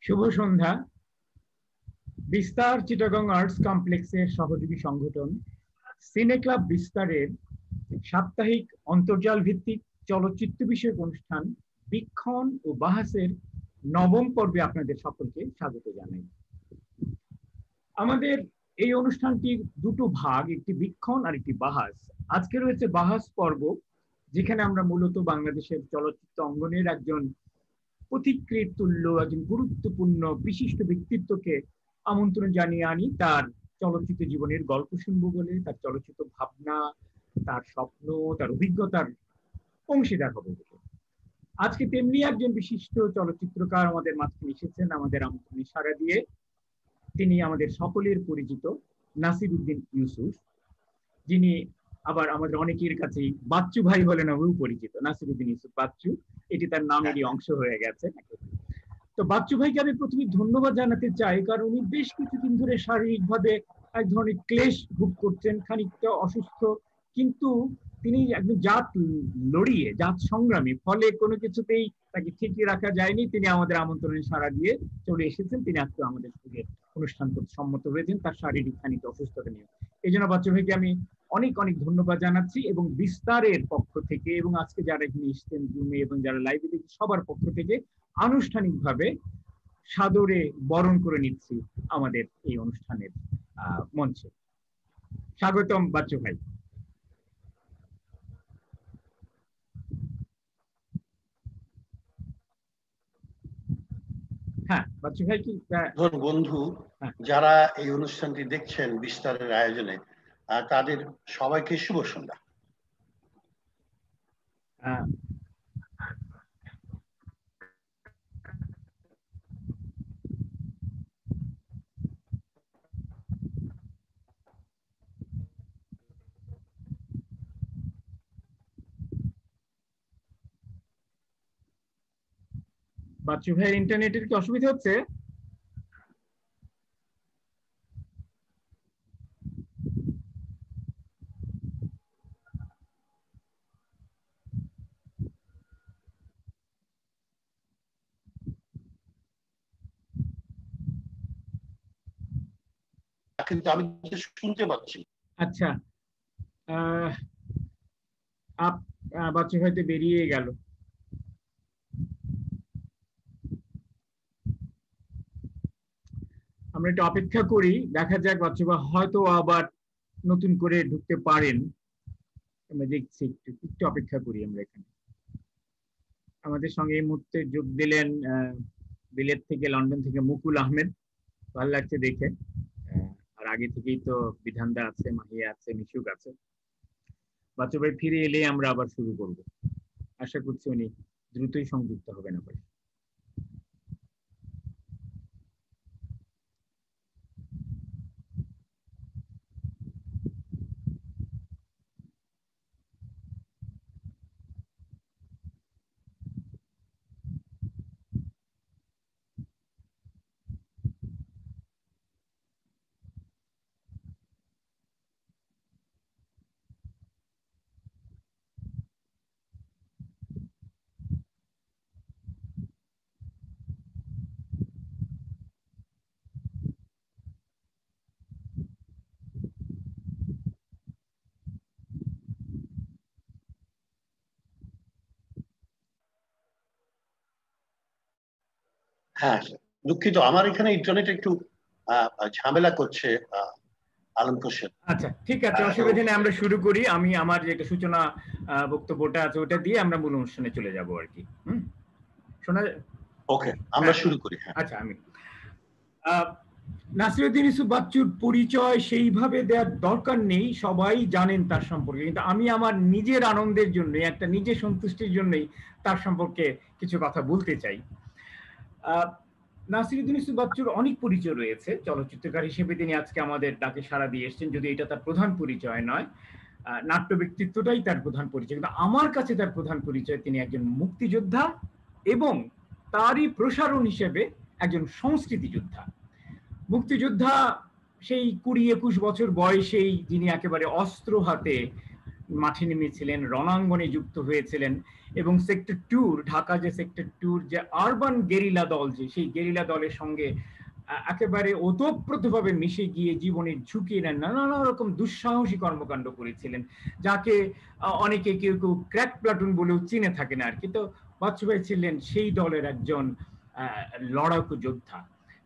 শুভ সন্ধ্যা। বিস্তার চিটাগং আর্টস কমপ্লেক্সের সহযোগী সংগঠন সিনে ক্লাব বিস্তারের সাপ্তাহিক অন্তর্জাল ভিত্তিক চলচ্চিত্র বিষয়ক অনুষ্ঠান বীক্ষণ ও বাহাসের নবম পর্বে আপনাদের সকলকে স্বাগত জানাই। আমাদের এই অনুষ্ঠানটির দুটো ভাগ, একটি বীক্ষণ আর একটি বাহাস। আজকে রয়েছে বাহাস পর্ব, যেখানে আমরা মূলত বাংলাদেশের চলচ্চিত্র অঙ্গনের একজন পথিকৃৎ তুল্য, একজন গুরুত্বপূর্ণ বিশিষ্ট ব্যক্তিত্বকে আমন্ত্রণ জানিয়ে আনি তার চলচ্চিত্র জীবনের গল্প শুনবো বলে, তার চলচ্চিত্র ভাবনা, তার স্বপ্ন, তার অভিজ্ঞতার অংশীদার হবে বলে। আজকে তেমনি একজন বিশিষ্ট চলচ্চিত্রকার আমাদের মাঝখানে এসেছেন আমাদের আমন্ত্রণে সাড়া দিয়ে। তিনি আমাদের সকলের পরিচিত নাসির উদ্দিন ইউসুফ, যিনি আবার আমাদের অনেকের কাছেই বাচ্চু ভাই বলে নামেও পরিচিত। নাসির উদ্দিন ইউসুফ বাচ্চু, এটি তার নামেরই অংশ হয়ে গেছে। তো বাচ্চু ভাইকে আমি প্রথমে ধন্যবাদ জানাতে চাই, কারণ উনি বেশ কিছুদিন ধরে শারীরিকভাবে এক ধরনের ক্লেশ ভোগ করছেন, খানিকটা অসুস্থ, কিন্তু তিনি একদম জাত লড়িয়ে, জাত সংগ্রামী, ফলে কোনো কিছুতেই তাকে ঠিকই রাখা যায়নি। তিনি আমাদের আমন্ত্রণে সাড়া দিয়ে চলে এসেছেন। তিনি আজকে আমাদের সঙ্গে অনুষ্ঠান করতে সম্মত হয়েছেন তার শারীরিক খানিকটা অসুস্থতা নিয়ে। এই জন্য বাচ্চু ভাইকে আমি অনেক অনেক ধন্যবাদ জানাচ্ছি, এবং বিস্তারের পক্ষ থেকে এবং আজকে যারা এখানে এসেছেন জুমে এবং যারা লাইভে দেখছেন সবার পক্ষ থেকে আনুষ্ঠানিকভাবে সাদরে বরণ করে নিচ্ছি আমাদের এই অনুষ্ঠানের মঞ্চে। স্বাগতম বাচ্চু ভাই। হ্যাঁ বাচ্চু ভাই কি বন্ধু যারা এই অনুষ্ঠানটি দেখছেন বিস্তারের আয়োজনে, তাদের সবাইকে শুভ সন্ধ্যা। বাচ্চু ভাইয়ের ইন্টারনেটের কি অসুবিধা হচ্ছে? কিন্তু আমি শুনতে পাচ্ছি। আচ্ছা, বাচ্চু হয়তো বেরিয়ে গেল। আমরা একটু অপেক্ষা করি, দেখা যাক বাচ্চু ভাই হয়তো আবার নতুন করে ঢুকতে পারেন। আমরা দেখছি, একটু অপেক্ষা করি আমরা এখানে। আমাদের সঙ্গে এই মুহূর্তে যোগ দিলেন বিলেত থেকে, লন্ডন থেকে মুকুল আহমেদ। ভালো লাগছে দেখে। আর আগে থেকেই তো বিধানদা আছে, মাহিয়া আছে, মিশুক আছে। বাচ্চু ভাই ফিরে এলে আমরা আবার শুরু করব। আশা করছি উনি দ্রুতই সংযুক্ত হবেন আবার। হ্যাঁ দুঃখিত, আমার এখানে ইন্টারনেট একটু ঝামেলা করছে। আলম হোসেন, আচ্ছা ঠিক আছে, অসুবিধা নেই, আমরা শুরু করি। আমি আমার যেটা সূচনা বক্তব্যটা আছে ওটা দিয়ে আমরা মূল অনুষ্ঠানে চলে যাব আর কি। শোনা? ওকে, আমরা শুরু করি। আচ্ছা, আমি নাসির উদ্দিন ইউসুফ বাচ্চুর পরিচয় সেইভাবে দেওয়ার দরকার নেই, সবাই জানেন তার সম্পর্কে, কিন্তু আমি আমার নিজের আনন্দের জন্য, একটা নিজের সন্তুষ্টির জন্যই তার সম্পর্কে কিছু কথা বলতে চাই। নাসির উদ্দিন ইউসুফ বাচ্চুর অনেক পরিচয় রয়েছে। চলচ্চিত্রকার হিসেবে তিনি আজকে আমাদের ডাকে সাড়া দিয়ে এসেছেন, যদি এটা তার প্রধান পরিচয় নয়। নাট্য ব্যক্তিত্বটাই তার প্রধান পরিচয়, কিন্তু আমার কাছে তার প্রধান পরিচয় তিনি একজন মুক্তিযোদ্ধা এবং তারই প্রসারণ হিসেবে একজন সংস্কৃতি যোদ্ধা। মুক্তিযোদ্ধা সেই 20-21 বছর বয়সেই যিনি একেবারে অস্ত্র হাতে মাঠে নেমেছিলেন, রণাঙ্গনে যুক্ত হয়েছিলেন এবং সেক্টর 2 ঢাকা যে সেক্টর 2 যে আরবান গেরিলা দল, যে সেই গেরিলা দলের সঙ্গে একেবারে ওতপ্রোতভাবে মিশে গিয়ে জীবনের ঝুঁকি নেন, নানা রকম দুঃসাহসী কর্মকাণ্ড করেছিলেন, যাকে অনেকে কেউ কেউ ক্র্যাক প্লাটুন বলেও চিনে থাকেন আর কি। তো বাচ্চু ভাই ছিলেন সেই দলের একজন লড়াকু যোদ্ধা।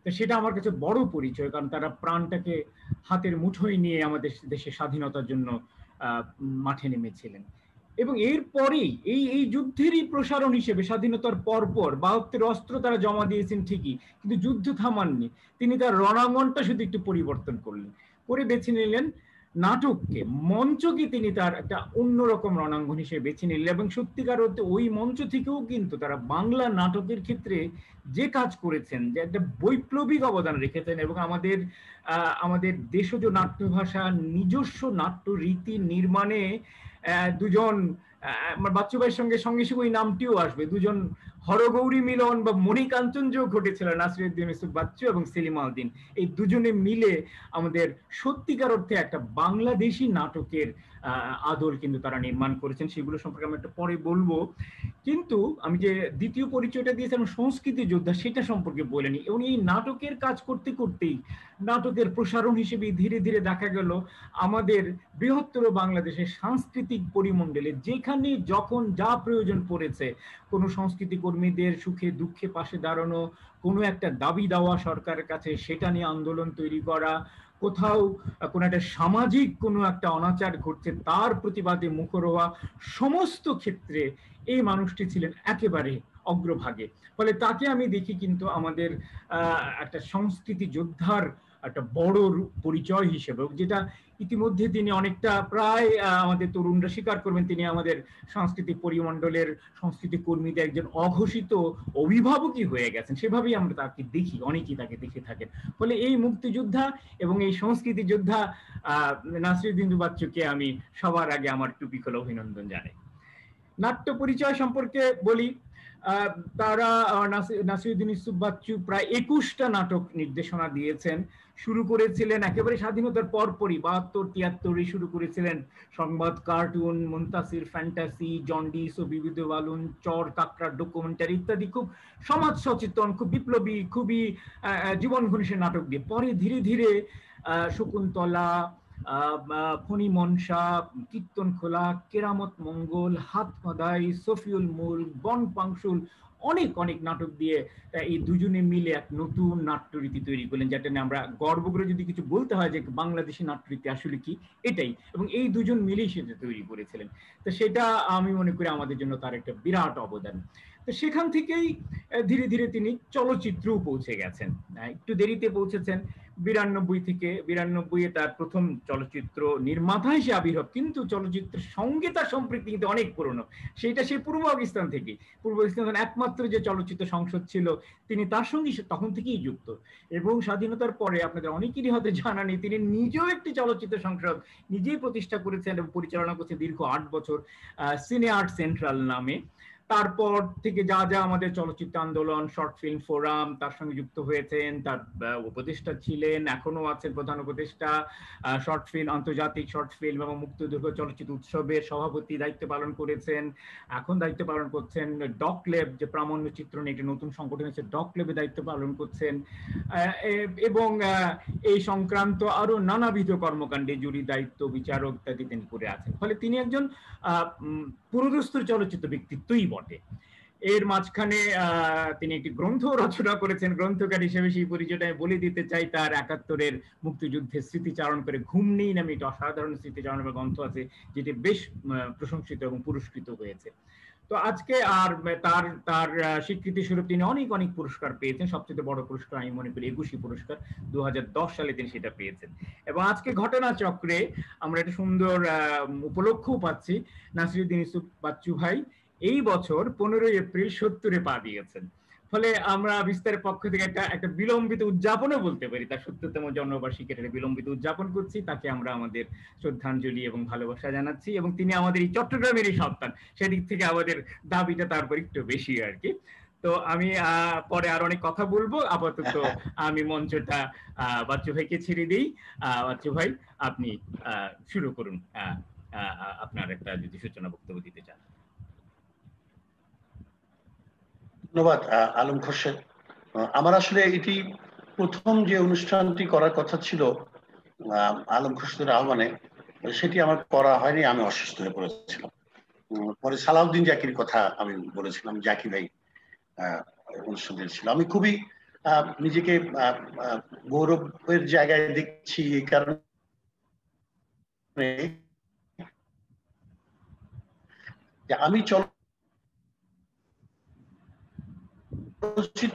তো সেটা আমার কাছে বড় পরিচয়, কারণ তারা প্রাণটাকে হাতের মুঠোয় নিয়ে আমাদের দেশের স্বাধীনতার জন্য মাঠে নেমেছিলেন। এবং এরপরেই এই এই যুদ্ধেরই প্রসারণ হিসেবে স্বাধীনতার পরপর ৭২ অস্ত্র তারা জমা দিয়েছেন ঠিকই, কিন্তু যুদ্ধ থামাননি। তিনি তার রণাঙ্গনটা শুধু একটু পরিবর্তন করলেন, করে বেছে নিলেন নাটককে, মঞ্চকে তিনি তার একটা অন্যরকম রণাঙ্গন হিসেবে বেছে নিলেন। এবং সত্যিকার অর্থে ওই মঞ্চ থেকেও কিন্তু তারা বাংলা নাটকের ক্ষেত্রে যে কাজ করেছেন, যে একটা বৈপ্লবিক অবদান রেখেছেন, এবং আমাদের আমাদের দেশজ নাট্যভাষা, নিজস্ব নাট্য রীতি নির্মাণে দুজন, আমার বাচ্চু ভাইয়ের সঙ্গে সঙ্গে সঙ্গে ওই নামটিও আসবে, দুজন হরগৌরী মিলন বা মণিকাঞ্চন যোগ ঘটেছিল নাসিরউদ্দিন ইউসুফ বাচ্চু এবং সেলিম আল দীন। এই দুজনে মিলে আমাদের সত্যিকার অর্থে একটা বাংলাদেশি নাটকের আদল কিন্তু তারা নির্মাণ করেছেন। সেগুলো সম্পর্কে আমি একটু পরে বলবো। কিন্তু আমি যে দ্বিতীয় পরিচয়টা দিয়েছিলাম সংস্কৃতি যোদ্ধা, সেটা সম্পর্কে বলেনি। এবং এই নাটকের কাজ করতে করতেই নাটকের প্রসারণ হিসেবে ধীরে ধীরে দেখা গেল আমাদের বৃহত্তর বাংলাদেশের সাংস্কৃতিক পরিমণ্ডলে যেখানে যখন যা প্রয়োজন পড়েছে, কোনো সংস্কৃতি কর্মীদের সুখে দুঃখে পাশে দাঁড়ানো, কোনো একটা দাবি দেওয়া সরকারের কাছে, সেটা নিয়ে আন্দোলন তৈরি করা, কোথাও কোনো একটা সামাজিক কোনো একটা অনাচার ঘটছে তার প্রতিবাদে মুখর হওয়া, সমস্ত ক্ষেত্রে এই মানুষটি ছিলেন একেবারে অগ্রভাগে। ফলে তাকে আমি দেখি কিন্তু আমাদের একটা সংস্কৃতি যোদ্ধার একটা বড় পরিচয় হিসেবে, যেটা ইতিমধ্যে তিনি অনেকটা প্রায় আমাদের তরুণরা স্বীকার করবেন, তিনি আমাদের সাংস্কৃতিক পরিমণ্ডলের সংস্কৃতি কর্মীদের একজন অঘোষিত অভিভাবকই হয়ে গেছেন। সেভাবেই আমরা তাকে দেখি, অনেকেই তাকে দেখে থাকেন। ফলে এই মুক্তিযোদ্ধা এবং এই সংস্কৃতি যোদ্ধা নাসিরউদ্দিন বাচ্চুকে আমি সবার আগে আমার টুপি খোলা অভিনন্দন জানাই। নাট্য পরিচয় সম্পর্কে বলি, তারা নাসিরউদ্দিন ইউসুফ বাচ্চু প্রায় ২১টা নাটক নির্দেশনা দিয়েছেন। শুরু করেছিলেন একেবারে স্বাধীনতার পরপরই ৭২-৭৩ শুরু করেছিলেন সংবাদ, কার্টুন, মুনতাসির, ফ্যান্টাসি, জন্ডিস ও বিবিধ বালুন, চর কাকড়া, ডকুমেন্টারি ইত্যাদি খুব সমাজ সচেতন, খুব বিপ্লবী, খুবই জীবন ঘনিষ্ঠ নাটক দিয়ে পরে ধীরে ধীরে শকুন্তলা, ফণি মনসা, কীর্তন খোলা, কেরামত মঙ্গল, হাত মাদাই, সফিউল মূল, বন পাংশুল, অনেক অনেক নাটক দিয়ে এই দুজনে মিলে এক নতুন নাট্যরীতি তৈরি করলেন, যেটা নিয়ে আমরা গর্ব করে যদি কিছু বলতে হয় যে বাংলাদেশি নাট্যরীতি আসলে কি, এটাই। এবং এই দুজন মিলেই সেটা তৈরি করেছিলেন। তো সেটা আমি মনে করি আমাদের জন্য তার একটা বিরাট অবদান। তো সেখান থেকেই ধীরে ধীরে তিনি চলচ্চিত্রেও পৌঁছে গেছেন, একটু দেরিতে পৌঁছেছেন। 92 তার প্রথম চলচ্চিত্র নির্মাতা হিসেবে আবির্ভাব, কিন্তু চলচ্চিত্রের সঙ্গে তার সম্পৃক্তি কিন্তু অনেক পুরনো। সেটা সেই পূর্ব পাকিস্তান থেকে, পূর্ব পাকিস্তান একমাত্র যে চলচ্চিত্র সংসদ ছিল, তিনি তার সঙ্গে তখন থেকেই যুক্ত। এবং স্বাধীনতার পরে আপনাদের অনেকেরই হয়তো জানা নেই, তিনি নিজেও একটি চলচ্চিত্র সংসদ নিজেই প্রতিষ্ঠা করেছেন এবং পরিচালনা করছেন দীর্ঘ ৮ বছর, সিনে আর্ট সেন্ট্রাল নামে। তারপর থেকে যা যা আমাদের চলচ্চিত্র আন্দোলন, শর্ট ফিল্ম ফোরাম, তার সঙ্গে যুক্ত হয়েছেন, তার উপদেষ্টা ছিলেন, এখনো আছেন প্রধান উপদেষ্টা, শর্ট ফিল্ম, আন্তর্জাতিক শর্ট ফিল্ম এবং মুক্তদৈর্ঘ্য চলচ্চিত্র উৎসবের সভাপতি দায়িত্ব পালন করেছেন, এখন দায়িত্ব পালন করছেন। ডকলেব, যে প্রামাণ্য চিত্র নিয়ে একটি নতুন সংগঠন আছে, ডকলেবে দায়িত্ব পালন করছেন, এবং এই সংক্রান্ত আরো নানাবিধ কর্মকাণ্ডে জুরি দায়িত্ব, বিচারক ইত্যাদি তিনি করে আছেন। ফলে তিনি একজন পুরোদস্তুর চলচ্চিত্র ব্যক্তিত্বই বটে। এর মাঝখানে তিনি একটি গ্রন্থ রচনা করেছেন, গ্রন্থকার হিসেবে সেই পরিচয়টা আমি বলে দিতে চাই। তার ৭১-এর মুক্তিযুদ্ধের স্মৃতিচারণ করে ঘুম নেই নামে একটি অসাধারণ স্মৃতিচারণের গ্রন্থ আছে, যেটি বেশ প্রশংসিত এবং পুরস্কৃত হয়েছে। তো আজকে আর তার তার স্বীকৃতি স্বরূপ তিনি অনেক অনেক পুরস্কার পেয়েছেন। সবচেয়ে বড় পুরস্কার আমি মনে করি একুশে পুরস্কার, ২০১০ সালে তিনি সেটা পেয়েছেন। এবং আজকে ঘটনা চক্রে আমরা একটা সুন্দর উপলক্ষও পাচ্ছি, নাসিরউদ্দিন ইউসুফ বাচ্চু ভাই এই বছর 15 এপ্রিল ৭০-এ পা দিয়েছেন। ফলে আমরা বিস্তারের পক্ষ থেকে একটা বিলম্বিত উদযাপনও বলতে পারি, তার ৭০তম জন্মবার্ষিকীর বিলম্বিত উদযাপন করছি। তাকে আমরা আমাদের শ্রদ্ধাঞ্জলি এবং ভালোবাসা জানাচ্ছি। এবং তিনি আমাদের এই চট্টগ্রামেরই সন্তান, সেদিক থেকে আমাদের দাবিটা তারপর একটু বেশি আর কি। তো আমি পরে আর অনেক কথা বলবো, আপাতত আমি মঞ্চটা বাচ্চু ভাইকে ছেড়ে দিই। বাচ্চু ভাই, আপনি শুরু করুন আপনার একটা যদি সূচনা বক্তব্য দিতে চান। ধন্যবাদ আলম খোরশেদ। আমার আসলে এটি প্রথম যে অনুষ্ঠানটি করার কথা ছিল আলম খোরশেদের আহ্বানে, সেটি আমার করা হয়নি, আমি অসুস্থ হয়ে পড়েছিলাম। পরে সালাউদ্দিন জাকির কথা আমি বলেছিলাম, জাকি ভাই অনুষ্ঠান ছিল। আমি খুবই নিজেকে গৌরবের জায়গায় দেখছি এই কারণে যে আমি চলচ্চিত্র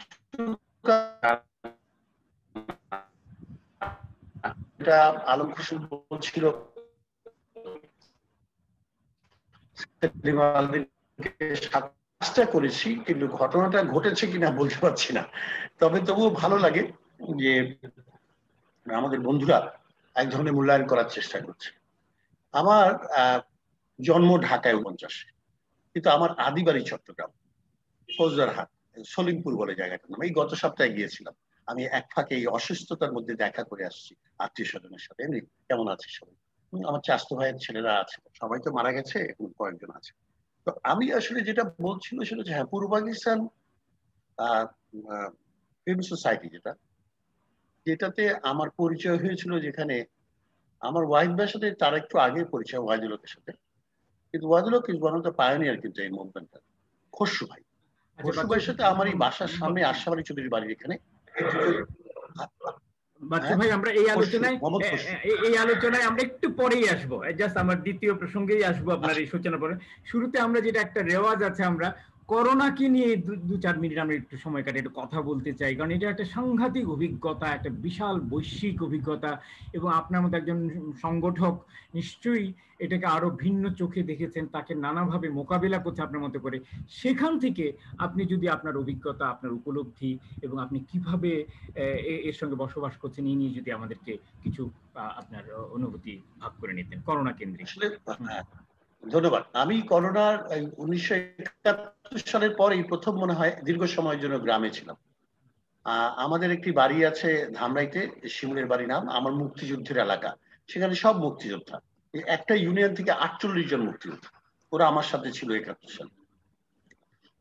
আলম হোসেন বলছিল চেষ্টা করেছি, কিন্তু ঘটনাটা ঘটেছে কিনা বলতে পারছি না। তবে তবুও ভালো লাগে যে আমাদের বন্ধুরা এক ধরনের মূল্যায়ন করার চেষ্টা করছে। আমার জন্ম ঢাকায় 49, কিন্তু আমার আদি বাড়ি চট্টগ্রাম, ফৌজদারহাট, সলিমপুর বলে জায়গাটার নাম। এই গত সপ্তাহে গিয়েছিলাম। আমি এক ফাঁকে এই অসুস্থতার মধ্যে দেখা করে আসছি আত্মীয় স্বজনের সাথে। এমনি কেমন আছে সবাই? আমার চাচাতো ভাইয়ের ছেলেরা আছে, সবাই তো মারা গেছে, এখন কয়েকজন আছে। তো আমি আসলে যেটা বলছিল সেটা হচ্ছে, হ্যাঁ, পূর্ব পাকিস্তান ফিল্ম সোসাইটি, যেটাতে আমার পরিচয় হয়েছিল, যেখানে আমার ওয়াহিদ ভাইয়ের সাথে তার একটু আগে পরিচয় ওয়াহিদুল হকের সাথে। কিন্তু Wahidul Haque is one of the pioneer কিন্তু এই মুভমেন্টটা। খসরু ভাই, খসরু ভাইয়ের সাথে আমার এই বাসার সামনে আশরাফ চৌধুরীর বাড়ির এখানে। বাচ্চু ভাই, আমরা এই আলোচনায় আমরা একটু পরেই আসবো, জাস্ট আমার দ্বিতীয় প্রসঙ্গেই আসবো আপনার এই সূচনা পরে। শুরুতে আমরা যেটা একটা রেওয়াজ আছে, আমরা করোনাকে নিয়ে 2-4 মিনিট আমরা একটু সময় কাটে একটু কথা বলতে চাই, কারণ এটা একটা সাংঘাতিক অভিজ্ঞতা, একটা বিশাল বৈশ্বিক অভিজ্ঞতা, এবং আপনার মতো একজন সংগঠক নিশ্চয়ই এটাকে আরো ভিন্ন চোখে দেখেছেন, তাকে নানাভাবে মোকাবিলা করছে আপনার মতো করে। সেখান থেকে আপনি যদি আপনার অভিজ্ঞতা, আপনার উপলব্ধি এবং আপনি কিভাবে এর সঙ্গে বসবাস করছেন এই নিয়ে যদি আমাদেরকে কিছু আপনার অনুভূতি ভাগ করে নিতেন করোনা কেন্দ্রিক। ধন্যবাদ। আমি করোনার 1971 সালের পরেই প্রথম মনে হয় দীর্ঘ সময়ের জন্য গ্রামে ছিলাম। আমাদের একটি বাড়ি আছে ধামরাইতে, শিমুলের বাড়ি নাম। আমার মুক্তিযুদ্ধের এলাকা, সেখানে সব মুক্তিযোদ্ধা, একটা ইউনিয়ন থেকে 48 জন মুক্তিযোদ্ধা, ওরা আমার সাথে ছিল 71 সালে।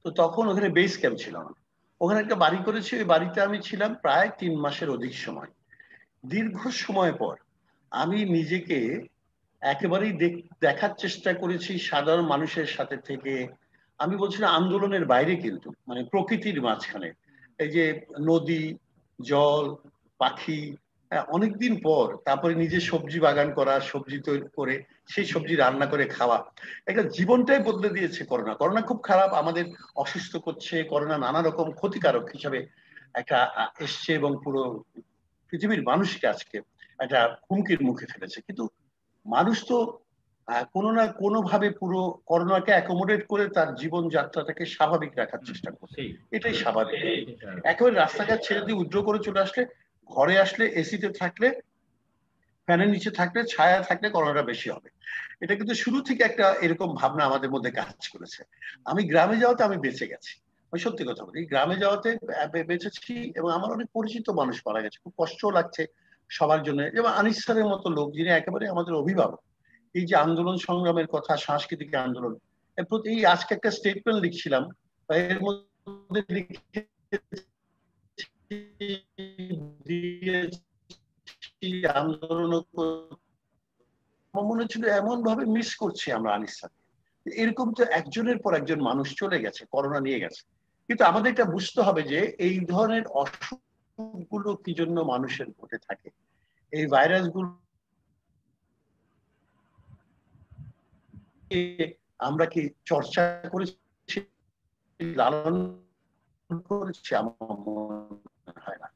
তো তখন ওখানে বেস ক্যাম্প ছিল আমার, ওখানে একটা বাড়ি করেছি। ওই বাড়িতে আমি ছিলাম প্রায় 3 মাসের অধিক সময়। দীর্ঘ সময় পর আমি নিজেকে একেবারেই দেখার চেষ্টা করেছি সাধারণ মানুষের সাথে থেকে। আমি বলছিলাম আন্দোলনের বাইরে, কিন্তু মানে প্রকৃতির মাঝখানে, এই যে নদী, জল, পাখি, অনেকদিন পর তারপরে নিজে সবজি বাগান করা, সবজি তৈরি করে সেই সবজি রান্না করে খাওয়া, একটা জীবনটাই বদলে দিয়েছে করোনা। করোনা খুব খারাপ, আমাদের অসুস্থ করছে, করোনা নানা রকম ক্ষতিকারক হিসাবে একটা এসছে এবং পুরো পৃথিবীর মানুষকে আজকে একটা হুমকির মুখে ফেলেছে। কিন্তু মানুষ তো কোনো না কোনো ভাবে পুরো করোনাকে অ্যাকোমোডেট করে তার জীবন যাত্রাটাকে স্বাভাবিক রাখার চেষ্টা করছে, এটাই স্বাভাবিক। একেবারে রাস্তাঘাট ছেড়ে দিয়ে উইথড্র করে চলে আসলে, ঘরে আসলে এসিতে থাকলে, ফ্যানের নিচে থাকলে, ছায়া থাকলে করোনাটা বেশি হবে, এটা কিন্তু শুরু থেকে একটা এরকম ভাবনা আমাদের মধ্যে কাজ করেছে। আমি গ্রামে যাওয়াতে আমি বেঁচে গেছি, আমি সত্যি কথা বলি, গ্রামে যাওয়াতে বেঁচেছি, এবং আমার অনেক পরিচিত মানুষ মারা গেছে, খুব কষ্টও লাগছে সবার জন্য। যেমন আনিস স্যারের মতো লোক, যিনি একেবারে আমাদের অভিভাবক, এই যে আন্দোলন সংগ্রামের কথা, সাংস্কৃতিক আন্দোলন, এর প্রতি এই আজকে একটা স্টেটমেন্ট লিখছিলাম, এর মধ্যে আন্দোলন মনে ছিল এমন ভাবে মিস করছি আমরা আনিস স্যারকে। এরকম তো একজনের পর একজন মানুষ চলে গেছে, করোনা নিয়ে গেছে। কিন্তু আমাদের এটা বুঝতে হবে যে এই ধরনের অসুখগুলো কি জন্য মানুষের ঘটে থাকে, এই ভাইরাসগুলো আমরা কি চর্চা করেছি, লালন করেছি? আমার মনে হয় না।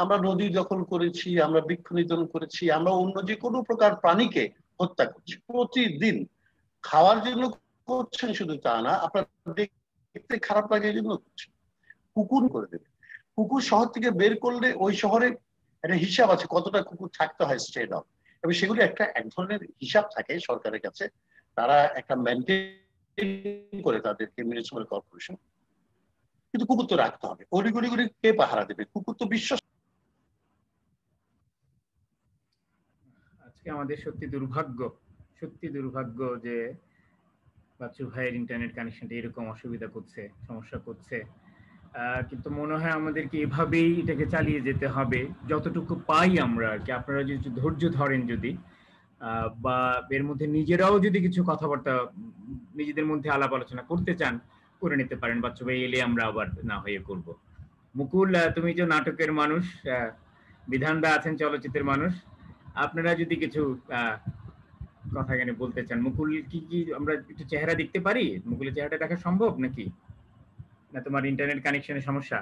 আমরা নদী দখল করেছি, আমরা বৃক্ষ নিধন করেছি, আমরা অন্য যে কোনো প্রকার প্রাণীকে হত্যা করছি প্রতিদিন। খাওয়ার জন্য করছেন শুধু তা না, আপনার দেখতে খারাপ লাগে এই জন্য করছেন। কুকুর করে দেবে, কুকুর শহর থেকে বের করলে ওই শহরে একটা হিসাব আছে কতটা কুকুর থাকতে হয় স্ট্রেট অফ, এবং সেগুলি এক ধরনের হিসাব থাকে সরকারের কাছে, তারা একটা মেনটেন করে তাদেরকে মিউনিসিপাল কর্পোরেশন। কিন্তু কুকুর তো রাখতে হবে, অলিগলি কে পাহারা দেবে? কুকুর তো বিশ্ব। আজকে আমাদের সত্যি দুর্ভাগ্য, সত্যি দুর্ভাগ্য যে বাচ্চু ভাইয়ের ইন্টারনেট কানেকশনটা এরকম অসুবিধা করছে, সমস্যা করছে। কিন্তু মনে হয় আমাদেরকে এভাবেই এটাকে চালিয়ে যেতে হবে যতটুকু পাই আমরা আর কি। আপনারা যদি ধৈর্য ধরেন যদি, বা এর মধ্যে নিজেরাও যদি কিছু কথাবার্তা নিজেদের মধ্যে আলাপ আলোচনা করতে চান, করে নিতে পারেন। বাচ্চু ভাই এলে আমরা আবার না হয়ে করব। মুকুল, তুমি যে নাটকের মানুষ, বিধানদা আছেন চলচ্চিত্রের মানুষ, আপনারা যদি কিছু কথা এখানে বলতে চান। মুকুল কি আমরা একটু চেহারা দেখতে পারি? মুকুলের চেহারাটা দেখা সম্ভব নাকি, না তোমার ইন্টারনেট কানেকশনের সমস্যা?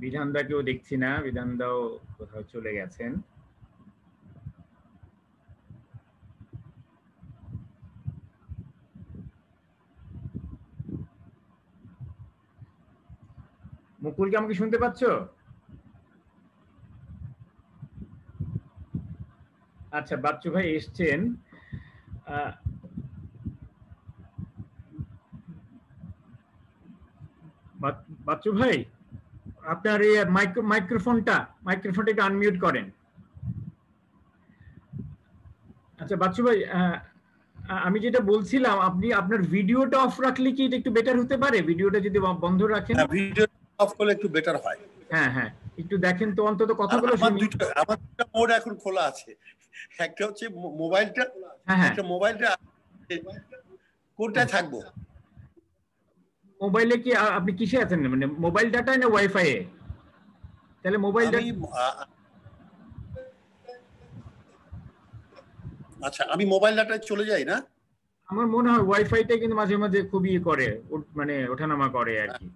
বিধানদাকেও দেখছি না, বিধানদাও কোথাও চলে গেছেন। মুকুল, কি আমাকে শুনতে পাচ্ছ? আচ্ছা, বাচ্চু ভাই এসছেন। বাচ্চু ভাই, আপনার এই মাইক্রোফোনটা একটু আনমিউট করেন। আচ্ছা বাচ্চু ভাই, আমি যেটা বলছিলাম, আপনি আপনার ভিডিওটা অফ রাখলে কি এটা একটু বেটার হতে পারে? ভিডিওটা যদি বন্ধ রাখেন, ভিডিও অফ করলে একটু বেটার হয়। হ্যাঁ হ্যাঁ, একটু দেখেন তো অন্তত কথাগুলো শুনি। আমার দুটো মোড এখন খোলা আছে, একটা হচ্ছে মোবাইলটা, একটা মোবাইলটা কোনটায় থাকবো? মোবাইলে কি আপনি কিসে আছেন, মানে মোবাইল ডাটায় না ওয়াইফাই এ? তাহলে মোবাইল আচ্ছা, আমি মোবাইল ডাটায় চলে যাই না? আমার মনে হয় ওয়াইফাইটা কিন্তু মাঝে মাঝে খুবই করে, মানে ওঠানামা করে আর কি।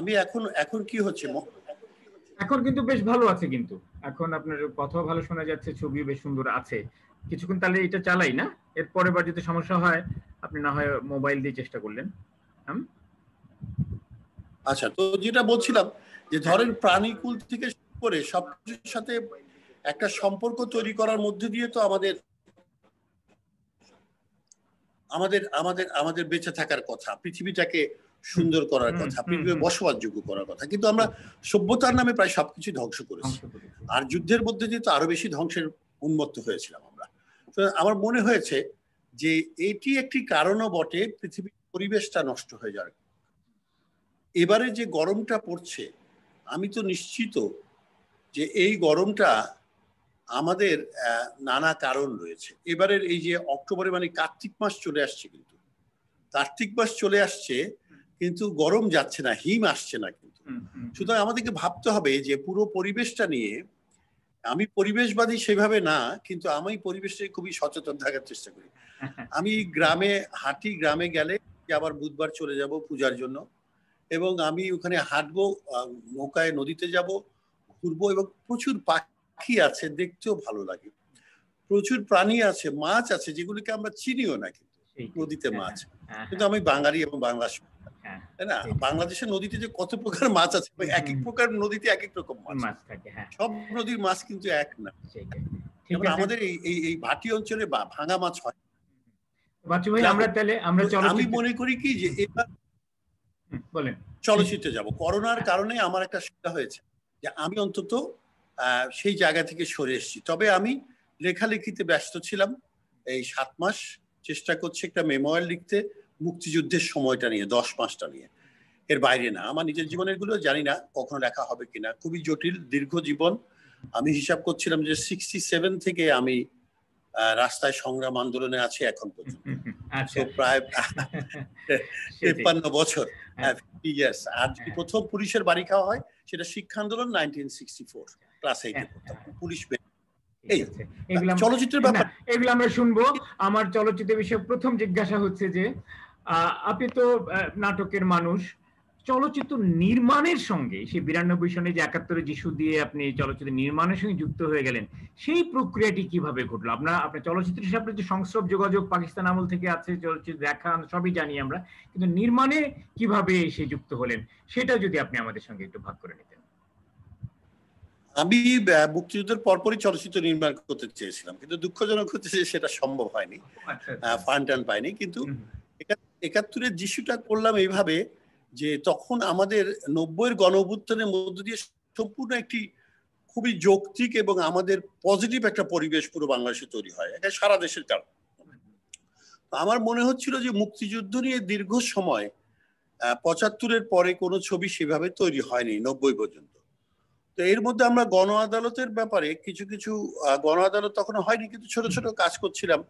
আমি এখন কি হচ্ছে? এখন কিন্তু বেশ ভালো আছে, কিন্তু এখন আপনার কথাও ভালো শোনা যাচ্ছে, ছবি বেশ সুন্দর আছে। কিছুক্ষণ তাহলে এটা চালাই না, এর পরের বার যদি সমস্যা হয় আপনি না হয় মোবাইল দিয়ে চেষ্টা করলেন। আচ্ছা, তো যেটা বলছিলাম যে ধরেন প্রাণীকুল থেকে শুরু করে সবকিছুর সাথে একটা সম্পর্ক তৈরি করার মধ্যে দিয়ে তো আমাদের আমাদের আমাদের আমাদের বেঁচে থাকার কথা, পৃথিবীটাকে সুন্দর করার কথা, পৃথিবীতে বসবাসযোগ্য করার কথা, কিন্তু আমরা সভ্যতার নামে প্রায় সবকিছু ধ্বংস করেছি। আর যুদ্ধের মধ্যে দিয়ে তো আরো বেশি ধ্বংসের উন্মত্ত হয়েছিলাম আমরা। তো আমার মনে হয়েছে যে এটি একটি কারণও বটে পৃথিবীর পরিবেশটা নষ্ট হয়ে যাওয়ার। এবারে যে গরমটা পড়ছে, আমি তো নিশ্চিত যে এই গরমটা আমাদের নানা কারণ রয়েছে। এবারের এই যে অক্টোবরে, মানে কার্তিক মাস চলে আসছে, কিন্তু কার্তিক মাস চলে আসছে কিন্তু গরম যাচ্ছে না, হিম আসছে না কিন্তু। সুতরাং আমাদেরকে ভাবতে হবে যে পুরো পরিবেশটা নিয়ে, আমি পরিবেশবাদী সেভাবে না, কিন্তু আমি পরিবেশে খুবই সচেতন থাকার চেষ্টা করি। আমি গ্রামে হাঁটি, গ্রামে গেলে আবার বুধবার চলে যাব পূজার জন্য, এবং আমি ওখানে হাঁটবো, নৌকায় নদীতে যাব, ঘুরবো, এবং প্রচুর পাখি আছে, দেখতেও ভালো লাগে। প্রচুর প্রাণী আছে, মাছ আছে যেগুলিকে আমরা চিনিও না, কিন্তু নদীতে মাছ। কিন্তু আমি বাঙালি এবং বাংলা, তাই না? বাংলাদেশের নদীতে যে কত প্রকার মাছ আছে, এক এক প্রকার নদীতে এক এক রকম মাছ থাকে, সব নদীর মাছ কিন্তু এক না। যেমন আমাদের এই ভাটি অঞ্চলে ভাঙা মাছ হয়। আমি মনে করি কি যে এবার চলচ্চিত্রে যাব। করোনার কারণে আমার একটা সুবিধা হয়েছে যে আমি অন্তত সেই জায়গা থেকে সরে এসেছি। তবে আমি লেখালেখিতে ব্যস্ত ছিলাম এই 7 মাস, চেষ্টা করছি একটা মেমোয়ার লিখতে মুক্তিযুদ্ধের সময়টা নিয়ে, 10 মাসটা নিয়ে, এর বাইরে না। আমার নিজের জীবনের গুলো জানি না কখনো লেখা হবে কিনা, খুবই জটিল দীর্ঘ জীবন। আমি হিসাব করছিলাম যে 67 থেকে আমি রাস্তায় সংগ্রাম আন্দোলনে আছে এখন পর্যন্ত, প্রায় 53 বছর। আর যদি প্রথম পুলিশের বাড়ি খাওয়া হয় সেটা শিক্ষা আন্দোলন 1964, ক্লাস 8 এ পড়তাম, পুলিশ। চলচ্চিত্রের ব্যাপার এগুলো আমরা শুনবো। আমার চলচ্চিত্রের বিষয়ে প্রথম জিজ্ঞাসা হচ্ছে যে আপনি তো নাটকের মানুষ, চলচ্চিত্র নির্মাণের সঙ্গে সেই 92 সনে যে 71 যিশু দিয়ে আপনি চলচ্চিত্র নির্মাণের সঙ্গে যুক্ত হয়ে গেলেন, সেই প্রক্রিয়াটি কিভাবে ঘটলো? আপনার চলচ্চিত্রের সাথে যে সংস্রব যোগাযোগ পাকিস্তান আমল থেকে আছে, চলচ্চিত্র দেখা সবই জানি আমরা, কিন্তু নির্মাণে কিভাবে এসে যুক্ত হলেন সেটা যদি আপনি আমাদের সঙ্গে একটু ভাগ করে নিতেন। আমি মুক্তিযুদ্ধের পরপরই চলচ্চিত্র নির্মাণ করতে চেয়েছিলাম, কিন্তু দুঃখজনক হচ্ছে যে সেটা সম্ভব হয়নি, ফান্ড টান পাইনি। কিন্তু ৭১-এর যিশুটা করলাম এইভাবে যে তখন আমাদের ৯০-এর গণঅভ্যুত্থানের মধ্য দিয়ে সম্পূর্ণ একটি খুবই যৌক্তিক এবং আমাদের পজিটিভ একটা পরিবেশ পুরো বাংলাদেশে তৈরি হয়, এটা সারা দেশের কারণ। আমার মনে হচ্ছিল যে মুক্তিযুদ্ধ নিয়ে দীর্ঘ সময় ৭৫-এর পরে কোনো ছবি সেভাবে তৈরি হয়নি ৯০ পর্যন্ত। তো এর মধ্যে আমরা গণ আদালতের ব্যাপারে কিছু কিছু গণ আদালত তখন হয়নি, কিন্তু ছোট ছোট কাজ করছিলাম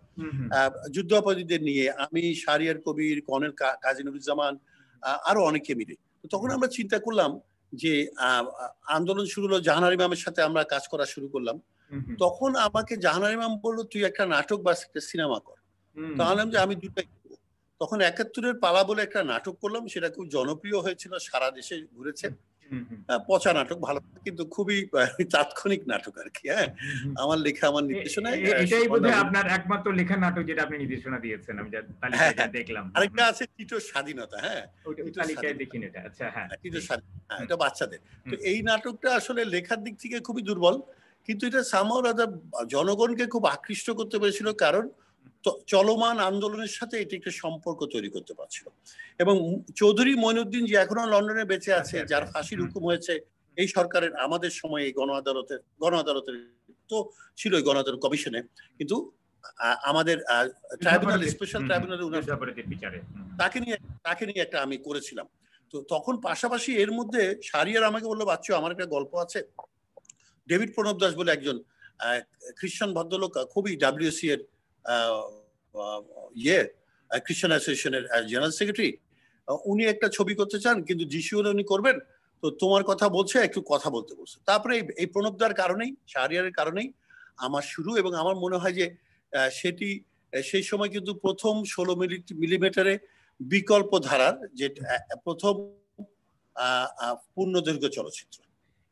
যুদ্ধ অপরাধীদের নিয়ে, আমি, শাহরিয়ার কবির, কর্নেল কাজী নুরুজ্জামান, আরো অনেকে মিলে। তখন আমরা চিন্তা করলাম যে আন্দোলন শুরু হলো, জাহানার ইমামের সাথে আমরা কাজ করা শুরু করলাম। তখন আমাকে জাহানার ইমাম বললো, তুই একটা নাটক বা একটা সিনেমা কর। তাহলে যে আমি দুটাই করবো। তখন ৭১-এর পালা বলে একটা নাটক করলাম, সেটা খুব জনপ্রিয় হয়েছিল, সারা দেশে ঘুরেছে। পচা নাটক, ভালো কিন্তু খুবই তাৎক্ষণিক নাটক আর কি। হ্যাঁ, আমার লেখা, আমার নির্দেশনায়। এটাই বোধহয় আপনার একমাত্র লেখা নাটক যেটা আপনি নির্দেশনা দিয়েছেন, আমি যা তালিকাটা দেখলাম। আরেকটা আছে টিটোর স্বাধীনতা। হ্যাঁ, তালিকায় দেখিনি এটা। আচ্ছা, হ্যাঁ, টিটোর স্বাধীনতা, এটা বাচ্চাদের। তো এই নাটকটা আসলে লেখার দিক থেকে খুবই দুর্বল, কিন্তু এটা সামহাউ রাদার জনগণকে খুব আকৃষ্ট করতে পেরেছিল, কারণ চলমান আন্দোলনের সাথে এটি একটা সম্পর্ক তৈরি করতে পারছিল। এবং চৌধুরী মঈনুদ্দিন, যে এখনো লন্ডনে বেঁচে আছে, যার ফাঁসির হুকুম হয়েছে এই সরকারের, আমাদের সময় এই গণ আদালতের তো ছিল, গণ আদালত কমিশনে, কিন্তু আমাদের ট্রাইব্যুনাল, স্পেশাল ট্রাইব্যুনাল তাকে নিয়ে একটা আমি করেছিলাম। তো তখন পাশাপাশি এর মধ্যে শাহরিয়ার আমাকে বললো, বাচ্চু আমার একটা গল্প আছে। ডেভিড প্রণব দাস বলে একজন খ্রিস্টান ভদ্রলোক, খুবই ডাব্লিউসি এর খ্রিস্টান অ্যাসোসিয়েশনের জেনারেল সেক্রেটারি, উনি একটা ছবি করতে চান, কিন্তু যিশু হলে উনি করবেন, তো তোমার কথা বলছে, একটু কথা বলতে বলছে। তারপরে এই প্রণবদার কারণেই, শাহরিয়ারের কারণেই আমার শুরু। এবং আমার মনে হয় যে সেটি সেই সময় কিন্তু প্রথম ১৬ মিলিমিটারে বিকল্প ধারার যে প্রথম পূর্ণদৈর্ঘ্য চলচ্চিত্র,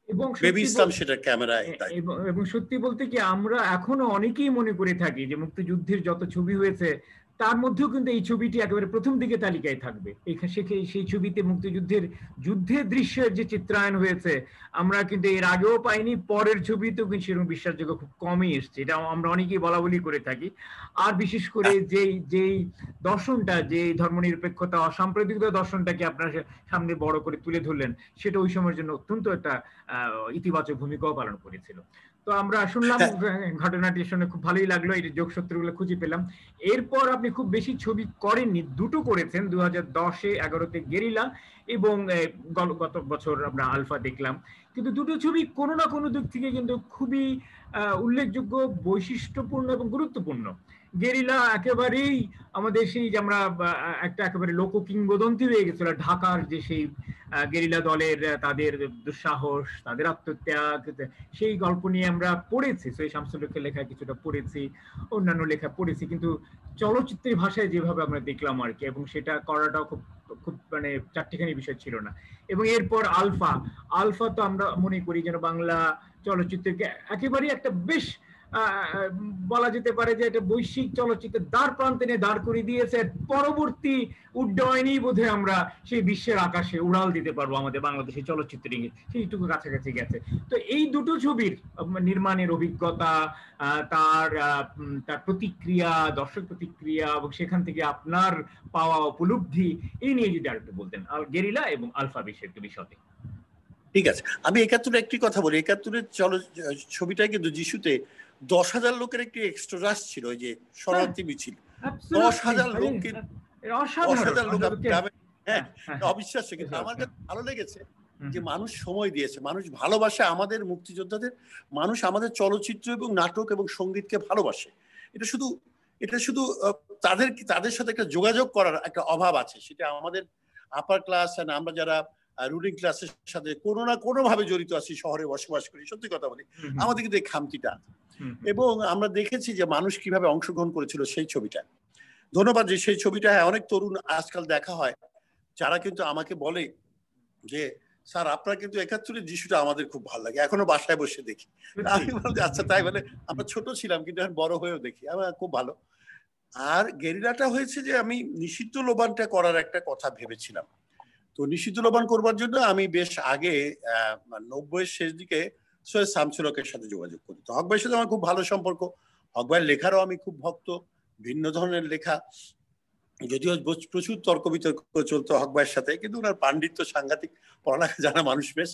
এবং বেবি ইসলাম সেটা ক্যামেরায়। এবং সত্যি বলতে কি, আমরা এখনো অনেকেই মনে করে থাকি যে মুক্তিযুদ্ধের যত ছবি হয়েছে তার মধ্যেও কিন্তু এই ছবিটি একেবারে প্রথম দিকে তালিকায় থাকবে। সেই ছবিতে যুদ্ধের দৃশ্যের যে চিত্রায়ন হয়েছে, আমরা কিন্তু এর আগেও পাইনি, পরের ছবিতেও কিন্তু সেরকম বিশ্বাসযোগ্য খুব কমই এসছে, এটা আমরা অনেকেই বলা বলি করে থাকি। আর বিশেষ করে যেই দর্শনটা, যে ধর্মনিরপেক্ষতা, অসাম্প্রদায়িকতা দর্শনটাকে আপনার সামনে বড় করে তুলে ধরলেন, সেটা ওই সময়ের জন্য অত্যন্ত একটা ইতিবাচক ভূমিকাও পালন করেছিল। তো আমরা শুনলাম ঘটনাটি শুনে খুব ভালোই লাগলো, এই যোগসূত্রগুলো খুঁজে পেলাম। এরপর আপনি খুব বেশি ছবি করেননি, দুটো করেছেন, 2010-এ 11-তে গেরিলা, এবং গত বছর আমরা আলফা দেখলাম। কিন্তু দুটো ছবি কোনো না কোনো দিক থেকে কিন্তু খুবই উল্লেখযোগ্য, বৈশিষ্ট্যপূর্ণ এবং গুরুত্বপূর্ণ। গেরিলা একেবারেই আমাদের সেই যে আমরা একটা একেবারে লোক কিংবদন্তি হয়ে গেছিল, ঢাকার যে সেই গেরিলা দলের তাদের দুঃসাহস, তাদের আত্মত্যাগ, সেই গল্প নিয়ে আমরা পড়েছি, সৈয়দ শামসুল হকের লেখা কিছুটা পড়েছি, অন্যান্য লেখা পড়েছি, কিন্তু চলচ্চিত্রের ভাষায় যেভাবে আমরা দেখলাম আর কি, এবং সেটা করাটাও খুব খুব মানে চারটিখানি বিষয় ছিল না। এবং এরপর আলফা তো আমরা মনে করি যেন বাংলা চলচ্চিত্রকে একেবারেই একটা বেশ বলা যেতে পারে যে এটা বৈশ্বিক চলচ্চিত্রের দ্বার প্রান্তে নিয়ে দাঁড় করে দিয়েছে। পরবর্তী উড্ডয়নেই বোধহয় আমরা সেই বিশ্বের আকাশে উড়াল দিতে পারবো আমাদের বাংলাদেশের চলচ্চিত্র, সেইটুকু কাছাকাছি গেছে। তো এই দুটো ছবির নির্মাণের অভিজ্ঞতা, তার প্রতিক্রিয়া, দর্শক প্রতিক্রিয়া, এবং সেখান থেকে আপনার পাওয়া উপলব্ধি, এই নিয়ে যদি আরেকটু বলতেন, গেরিলা এবং আলফা বিষয়টি। ঠিক আছে, আমি ৭১ একটি কথা বলি। ৭১-এর ছবিটাই কিন্তু যিশুতে ১০,০০০ লোকের একটি এক্সট্রাস ছিল, ওই যে শরণার্থী মিছিল, ১০,০০০ লোক, ১০,০০০ লোক গ্রামে। হ্যাঁ, অবিশ্বাস্য। কিন্তু আমার কাছে ভালো লেগেছে যে মানুষ সময় দিয়েছে, মানুষ ভালোবাসে আমাদের মুক্তিযোদ্ধাদের, মানুষ আমাদের চলচ্চিত্র এবং নাটক এবং সঙ্গীতকে ভালোবাসে। এটা শুধু তাদের সাথে একটা যোগাযোগ করার একটা অভাব আছে, সেটা আমাদের আপার ক্লাস, আমরা যারা রুলিং ক্লাসের সাথে কোনো না কোনো ভাবে জড়িত আছি, শহরে বসবাস করি, সত্যি কথা বলি, আমাদের কিন্তু এই খামতিটা। এবং আমরা দেখেছি যে মানুষ কিভাবে অংশগ্রহণ করেছিল সেই ছবিটা। ধন্যবাদ যে সেই ছবিটা অনেক তরুণ আজকাল দেখা হয়, যারা কিন্তু আমাকে বলে যে স্যার আপনার কিন্তু ৭১-এর যিশুটা আমাদের খুব ভালো লাগে, এখনো বাসায় বসে দেখি। আমি বলছি আচ্ছা তাই, বলে আমরা ছোট ছিলাম কিন্তু এখন বড় হয়েও দেখি, আমার খুব ভালো। আর গেরিলাটা হয়েছে যে আমি নিষিদ্ধ লোবানটা করার একটা কথা ভেবেছিলাম। তো নিষিদ্ধ লোবান করবার জন্য আমি বেশ আগে ৯০-এর শেষ দিকে সৈয়দ শামসুল হকের সাথে যোগাযোগ করি। তো হক ভাইয়ের সাথে আমার খুব ভালো সম্পর্ক, হক ভাইয়ের লেখারও আমি খুব ভক্ত, ভিন্ন ধরনের লেখা, যদিও প্রচুর তর্ক বিতর্ক চলতো হক ভাইয়ের সাথে, কিন্তু ওনার পাণ্ডিত্য সাংঘাতিক, পড়ালেখা জানা মানুষ বেশ।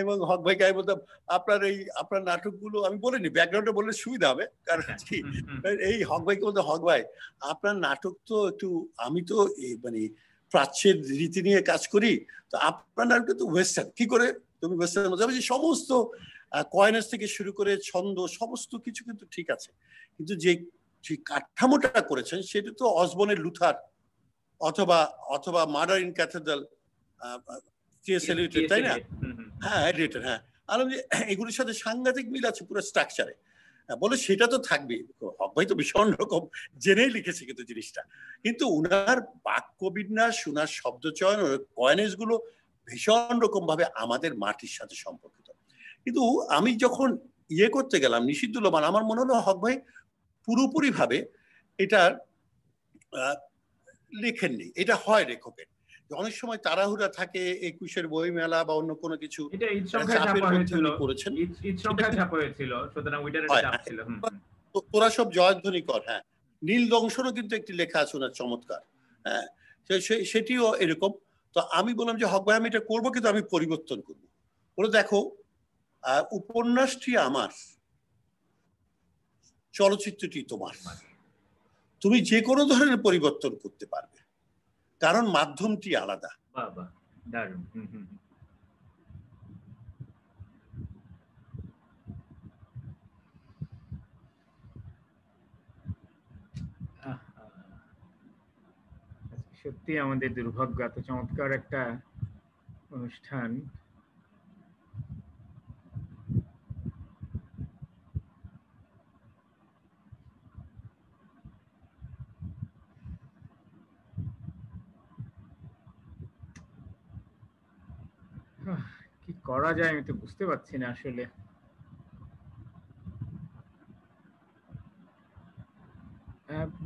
এবং হক ভাইকে আমি বলতাম আপনার নাটকগুলো, আমি বলিনি ব্যাকগ্রাউন্ডে বললে সুবিধা হবে, কারণ কি এই হক ভাইকে বলতে, হক ভাই আপনার নাটক তো একটু, আমি তো মানে প্রাচ্যের রীতি নিয়ে কাজ করি, তো আপনার নাটক তো ওয়েস্টার্ন, কি করে তুমি ওয়েস্টার্ন মধ্যে সমস্ত কয়েনেস থেকে শুরু করে ছন্দ সমস্ত কিছু কিন্তু ঠিক আছে, কিন্তু যে কাঠামোটা করেছেন সেটা তো অসবর্নের লুথার অথবা মার্ডার ইন ক্যাথেড্রাল, তাই না? হ্যাঁ, এডিটর, হ্যাঁ, এগুলোর সাথে সাংঘাতিক মিল আছে পুরো স্ট্রাকচারে। বলে সেটা তো থাকবে, হক ভাই তো ভীষণ রকম জেনেই লিখেছে কিন্তু জিনিসটা, কিন্তু উনার বাক্যবিন্যাস, উনার শব্দচয়ন, কয়েনেস গুলো ভীষণ রকম ভাবে আমাদের মাটির সাথে সম্পর্কিত। কিন্তু আমি যখন করতে গেলাম নিষিদ্ধ লোবান, আমার মনে হলো হক ভাই পুরোপুরি ভাবে এটা লেখেননি। এটা হয় লেখকের, অনেক সময় তাড়াহুড়া থাকে, 21-এর বই মেলা বা অন্য কোনো কিছু করেছেন, তোরা সব জয়ধ্বনি কর। হ্যাঁ, নীল দংশনও কিন্তু একটি লেখা আছে ওনার চমৎকার, হ্যাঁ, সেটিও এরকম। তো আমি বললাম যে হক ভাই আমি এটা করবো, কিন্তু আমি পরিবর্তন করবো। বলে দেখো, উপন্যাসটি আমার, চলচ্চিত্রটি তোমার, তুমি যে কোনো ধরনের পরিবর্তন করতে পারবে, কারণ মাধ্যমটি আলাদা। সত্যি আমাদের দুর্ভাগ্য, এত চমৎকার একটা অনুষ্ঠান কি করা যায় আমি তো বুঝতে পারছি না আসলে।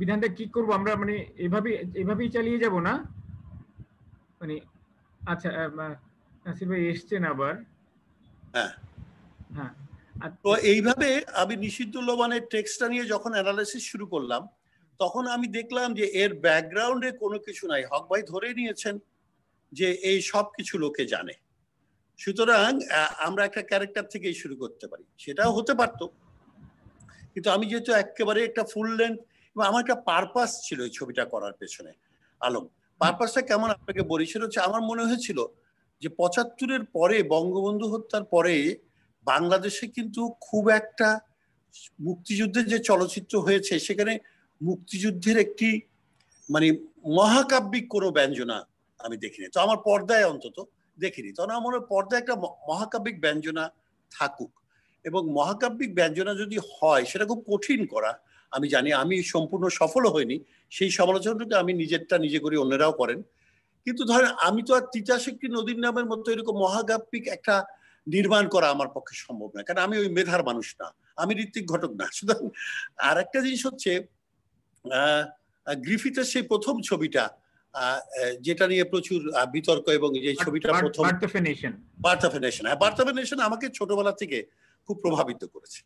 বিধানটা কি করব আমরা, মানে এভাবেই চালিয়ে যাব না মানে? আচ্ছা, নাসির ভাই এসছেন আবার। হ্যাঁ, তো এইভাবে আমি নিষিদ্ধ লোবানের টেক্সটটা নিয়ে যখন অ্যানালাইসিস শুরু করলাম, তখন আমি দেখলাম যে এর ব্যাকগ্রাউন্ডে কোনো কিছু নাই। হক ভাই ধরে নিয়েছেন যে এই সব কিছু লোকে জানে, সুতরাং আমরা একটা ক্যারেক্টার থেকেই শুরু করতে পারি। সেটাও হতে পারতো, কিন্তু আমি যেহেতু একেবারে একটা ফুল লেন্থ, আমার একটা পারপাস ছিল এই ছবিটা করার পেছনে। আলম, পারপাসটা কেমন আপনাকে বলি, সেটা হচ্ছে আমার মনে হয়েছিল যে 75-এর পরে, বঙ্গবন্ধু হত্যার পরে বাংলাদেশে কিন্তু খুব একটা মুক্তিযুদ্ধের যে চলচ্চিত্র হয়েছে, সেখানে মুক্তিযুদ্ধের একটি মানে মহাকাব্যিক কোনো ব্যঞ্জনা আমি দেখিনি, তো আমার পর্দায় অন্তত দেখিনি। তখন আমার পর্দায় একটা মহাকাব্যিক ব্যঞ্জনা থাকুক, এবং মহাকাব্যিক ব্যঞ্জনা যদি হয় সেটা খুব কঠিন করা, আমি জানি। আমি সম্পূর্ণ সফল হইনি, সেই সমালোচনাটাকে আমি নিজেরটা নিজে করি, অন্যরাও করেন, কিন্তু ধরেন আমি তো আর তিতাস একটি নদীর নামের মতো এরকম মহাকাব্যিক একটা নির্মাণ করা আমার পক্ষে সম্ভব না, কারণ আমি ওই মেধার মানুষ না, আমি ঋত্বিক ঘটক না। সুতরাং আর একটা জিনিস হচ্ছে, গ্রিফিথের সেই প্রথম ছবিটা যেটা নিয়ে প্রচুর বিতর্ক, এবং যে ছবিটা প্রথম বার্থ অফ এ নেশন, হ্যাঁ, বার্থ অফ এ নেশন আমাকে ছোটবেলা থেকে খুব প্রভাবিত করেছে।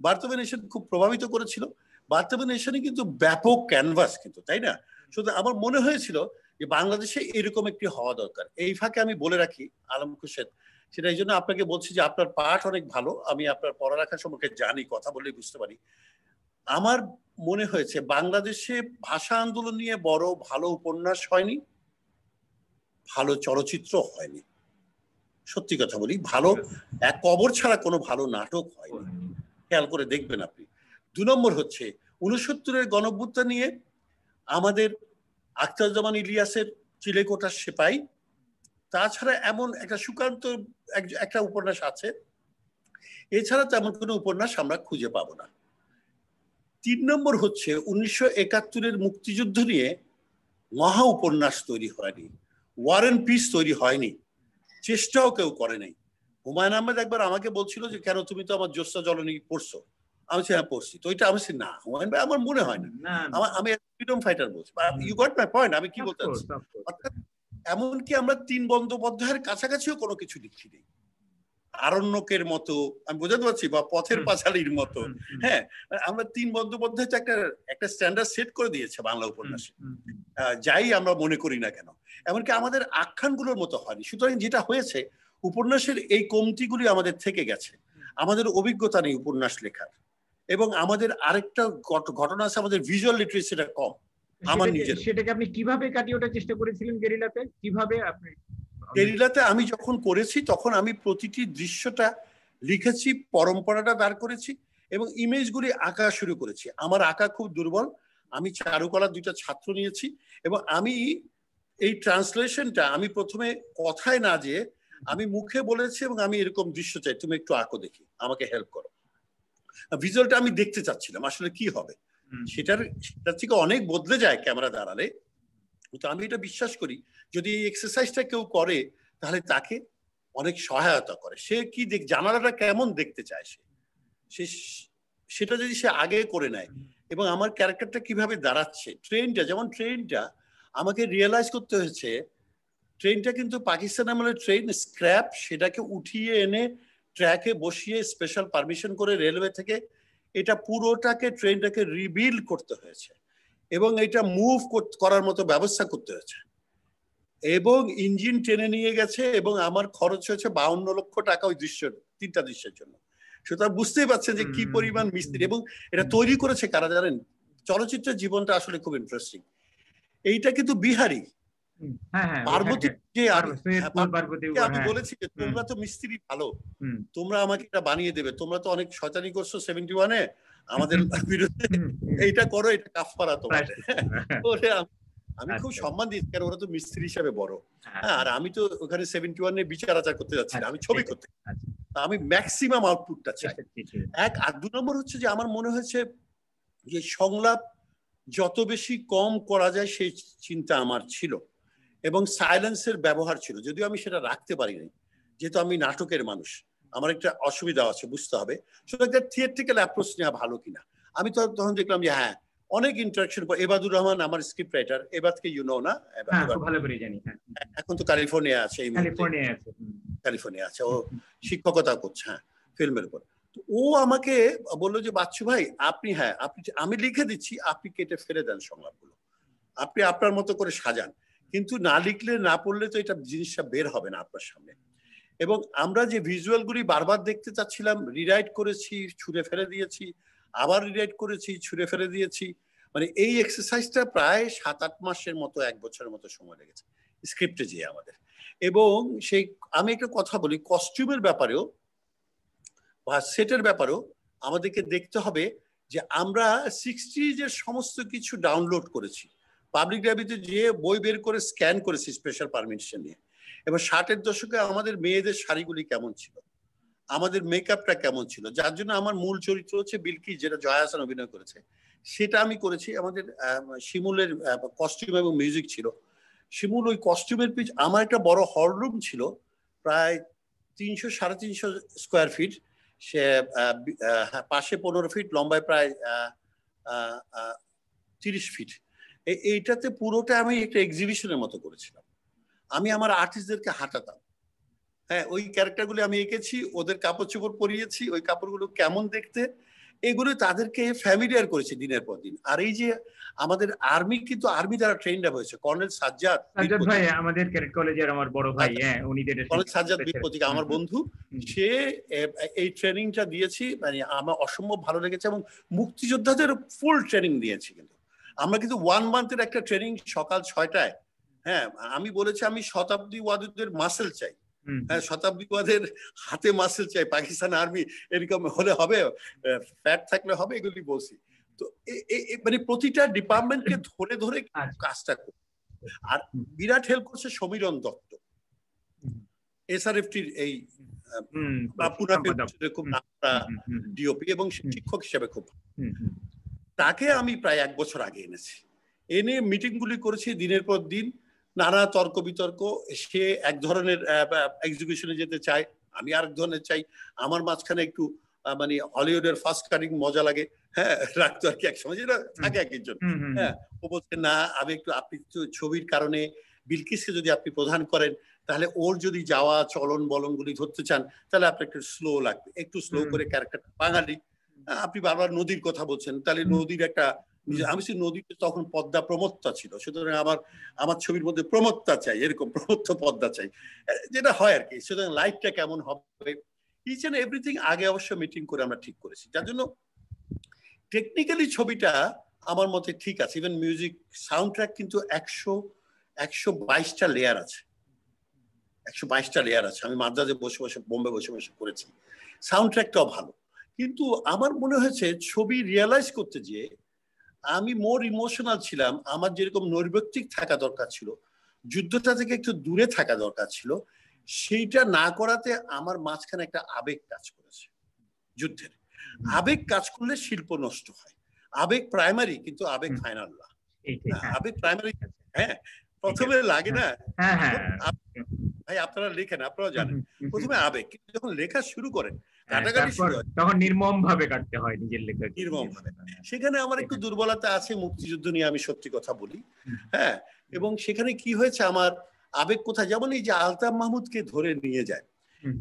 বার্থ অফ এ নেশন খুব প্রভাবিত করেছিল। বার্থ অফ এ নেশনে কিন্তু ব্যাপক ক্যানভাস, কিন্তু তাই না? সুতরাং আমার মনে হয়েছিল যে বাংলাদেশে এরকম একটি হওয়া দরকার। এই ফাঁকে আমি বলে রাখি আলম খোরশেদ, সেটা এই জন্য আপনাকে বলছি যে আপনার পাঠ অনেক ভালো, আমি আপনার পড়ালেখা সম্পর্কে জানি, কথা বললেই বুঝতে পারি। আমার মনে হয়েছে বাংলাদেশে ভাষা আন্দোলন নিয়ে বড় ভালো উপন্যাস হয়নি, ভালো চলচ্চিত্র হয়নি, সত্যি কথা বলি, ভালো এক কবর ছাড়া কোনো ভালো নাটক হয়নি, খেয়াল করে দেখবেন আপনি। 2 নম্বর হচ্ছে 69-এর গণঅভ্যুত্থান নিয়ে আমাদের আখতারুজ্জামান ইলিয়াসের চিলেকোঠার সেপাই, তাছাড়া এমন একটা সুকান্ত একটা উপন্যাস আছে, এছাড়া তেমন কোনো উপন্যাস আমরা খুঁজে পাবো না। 3 নম্বর হচ্ছে 1971-এর মুক্তিযুদ্ধ নিয়ে মহা উপন্যাস তৈরি হয়নি, ওয়ার এন্ড পিস তৈরি হয়নি, চেষ্টাও কেউ করে নাই। হুমায়ুন আহমেদ একবার আমাকে বলছিল যে কেন তুমি তো আমার জ্যোৎস্না জলনী পড়ছো, আমি হ্যাঁ পড়ছি, তো ওইটা আমি না হুমায়ুন ভাই আমার মনে হয় না, আমি ফ্রিডম ফাইটার বলছি। ইউ গট মাই পয়েন্ট, আমি কি বলতে চাচ্ছি? অর্থাৎ এমনকি আমরা 3 বন্দ্যোপাধ্যায়ের কাছাকাছিও কোনো কিছু লিখি নেই। আরণ্যকের মতো, আমি বোঝাতে পারছি, বা পথের পাঁচালীর মতো। হ্যাঁ, আমরা ৩ বন্দ্যোপাধ্যায় তো একটা স্ট্যান্ডার্ড সেট করে দিয়েছে বাংলা উপন্যাসে, যাই আমরা মনে করি না কেন। এমনকি আমাদের আখ্যানগুলোর মতো হয়নি। সুতরাং যেটা হয়েছে, উপন্যাসের এই কমতিগুলি আমাদের থেকে গেছে। আমাদের অভিজ্ঞতা নেই উপন্যাস লেখার, এবং আমাদের আরেকটা ঘটনা আছে, আমাদের ভিজুয়াল লিটারেসিটা কম। আমার নিজের, সেটাকে আপনি কিভাবে কাটিয়ে ওঠার চেষ্টা করেছিলেন গেরিলাতে? কিভাবে আপনি? গেরিলাতে আমি যখন করেছি তখন আমি প্রতিটি দৃশ্যটা লিখেছি, পরম্পরাটা দাঁড় করেছি, এবং ইমেজগুলি আঁকা শুরু করেছি। আমার আঁকা খুব দুর্বল, আমি চারুকলার 2টা ছাত্র নিয়েছি, এবং আমি এই ট্রান্সলেশনটা আমি প্রথমে কথায় না যে আমি মুখে বলেছি, এবং আমি এরকম দৃশ্য চাই, তুমি একটু আঁকো দেখি, আমাকে হেল্প করো। ভিজুয়ালটা আমি দেখতে চাচ্ছিলাম আসলে কি হবে। সেটার থেকে অনেক বদলে যায় ক্যামেরা দাঁড়ালে। তো আমি এটা বিশ্বাস করি, যদি এই এক্সারসাইজটা কেউ করে তাহলে তাকে অনেক সহায়তা করে। সে কি জানালাটা কেমন দেখতে চায়, সে সেটা যদি সে আগে করে নেয়, এবং আমার ক্যারেক্টারটা কিভাবে দাঁড়াচ্ছে, ট্রেনটা আমাকে রিয়েলাইজ করতে হয়েছে, ট্রেনটা কিন্তু পাকিস্তান আমলের ট্রেন, স্ক্র্যাপ, সেটাকে উঠিয়ে এনে ট্র্যাকে বসিয়ে স্পেশাল পারমিশন করে রেলওয়ে থেকে এটা পুরোটাকে, ট্রেনটাকে রিবিল্ড করতে হয়েছে, এবং এটা মুভ করার মতো ব্যবস্থা করতে হয়েছে, এবং ইঞ্জিন টেনে নিয়ে গেছে, এবং আমার খরচ হয়েছে 52 লক্ষ টাকা ওই 3টা দৃশ্যের জন্য। সুতরাং বুঝতেই পারছেন যে কি পরিমাণ মিস্ত্রি, এবং এটা তৈরি করেছে কারা জানেন? চলচ্চিত্রের জীবনটা আসলে খুব ইন্টারেস্টিং। এইটা কিন্তু বিহারি পার্বতী, যে আমি বলেছি যে তোমরা তো মিস্ত্রি ভালো, তোমরা আমাকে এটা বানিয়ে দেবে, তোমরা তো অনেক শয়তানি করছো 71-এ আমাদের বিরুদ্ধে, এইটা করো, এটা কাফারা তোমাদের। আমি খুব সম্মান দিয়েছি, কারণ ওরা তো মিস্ত্রি হিসাবে বড়। হ্যাঁ, আর আমি তো ওখানে 71-এ বিচার আচার করতে যাচ্ছি না, আমি ছবি করতে। আমি ম্যাক্সিমাম আউটপুটটা চাই, এক। আর 2 নম্বর হচ্ছে যে আমার মনে হয়েছে যে সংলাপ যত বেশি কম করা যায় সেই চিন্তা আমার ছিল, এবং সাইলেন্সের ব্যবহার ছিল, যদিও আমি সেটা রাখতে পারিনি, যেহেতু আমি নাটকের মানুষ, আমার একটা অসুবিধা আছে, বুঝতে হবে। সুতরাং একটা থিয়েট্রিক্যাল অ্যাপ্রোচ নেওয়া ভালো কিনা। আমি তো তখন দেখলাম যে হ্যাঁ, অনেক ইন্টারাকশন। এবাদুর রহমান আমার স্ক্রিপ্ট রাইটার, এবাদকে না, ভালো করে জানি, এখন তো ক্যালিফোর্নিয়া আছে, ক্যালিফোর্নিয়া আছে, ও শিক্ষকতা করছে, হ্যাঁ, ফিল্মের উপর। ও আমাকে বললো যে বাচ্চু ভাই, আমি লিখে দিচ্ছি, আপনি কেটে ফেলে দেন সংলাপগুলো, আপনি আপনার মতো করে সাজান, কিন্তু না লিখলে, না পড়লে তো এটা জিনিসটা বের হবে না আপনার সামনে। এবং আমরা যে ভিজুয়াল গুলি বারবার দেখতে চাচ্ছিলাম, রিরাইট করেছি, ছুঁড়ে ফেলে দিয়েছি, আবার রিরাইট করেছি, ছুঁড়ে ফেলে দিয়েছি, মানে এই এক্সারসাইজটা প্রায় 7-8 মাসের মতো, 1 বছরের মতো সময় লেগেছে স্ক্রিপ্টে যেয়ে আমাদের। এবং সেই, আমি একটা কথা বলি, কস্টিউমের ব্যাপারেও বা সেটের ব্যাপারেও আমাদেরকে দেখতে হবে যে আমরা 60s সমস্ত কিছু ডাউনলোড করেছি, পাবলিক লাইব্রেরিতে যে বই বের করে স্ক্যান করেছি স্পেশাল পারমিশন নিয়ে। এবার 60-এর দশকে আমাদের মেয়েদের শাড়িগুলি কেমন ছিল, আমাদের মেকআপটা কেমন ছিল, যার জন্য আমার মূল চরিত্র হচ্ছে বিলকিস, যেটা জয়া হাসান অভিনয় করেছে, সেটা আমি করেছি। আমাদের শিমুলের কস্টিউম এবং মিউজিক ছিল। শিমুল ওই কস্টিউমের পিছ, আমার একটা বড় হল রুম ছিল, প্রায় 300-350 স্কোয়ার ফিট, সে পাশে 15 ফিট, লম্বায় প্রায় 30 ফিট। এইটাতে পুরোটা আমি একটা এক্সিবিশনের মতো করেছিলাম। আমি আমার আর্টিস্টদেরকে হাঁটাতাম, হ্যাঁ, ওই ক্যারেক্টারগুলো আমি এঁকেছি, ওদের কাপড় চোপড় পরিয়েছি, ওই কাপড়গুলো কেমন দেখতে, এগুলো তাদেরকে ফ্যামিলিয়ার করেছি দিনের পর দিন। আর এই যে আমাদের আর্মি, কিন্তু আর্মি দ্বারা ট্রেন্ড আপ হয়েছে। কর্নেল সাজ্জাদ ভাই আমাদের ক্যাডেট কলেজের আমার বড় ভাই, হ্যাঁ, উনি কর্নেল সাজ্জাদ বীরপ্রতীক আমার বন্ধু, সে এই ট্রেনিংটা দিয়েছি, মানে আমার অসম্ভব ভালো লেগেছে। এবং মুক্তিযোদ্ধাদের ফুল ট্রেনিং দিয়েছি, কিন্তু আমরা কিন্তু 1 মান্থের একটা ট্রেনিং, সকাল 6টায়। হ্যাঁ, আমি বলেছি আমি শতাব্দী ওয়াদুদের মাসেল চাই, হ্যাঁ, শতাব্দী ওয়াদের হাতে মাসেল চাই, পাকিস্তান আর্মি এরকম হলে হবে, ফ্যাট থাকলে হবে, এগুলি বলছি। তো মানে প্রতিটা ডিপার্টমেন্টকে ধরে ধরে কাজটা করি। আর বিরাট হেল্প করছে সমীরণ দত্ত, এসআরএফটির এই খুব ডিওপি, এবং শিক্ষক হিসেবে খুব। তাকে আমি প্রায় 1 বছর আগে এনেছি, এনে মিটিং গুলি করেছি দিনের পর দিন, নানা তর্ক বিতর্ক। সে এক ধরনের এক্সিবিশনে যেতে চায়, আমি আরেক ধরনের চাই। আমার মাঝখানে একটু মানে হলিউডের ফার্স্ট কাটিং মজা লাগে, হ্যাঁ, রাখতো আর কি, একসময় যেটা থাকে এক একজন। হ্যাঁ, ও বলছে না, আমি একটু, আপনি তো ছবির কারণে বিলকিসকে যদি আপনি প্রধান করেন তাহলে ওর যদি যাওয়া চলন বলন গুলি ধরতে চান তাহলে আপনার একটু স্লো লাগবে, একটু স্লো করে ক্যারেক্টার। বাঙালি, আপনি বারবার নদীর কথা বলছেন, তাহলে নদীর একটা আমি সেই নদীতে তখন পদ্মা প্রমত্তা ছিল, সুতরাং আমার ছবির মধ্যে প্রমত্তা চাই, এরকম প্রমত্ত পদ্মা চাই, যেটা হয় আর কি। সুতরাং লাইফটা কেমন হবে ইচ এন্ড এভরিথিং আগে অবশ্য মিটিং করে আমরা ঠিক করেছি, যার জন্য টেকনিক্যালি ছবিটা আমার মতে ঠিক আছে। ইভেন মিউজিক সাউন্ড ট্র্যাক কিন্তু 122টা লেয়ার আছে, 122টা লেয়ার আছে। আমি মাদ্রাজে বসে বসে, বোম্বে বসে বসে করেছি, সাউন্ড ট্র্যাকটাও ভালো। কিন্তু আমার মনে হয়েছে ছবি রিয়েলাইজ করতে গিয়ে আমি মোর ইমোশনাল ছিলাম। আমার যেরকম নৈর্ব্যক্তিক থাকা দরকার ছিল, যুদ্ধটা থেকে একটু দূরে থাকা দরকার ছিল, সেইটা না করাতে আমার মাঝখানে একটা আবেগ কাজ করেছে। যুদ্ধের আবেগ কাজ করলে শিল্প নষ্ট হয়। আবেগ প্রাইমারি, কিন্তু আবেগ ফাইনাল না। আবেগ প্রাইমারি, হ্যাঁ, প্রথমে লাগে না। ভাই আপনারা লেখেন, আপনারা জানেন, প্রথমে আবেগ, কিন্তু যখন লেখা শুরু করেন কাটাকাটি শুরু হয়, তখন নির্মম ভাবে কাটতে হয় নিজের লেখা, নির্মম ভাবে। সেখানে আমার একটু দুর্বলতা আছে, মুক্তিযুদ্ধ নিয়ে আমি সত্যি কথা বলি, হ্যাঁ। এবং সেখানে কি হয়েছে, আমার আবেগ কোথায়, যেমন এই যে আলতাফ মাহমুদকে ধরে নিয়ে যায়,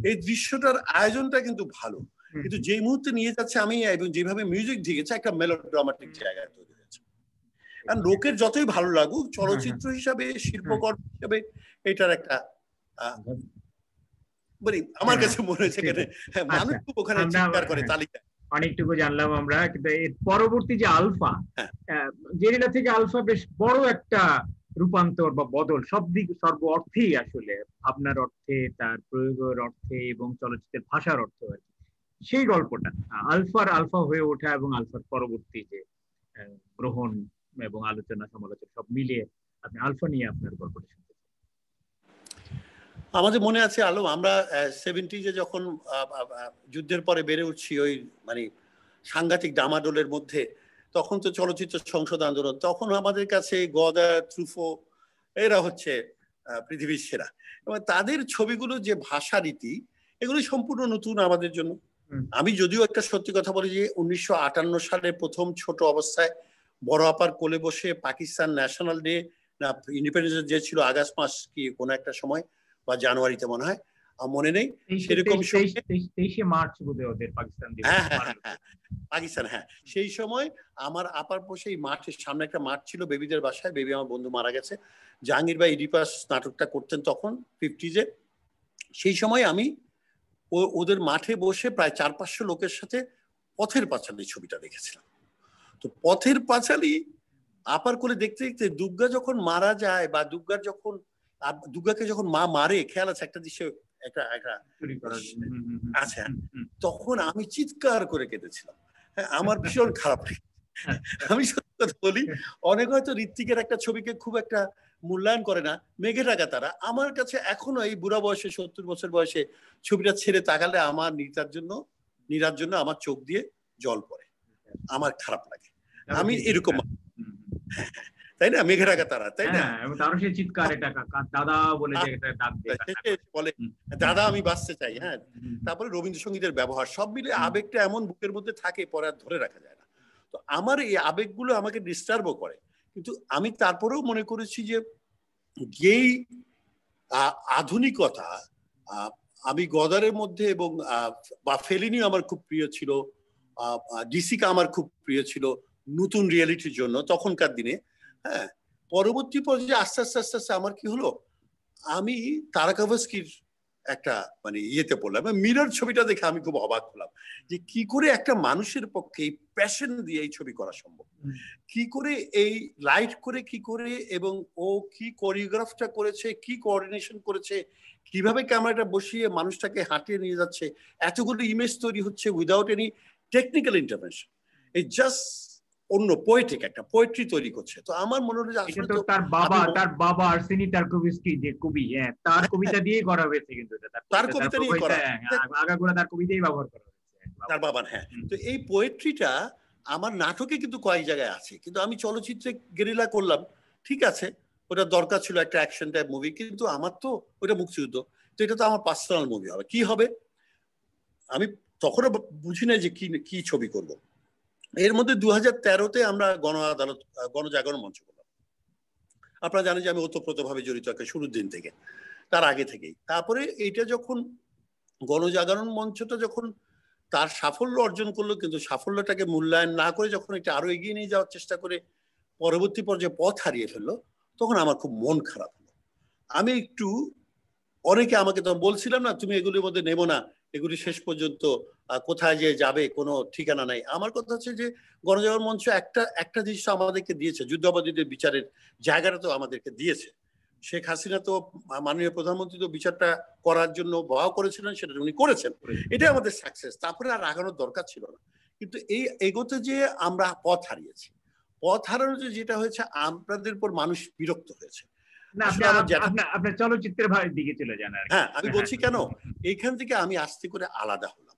এই দৃশ্যটার আয়োজনটা কিন্তু ভালো, কিন্তু যে মুহূর্তে নিয়ে যাচ্ছে আমি, এবং যেভাবে মিউজিক ঢুকেছে একটা মেলোড্রামাটিক জায়গায় তৈরি হয়েছে। আর লোকের যতই ভালো লাগুক, চলচ্চিত্র হিসাবে, শিল্পকর্ম হিসাবে এটার একটা আমার কাছে মনে হয়েছে মানুষ ওখানে চিৎকার করে তালিকা। অনেকটুকু জানলাম আমরা, কিন্তু এর পরবর্তী যে আলফা, জেরিনা থেকে আলফা বেশ বড় একটা রূপান্তর বা বদল, সব দিক সর্ব অর্থেই, আসলে ভাবনার অর্থে, তার প্রয়োগের অর্থে এবং চলচ্চিত্রের ভাষার অর্থে আর কি। সেই গল্পটা আলফা হয়ে ওঠা এবং আলফার পরবর্তী যে গ্রহণ এবং আলোচনা সমালোচনা সব মিলিয়ে আপনি আলফা নিয়ে আপনার গল্পটা শুনতে। আমাদের মনে আছে আলম, আমরা 70s যখন যুদ্ধের পরে বেড়ে উঠছি, ওই মানে সাংঘাতিক ডামাডোলের মধ্যে, তখন তো চলচ্চিত্র সংসদ আন্দোলন, তখন আমাদের কাছে গদার, ট্রুফো এরা হচ্ছে পৃথিবীর সেরা, এবং তাদের ছবিগুলো যে ভাষা রীতি, এগুলি সম্পূর্ণ নতুন আমাদের জন্য। আমি যদিও একটা সত্যি কথা বলি যে 1958 সালে প্রথম ছোট অবস্থায় বড় আপার কোলে বসে পাকিস্তান ন্যাশনাল ডে না ইন্ডিপেন্ডেন্স ডে ছিল আগস্ট মাস কি কোনো একটা সময়, বা জানুয়ারিতে মনে হয়, মনে নেই, সেরকম 23শে মার্চ বোধহয় ওদের পাকিস্তান দিবস। পাকিস্তান, হ্যাঁ। সেই সময় আমার আপার বসে এই মাঠের সামনে একটা মাঠ ছিল, বেবিদের বাসায়, বেবি আমার বন্ধু মারা গেছে, জাহাঙ্গীর ভাই ইডিপাস নাটকটা করতেন তখন 50s। সেই সময় আমি ওদের মাঠে বসে প্রায় 400-500 লোকের সাথে পথের পাঁচালী ছবিটা দেখেছিলাম। তো পথের পাঁচালী আপার করে দেখতে দেখতে দুর্গা যখন মারা যায়, বা দুর্গাকে যখন মা মারে, খেয়াল আছে একটা দৃশ্য, একটা আচ্ছা, তখন আমি চিৎকার করে কেঁদেছিলাম। হ্যাঁ, আমার ভীষণ খারাপ লাগে। আমি সত্যি কথা বলি, অনেক হয়তো ঋত্বিকের একটা ছবিকে খুব একটা মূল্যায়ন করে না, মেঘে ঢাকা তারা, আমার কাছে এখনো এই বুড়া বয়সে, 70 বছর বয়সে ছবিটা ছেড়ে তাকালে আমার নীরার জন্য আমার চোখ দিয়ে জল পড়ে, আমার খারাপ লাগে। আমি এরকম, তাই না, মেঘে ঢাকা তারা, তাই না, তারও সে চিৎকার, এটা দাদা বলে বলে, দাদা আমি বাঁচতে চাই। হ্যাঁ, তারপরে রবীন্দ্রসঙ্গীতের ব্যবহার, সব মিলে আবেগটা এমন বুকের মধ্যে থাকে, পরে আর ধরে রাখা যায় না। তো আমার এই আবেগগুলো আমাকে ডিস্টার্বও করে, কিন্তু আমি তারপরেও মনে করেছি যে এই আধুনিকতা, আমি গদারের মধ্যে, এবং বা ফেলিনি আমার খুব প্রিয় ছিল, ডিসিকা আমার খুব প্রিয় ছিল নতুন রিয়েলিটির জন্য তখনকার দিনে। হ্যাঁ, পরবর্তী পর্যায়ে আস্তে আস্তে আস্তে আস্তে আমার কি হলো, আমি তারাকাভস্কির একটা মানে ইয়েতে পড়লাম, মিরর ছবিটা দেখে আমি খুব অবাক হলাম যে কি করে একটা মানুষের পক্ষে এই প্যাশন দিয়ে এই ছবি করা সম্ভব, কি করে এই লাইট করে, কি করে, এবং ও কি কোরিওগ্রাফটা করেছে, কি কোঅর্ডিনেশন করেছে, কিভাবে ক্যামেরাটা বসিয়ে মানুষটাকে হাঁটিয়ে নিয়ে যাচ্ছে, এতগুলো ইমেজ তৈরি হচ্ছে উইদাউট এনি টেকনিক্যাল ইন্টারভেনশন, এই জাস্ট অন্য পোয়েটিক একটা পোয়েট্রি তৈরি করছে। তো আমার মনে হলো যে আসলে তো তার বাবা আর্সেনি টার্কোভস্কি যে কবি, হ্যাঁ, তার কবিতা দিয়ে করা হয়েছে, কিন্তু তার কবিতা নিয়ে করা, আগাগোড়া তার কবিতাই ব্যবহার করা হয়েছে তার বাবার। হ্যাঁ, তো এই পোয়েট্রিটা আমার নাটকে কিন্তু কয়েক জায়গায় আছে, কিন্তু আমি চলচ্চিত্রে গেরিলা করলাম, ঠিক আছে, ওটা দরকার ছিল একটা অ্যাকশন টাইপ মুভি, কিন্তু আমার তো ওটা মুক্তিযুদ্ধ, তো এটা তো আমার পার্সোনাল মুভি হবে, কি হবে আমি তখনও বুঝি না যে কি ছবি করব। এর মধ্যে 2013-তে আমরা গণজাগরণ মঞ্চ করলাম। আপনারা জানেন যে আমি ওতপ্রোতভাবে জড়িত একটা শুরুর দিন থেকে। তার আগে থেকেই। তারপরে এটা যখন গণজাগরণ মঞ্চটা যখন তার সাফল্য অর্জন করলো, কিন্তু সাফল্যটাকে মূল্যায়ন না করে যখন এটা আরো এগিয়ে নিয়ে যাওয়ার চেষ্টা করে পরবর্তী পর্যায়ে পথ হারিয়ে ফেললো, তখন আমার খুব মন খারাপ হলো। আমি একটু, অনেকে আমাকে তো বলছিলাম না তুমি এগুলির মধ্যে নেবো না, এগুলি শেষ পর্যন্ত কোথায় যে যাবে কোনো ঠিকানা নাই। আমার কথা হচ্ছে যে গণজাগরণ মঞ্চ একটা জিনিস আমাদেরকে দিয়েছে, যুদ্ধাপরাধীদের বিচারের জায়গাটা তো আমাদেরকে দিয়েছে। শেখ হাসিনা তো মাননীয় প্রধানমন্ত্রী তো বিচারটা করার জন্য বাও করেছিলেন, সেটা উনি করেছেন, এটাই আমাদের সাকসেস। তারপরে আর আগানোর দরকার ছিল না। কিন্তু এই এগোতে যে আমরা পথ হারিয়েছি, পথ হারানো যেটা হয়েছে, আপনাদের উপর মানুষ বিরক্ত হয়েছে। না, আপনার চলচ্চিত্রের ভাইয়ের দিকে চলে যান। হ্যাঁ, আমি বলছি কেন, এইখান থেকে আমি আস্তে করে আলাদা হলাম।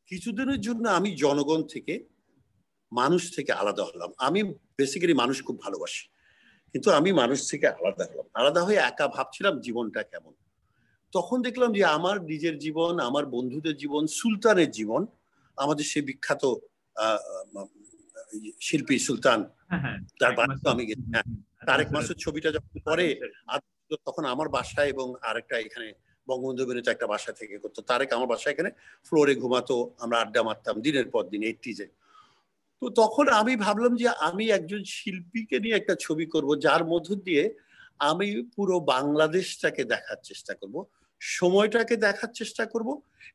কিছুদিনের জন্য আমি জনগণ থেকে, মানুষ থেকে আলাদা হলাম। আমি বেসিক্যালি মানুষ খুব ভালোবাসি, কিন্তু আমি মানুষ থেকে আলাদা হলাম। আলাদা হয়ে একা ভাবছিলাম জীবনটা কেমন। তখন দেখলাম যে আমার নিজের জীবন, আমার বন্ধুদের জীবন, সুলতানের জীবন, আমাদের সে বিখ্যাত শিল্পী সুলতান, তার বাড়িতে আমি গেছি। তারেক মাসুদ ছবিটা যখন করে, তখন আমার বাসায় এবং আরেকটা এখানে বঙ্গবন্ধু বিরোধী একটা বাসা থেকে করতো। তারেক আমার বাসায় এখানে ফ্লোরে ঘুমাতো, আমরা আড্ডা মারতাম দিনের পর দিন 80s-এ। তো তখন আমি ভাবলাম যে আমি একজন শিল্পীকে নিয়ে একটা ছবি করব, যার মধ্য দিয়ে আমি পুরো বাংলাদেশটাকে দেখার চেষ্টা করব, সময়টাকে দেখার চেষ্টা করব,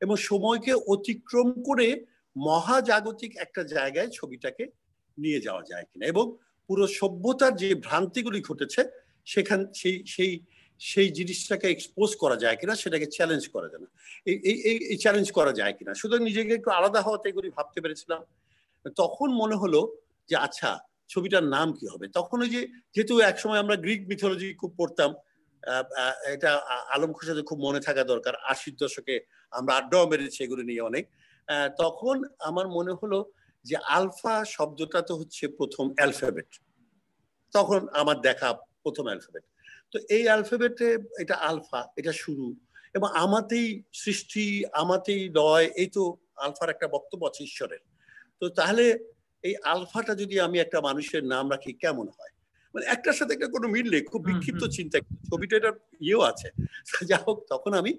এবং সময়কে অতিক্রম করে মহাজাগতিক একটা জায়গায় ছবিটাকে নিয়ে যাওয়া যায় কিনা, এবং পুরো সভ্যতার যে ভ্রান্তিগুলি ঘটেছে সেখান সেই সেই জিনিসটাকে এক্সপোজ করা যায় কিনা, সেটাকে চ্যালেঞ্জ করা যায় না, এই চ্যালেঞ্জ করা যায় কিনা। শুধু নিজেকে একটু আলাদা হওয়াতে এগুলি ভাবতে পেরেছিলাম। তখন মনে হলো যে আচ্ছা, ছবিটার নাম কি হবে। তখন ওই যে, যেহেতু একসময় আমরা গ্রিক মিথোলজি খুব পড়তাম, এটা আলম খোরশেদের খুব মনে থাকা দরকার, 80-র দশকে আমরা আড্ডাও মেরেছি এগুলো নিয়ে অনেক। তখন আমার মনে হলো যে আলফা শব্দটা তো হচ্ছে প্রথম অ্যালফাবেট, তখন আমার দেখা প্রথম অ্যালফাবেট। তো এই অ্যালফাবেটে এটা আলফা, এটা শুরু, এবং আমাতেই সৃষ্টি, আমাতেই লয়, এই তো আলফার একটা বক্তব্য আছে ঈশ্বরের। তো তাহলে এই আলফাটা যদি আমি একটা মানুষের নাম রাখি কেমন হয়, মানে একটার সাথে একটা কোনো মিল নেই, খুব বিক্ষিপ্ত চিন্তা, ছবিটা এটার ইয়েও আছে। যা হোক, তখন আমি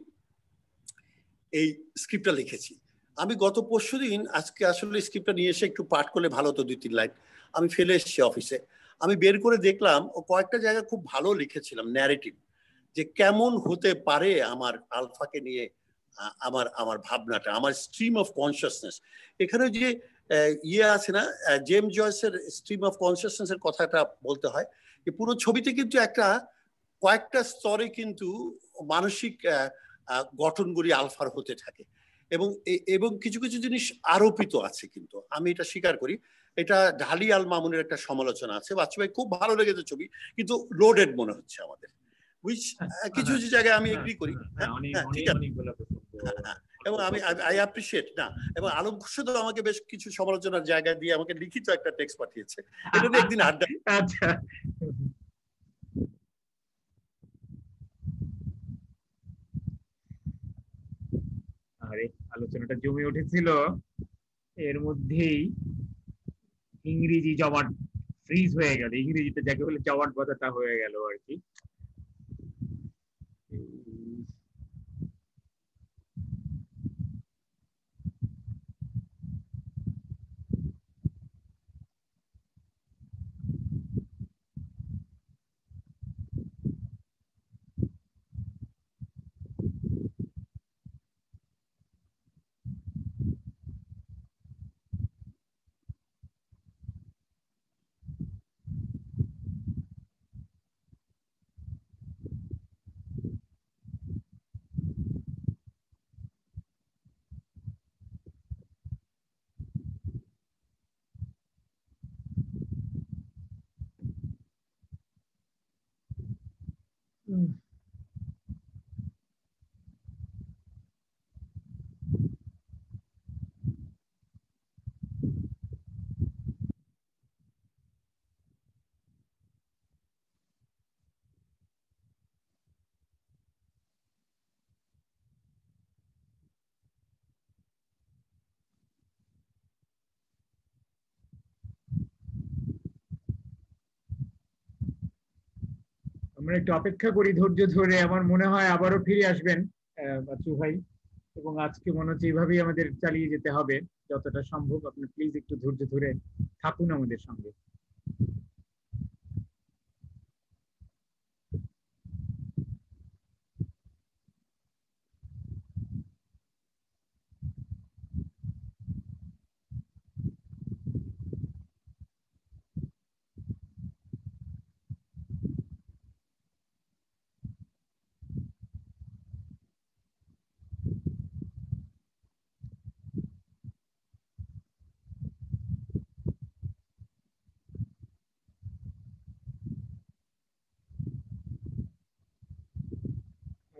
এই স্ক্রিপ্টটা লিখেছি। আমি গত পরশুদিন, আজকে আসলে স্ক্রিপ্টটা নিয়ে এসে একটু পাঠ করলে ভালো হতো 2-3 লাইন, আমি ফেলে এসেছি অফিসে। আমি বের করে দেখলাম ও কয়েকটা জায়গা খুব ভালো লিখেছিলাম ন্যারেটিভ, যে কেমন হতে পারে আমার আলফাকে নিয়ে আমার আমার ভাবনাটা, আমার স্ট্রিম অফ কনসিয়াসনেস। এখানে যে ইয়ে আছে না, জেমস জয়েসের স্ট্রিম অফ কনসিয়াসনেস এর কথাটা বলতে হয়, যে পুরো ছবিতে কিন্তু একটা কয়েকটা স্তরে কিন্তু মানসিক গঠনগুলি আলফার হতে থাকে, এবং কিছু কিছু জিনিস আরোপিত আছে। কিন্তু আমি এটা স্বীকার করি, এটা ঢালি আল মামুনের একটা সমালোচনা আছে, বাচ্চু ভাই খুব ভালো লেগেছে ছবি, কিন্তু লোডেড মনে হচ্ছে আমাদের, উইচ কিছু কিছু জায়গায় আমি এগ্রি করি। ঠিক আছে, এবং আমি আই অ্যাপ্রিশিয়েট না, এবং আলম খুরশেদও আমাকে বেশ কিছু সমালোচনার জায়গা দিয়ে আমাকে লিখিত একটা টেক্সট পাঠিয়েছে, এটা নিয়ে একদিন আড্ডা। আচ্ছা, আরে আলোচনাটা জমে উঠেছিল, এর মধ্যেই ইংরেজি জমাট ফ্রিজ হয়ে গেল, ইংরেজিতে যাকে বলে জমাট বাঁধাটা হয়ে গেল আর কি। আমরা একটু অপেক্ষা করি ধৈর্য ধরে। আমার মনে হয় আবারও ফিরে আসবেন বাচ্চু ভাই, এবং আজকে মনে হচ্ছে এইভাবেই আমাদের চালিয়ে যেতে হবে যতটা সম্ভব। আপনি প্লিজ একটু ধৈর্য ধরে থাকুন আমাদের সঙ্গে।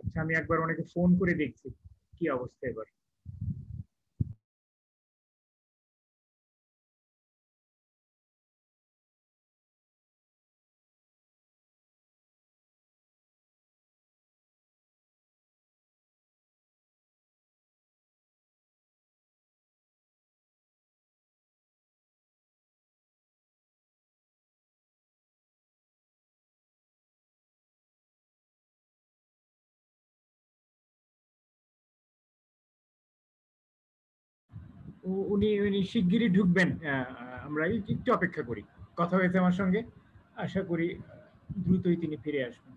আচ্ছা, আমি একবার ওনাকে ফোন করে দেখছি কি অবস্থা এবার। উনি উনি শিগগিরই ঢুকবেন। আমরা একটু অপেক্ষা করি। কথা হয়েছে আমার সঙ্গে, আশা করি দ্রুতই তিনি ফিরে আসবেন।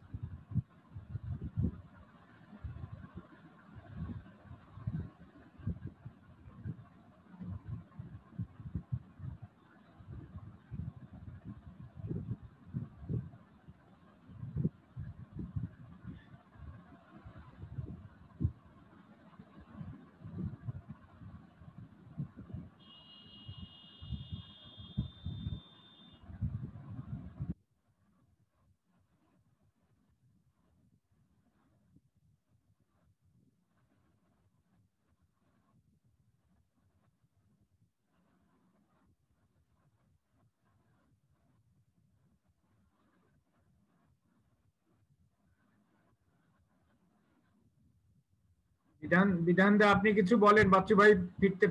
বিধানদা, আপনি কিছু বলেন। বাচ্চু ভাই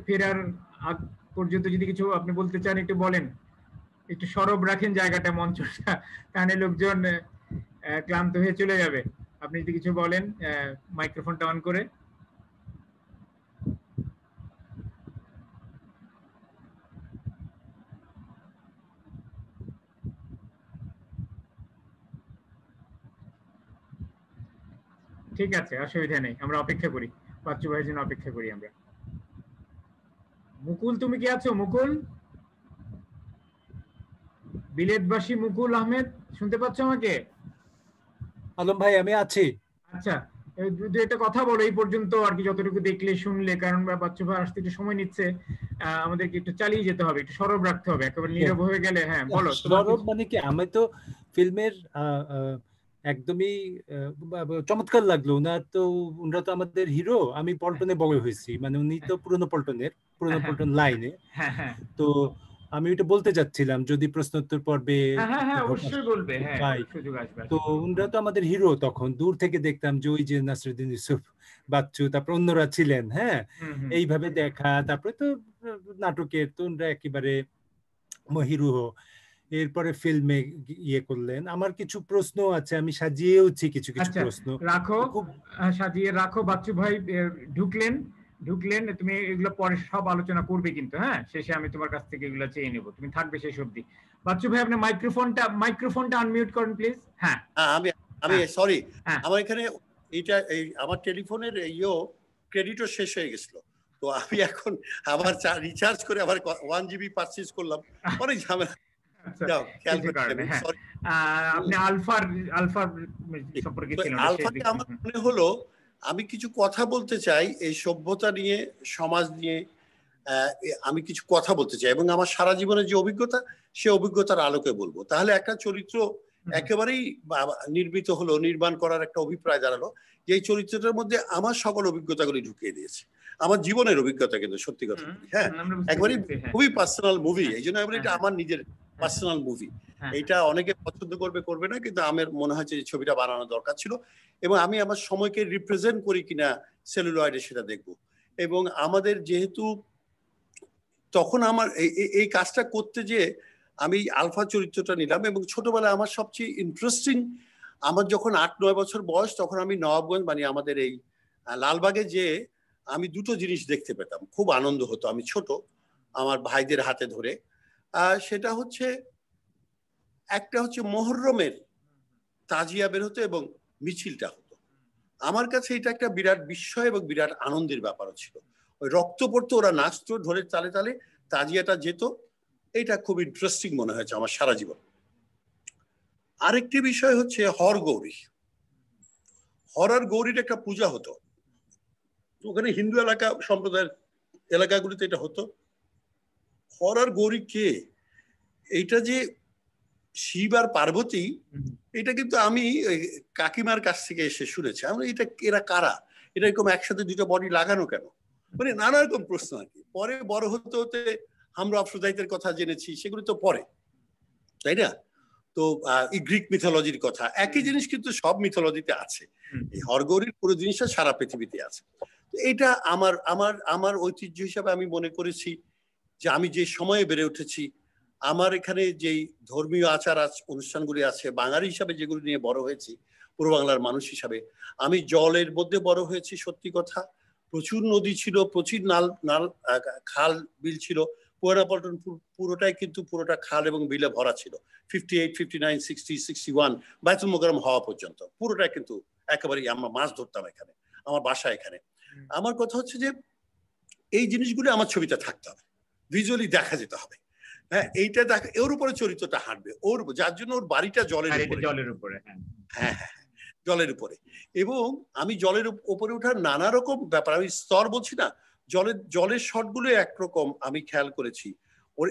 ফেরার আগ পর্যন্ত যদি কিছু আপনি বলতে চান একটু বলেন। একটু সরব রাখেন জায়গাটা, মঞ্চটা, কানে লোকজন ক্লান্ত হয়ে চলে যাবে। আপনি যদি কিছু বলেন মাইক্রোফোনটা অন করে। ঠিক আছে, অসুবিধা নেই, আমরা অপেক্ষা করি। বাচ্চু ভাইয়ের জন্য অপেক্ষা করি আমরা। মুকুল, তুমি কি আছো? মুকুল, বিলেতবাসী মুকুল আহমেদ, শুনতে পাচ্ছ আমাকে? আলম ভাই, আমি আছি। আচ্ছা, যদি একটা কথা বলো এই পর্যন্ত আর কি, যতটুকু দেখলে শুনলে, কারণ বাচ্চু ভাই আসতে একটু সময় নিচ্ছে, আমাদেরকে একটু চালিয়ে যেতে হবে, একটু সরব রাখতে হবে, একেবারে নীরব হয়ে গেলে। হ্যাঁ বলো। সরব মানে কি, আমি তো ফিল্মের একদমই চমৎকার লাগলো না তো। উনরা তো আমাদের হিরো। আমি পল্টনে বড় হয়েছি, মানে উনি তো পুরনো পল্টন লাইনে। তো আমি ওটা বলতে যাচ্ছিলাম, যদি প্রশ্নোত্তর পর্বে অবশ্যই বলবে। পাই তো উনরা তো আমাদের হিরো। তখন দূর থেকে দেখতাম যে ওই যে নাসিরুদ্দিন ইউসুফ, বাচ্চু, তারপর অন্যরা ছিলেন। হ্যাঁ, এইভাবে দেখা। তারপরে তো নাটকের তো উনরা একেবারে হিরো। এরপরে ফিল্মে ইয়ে করলেন। আমার কিছু প্রশ্ন আছে, আমি সাজিয়েওছি কিছু প্রশ্ন। রাখো, সাজিয়ে রাখো। বাচ্চু ভাই ঢুকলেন। তুমি এগুলো পরে সব আলোচনা করবে কিন্তু। হ্যাঁ, শেষে আমি তোমার কাছ থেকে এগুলো চেয়ে নেব, তুমি থাকবে শেষ অবধি। বাচ্চু ভাই, আপনি মাইক্রোফোনটা আনমিউট করেন প্লিজ। হ্যাঁ, আমি সরি, আমার এখানে এটা আমার টেলিফোনের ক্রেডিটও শেষ হয়ে গেছিল, তো আমি এখন আবার রিচার্জ করে আবার 1 GB পারচেজ করলাম। অনেক ঝামেলা। আপনি আলফার সম্পর্কে ছিলেন। আলফাতে আমার মনে হলো আমি কিছু কথা বলতে চাই এই সভ্যতা নিয়ে, সমাজ নিয়ে। আমি কিছু কথা বলতে চাই এবং আমার সারা জীবনের যে অভিজ্ঞতা, সে অভিজ্ঞতার আলোকে বলবো। তাহলে একটা চরিত্র একেবারেই নির্মিত হলো, নির্মাণ করার একটা অভিপ্রায় দাঁড়ালো যে এই চরিত্রটার মধ্যে আমার সকল অভিজ্ঞতাগুলি ঢুকিয়ে দিয়েছে। আমার জীবনের অভিজ্ঞতা, কিন্তু সত্যি কথা। হ্যাঁ, একবারই খুবই পার্সোনাল মুভি। এই জন্য আমি এটা আমার নিজের পার্সোনাল মুভি। এটা অনেকে পছন্দ করবে না, কিন্তু আমার মনে হয় যে ছবিটা বানানো দরকার ছিল। এবং আমি আমার সময়কে রিপ্রেজেন্ট করি কিনা সেলুলয়েডে সেটা দেখবো। এবং আমাদের যেহেতু তখন আমার এই কাজটা করতে যে আমি আলফা চরিত্রটা নিলাম, এবং ছোটবেলায় আমার সবচেয়ে ইন্টারেস্টিং আমার যখন 8-9 বছর বয়স তখন আমি নবাবগঞ্জ মানে আমাদের এই লালবাগে যে আমি দুটো জিনিস দেখতে পেতাম, খুব আনন্দ হতো। আমি ছোট, আমার ভাইদের হাতে ধরে, সেটা হচ্ছে একটা হচ্ছে মুহররমের তাজিয়া বের হতো এবং মিছিলটা হতো। আমার কাছে এটা একটা বিরাট বিস্ময় এবং বিরাট আনন্দের ব্যাপারও ছিল। ওই রক্ত পড়তো, ওরা নাচতো ধরে তালে তালে, তাজিয়াটা যেত। এটা খুব ইন্টারেস্টিং মনে হয়েছে আমার সারা জীবন। আরেকটি বিষয় হচ্ছে হরগৌরী। হর আর গৌরীর একটা পূজা হতো ওখানে, হিন্দু এলাকা সম্প্রদায়ের এলাকাগুলিতে এটা হতো। হর আর গৌরী কে? এইটা যে শিব আর পার্বতী, এটা কিন্তু আমি কাকিমার কাছ থেকে এসে শুনেছি। আমরা এটা এরা কারা, এটা এরকম একসাথে দুটো বডি লাগানো কেন, মানে নানা রকম প্রশ্ন আর কি। পরে বড় হতে হতে আমরা আফ্রোদাইতের কথা জেনেছি, সেগুলো তো পরে, তাই না? তো এই গ্রিক মিথোলজির কথা, একই জিনিস কিন্তু সব মিথোলজিতে আছে। এই হরগৌরীর পুরো জিনিসটা সারা পৃথিবীতে আছে। তো এটা আমার আমার আমার ঐতিহ্য হিসাবে আমি মনে করেছি যে আমি যে সময়ে বেড়ে উঠেছি, আমার এখানে যেই ধর্মীয় আচার অনুষ্ঠানগুলি আছে বাঙালি হিসাবে, যেগুলি নিয়ে বড় হয়েছি, পূর্ব বাংলার মানুষ হিসাবে, আমি জলের মধ্যে বড় হয়েছি। সত্যি কথা, প্রচুর নদী ছিল, প্রচুর নাল খাল বিল ছিল। পল্টন পুরোটাই কিন্তু পুরোটা খাল এবং বিলে ভরা ছিল। 58, 59, 60, 61 বায়তুল মোকাররম হওয়া পর্যন্ত পুরোটাই কিন্তু একেবারেই আমরা মাছ ধরতাম এখানে, আমার বাসা এখানে। আমার কথা হচ্ছে যে এই জিনিসগুলো আমার ছবিতে থাকতে হবে, ভিজুয়ালি দেখা যেতে হবে। হ্যাঁ, এইটা দেখ, ওর উপরে চরিত্রটা হাঁটবে, ওর যার জন্য ওর বাড়িটা জলের উপরে। হ্যাঁ হ্যাঁ, জলের উপরে। এবং আমি জলের উপরে ওঠার নানা রকম ব্যাপার, আমি স্তর বলছি না, জলের শটগুলো একরকম আমি খেয়াল করেছি, ওর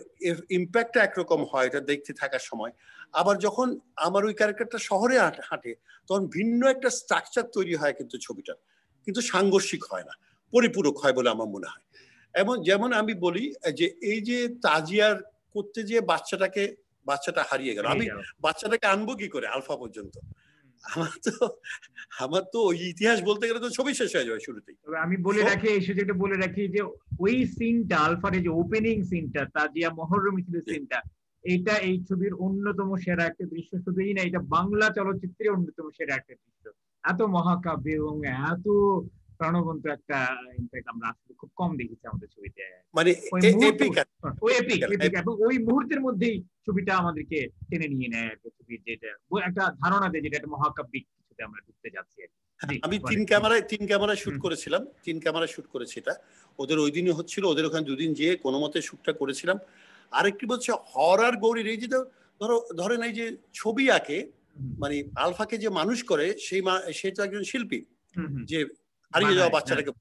ইম্প্যাক্টটা একরকম হয় এটা দেখতে থাকার সময়। আবার যখন আমার ওই ক্যারেক্টারটা শহরে হাঁটে তখন ভিন্ন একটা স্ট্রাকচার তৈরি হয় কিন্তু ছবিটা, কিন্তু সাংঘর্ষিক হয় না, পরিপূরক হয় বলে আমার মনে হয়। এবং যেমন আমি বলি যে এই যে তাজিয়ার করতে যে বাচ্চাটা হারিয়ে গেল, আমি বাচ্চাটাকে আনবো কি করে আলফা পর্যন্ত? আমার তো ওই ইতিহাস বলতে গেলে তো ছবি শেষ হয়ে যাবে শুরুতেই। আমি বলে রাখি, এই সুযোগটা বলে রাখি যে ওই সিনটা, আলফার যে ওপেনিং সিনটা, তাজিয়া মুহররম মিছিলের সিনটা, এটা এই ছবির অন্যতম সেরা একটা দৃশ্য। শুধুই না, এটা বাংলা চলচ্চিত্রের অন্যতম সেরা একটা দৃশ্য। এত মহাকাব্য এবং এত প্রাণবন্ত একটা ইম্প্যাক্ট আমরা আসলে খুব কম দেখেছি আমাদের ছবিতে। মানে এবং ওই মুহূর্তের মধ্যেই ছবিটা আমাদেরকে টেনে নিয়ে নেয় একটা ছবির, যেটা একটা ধারণা দেয় যেটা একটা মহাকাব্যিক কিছুতে আমরা ঢুকতে যাচ্ছি। আমি 3 ক্যামেরায় শুট করেছিলাম, 3 ক্যামেরায় শুট করেছি এটা। ওদের ওই দিনই হচ্ছিল, ওদের ওখানে দুদিন যেয়ে কোনো মতে শুটটা করেছিলাম। আরেকটি বলছে হরর গৌরীর, এই যে ধরেন এই যে ছবি আঁকে, মানে আলফাকে যে মানুষ করে সে তো একজন শিল্পী, যে হারিয়ে যাওয়া বাচ্চাটাকে,